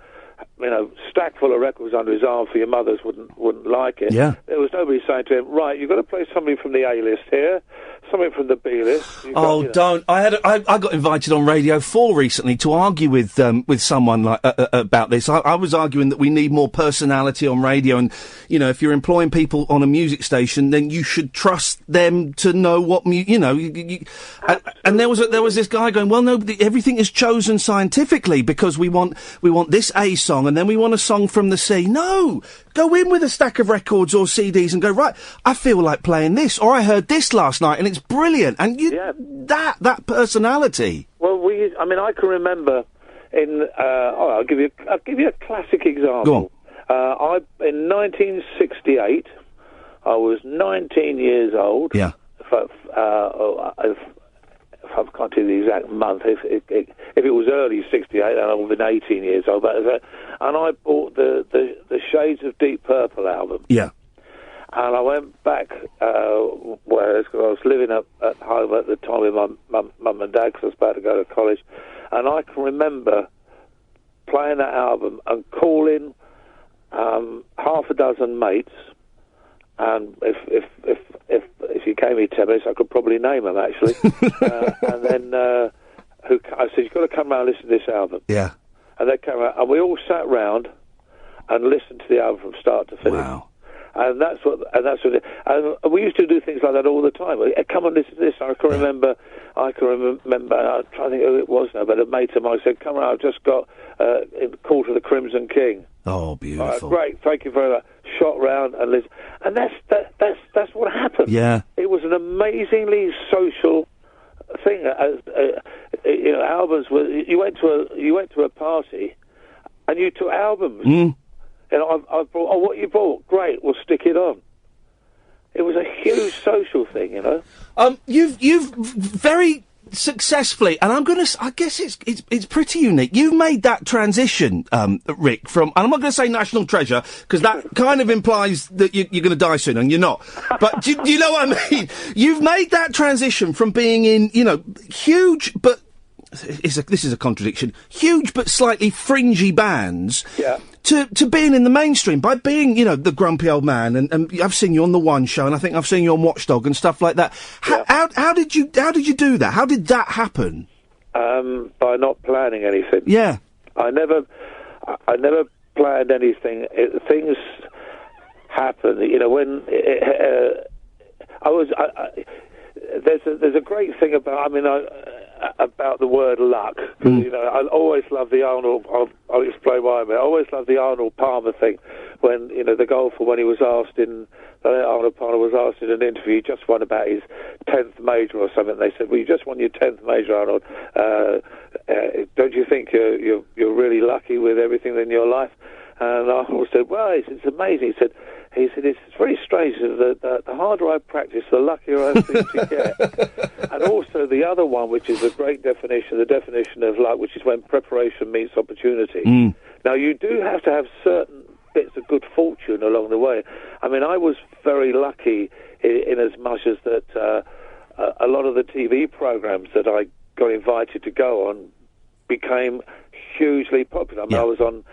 stack full of records under his arm for your mothers wouldn't like it. Yeah. There was nobody saying to him, right, you've got to play something from the A-list here, something from the B-list. Don't. I got invited on Radio 4 recently to argue with someone like about this. I was arguing that we need more personality on radio, and if you're employing people on a music station, then you should trust them to know what and there was this guy going, well, no, everything is chosen scientifically because we want this A song and then we want a song from the C. No, go in with a stack of records or CDs and go, right, I feel like playing this, or I heard this last night and it's brilliant. And that personality. Well, I can remember I'll give you a classic example. Go on. In 1968, I was 19 years old. Yeah. If I can't tell you the exact month, if it was early 68, then I would have been 18 years old. And I bought the Shades of Deep Purple album. Yeah. And I went back, because I was living up at home at the time with my mum and dad, because I was about to go to college. And I can remember playing that album and calling half a dozen mates. And if you gave me 10 minutes, I could probably name them, actually. And then I said, you've got to come round and listen to this album. Yeah. And they came out, and we all sat round and listened to the album from start to finish. Wow. And and we used to do things like that all the time. Come and listen to this. I can remember, I'm trying to think who it was now, but a mate of mine said, come around, I've just got Call to the Crimson King. Oh, beautiful. Great, thank you very much. Shot round and listen. And that's what happened. Yeah. It was an amazingly social thing. Albums were, you went to a party and you took albums. Mm. And I brought, what you bought? Great, we'll stick it on. It was a huge social thing, You've very successfully, and I guess it's pretty unique. You've made that transition, Rick, from, and I'm not going to say national treasure, because that kind of implies that you're going to die soon, and you're not. But do you know what I mean? You've made that transition from being in, huge, but this is a contradiction, huge but slightly fringy bands. Yeah. To being in the mainstream by being, the grumpy old man, and I've seen you on the One Show, and I think I've seen you on Watchdog and stuff like that. How did you do that? How did that happen? By not planning anything. Yeah. I never planned anything. Things happen. When there's a great thing about the word luck. I always love the Arnold. I'll explain why. I always love the Arnold Palmer thing. When the golfer, when he was asked Arnold Palmer was asked in an interview, he just won about his 10th major or something. They said, "Well, you just won your 10th major, Arnold. Don't you think you're really lucky with everything in your life?" And Arnold said, "Well, it's amazing." He said, he said, it's very strange. The harder I practice, the luckier I seem to get. And also the other one, which is a great definition, the definition of luck, which is when preparation meets opportunity. Now, you do have to have certain bits of good fortune along the way. I mean, I was very lucky in as much as that a lot of the TV programs that I got invited to go on became hugely popular. I mean, I was on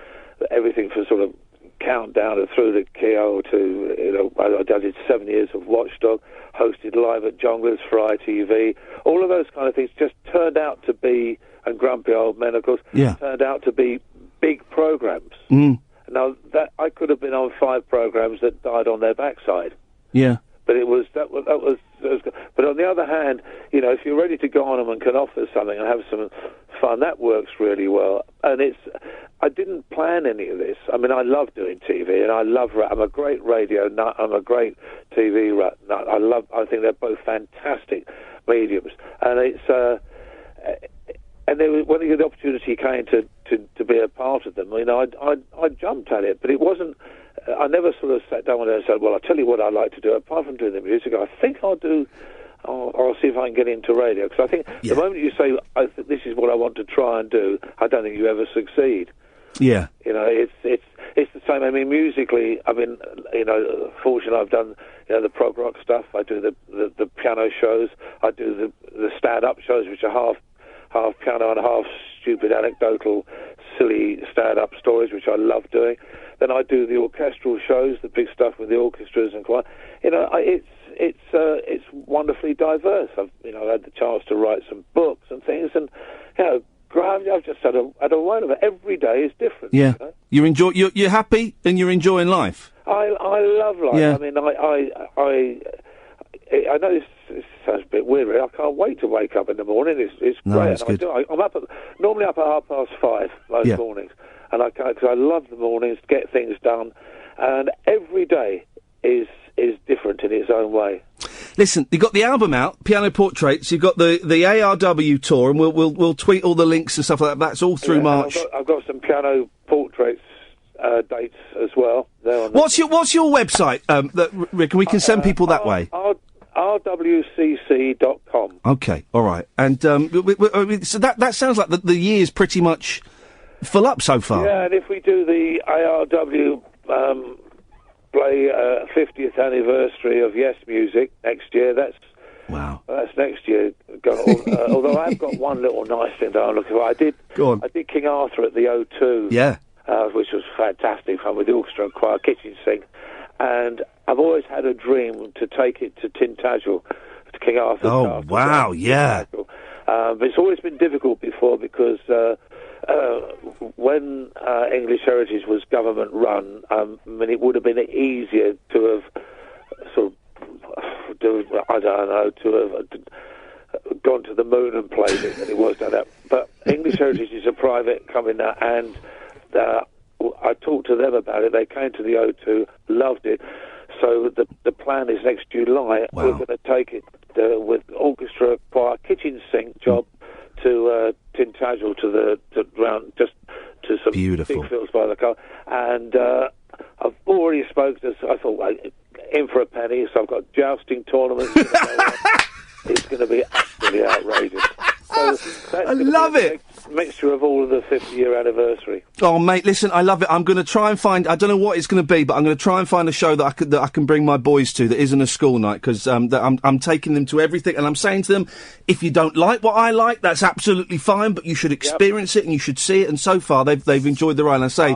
everything from sort of Countdown through the Keo to, you know, I did 7 years of Watchdog, hosted live at Jonglers for ITV. All of those kind of things just turned out to be, and Grumpy Old Men, of course, turned out to be big programs. Now, that I could have been on 5 programs that died on their backside. Yeah. But it was that was but on the other hand, you know, if you're ready to go on them and can offer something and have some fun, that works really well. And I didn't plan any of this. I mean, I love doing TV, and I'm a great radio nut. I'm a great TV nut. I think they're both fantastic mediums, and it's and then when the opportunity came to be a part of them, you know, I jumped at it, but it wasn't. I never sort of sat down and said, well, I'll tell you what I like to do. Apart from doing the music, I think I'll see if I can get into radio. Because I think the moment you say, this is what I want to try and do, I don't think you ever succeed. Yeah. You know, it's the same. I mean, musically, I mean, you know, fortunately I've done, you know, the prog rock stuff. I do the piano shows. I do the stand-up shows, which are half piano and half stupid, anecdotal, silly stand-up stories, which I love doing. Then I do the orchestral shows, the big stuff with the orchestras and choir. You know, it's wonderfully diverse. I've had the chance to write some books and things, and you know, I've just had a wine of it. Every day is different. Yeah, you know? You're happy and you're enjoying life. I love life. Yeah. I mean, I know this sounds a bit weird. Really. I can't wait to wake up in the morning. It's No, great. it's good. I'm normally up at 5:30 most mornings, and because I love the mornings, get things done, and every day is different in its own way. Listen, you've got the album out, Piano Portraits. You've got the ARW tour, and we'll tweet all the links and stuff like that. That's all through March. I've got some Piano Portraits dates as well. What's your website, Rick? And we can send people that way. rwcc.com. Okay, all right. And so that sounds like the year's pretty much full up so far. Yeah, and if we do the ARW play 50th anniversary of Yes Music next year, that's next year. Although I've got one little nice thing that I'm looking for. I did King Arthur at the O2. Yeah. Which was fantastic fun with the orchestra and choir, kitchen sink. And I've always had a dream to take it to Tintagel, to King Arthur's Castle. Oh, wow, yeah. But it's always been difficult before because when English Heritage was government run, I mean, it would have been easier to have sort of, to have gone to the moon and played it than it was done that. But English Heritage is a private company now, and I talked to them about it. They came to the O2, loved it. So the plan is next July. Wow. We're going to take it with orchestra, choir, kitchen sink job to Tintagel round just to some beautiful big fields by the car. And I've already spoken to. I thought in for a penny. So I've got jousting tournaments. It's going to be absolutely outrageous. So I love it. Mixture of all of the 50-year anniversary. Oh, mate, listen, I love it. I'm going to try and find. I don't know what it's going to be, but I'm going to try and find a show that I can bring my boys to that isn't a school night, because I'm taking them to everything, and I'm saying to them, if you don't like what I like, that's absolutely fine, but you should experience it and you should see it. And so far, they've enjoyed the ride. And I say,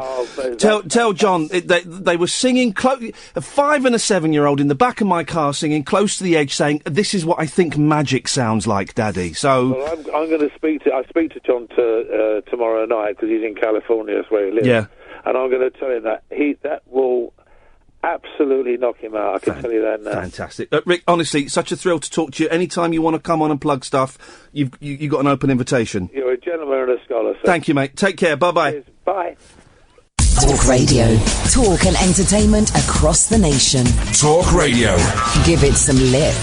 tell John they were singing a 5 and a 7-year-old in the back of my car singing Close to the Edge, saying, "This is what I think magic sounds like, Daddy." So well, I'm going to speak to John tomorrow night, because he's in California, that's where he lives. Yeah. And I'm going to tell him that will absolutely knock him out. I can tell you that now. Fantastic. Rick, honestly, such a thrill to talk to you. Anytime you want to come on and plug stuff, you've got an open invitation. You're a gentleman and a scholar, sir. Thank you, mate. Take care. Bye-bye. Cheers. Bye. Talk Radio. Talk and entertainment across the nation. Talk Radio. Give it some lip.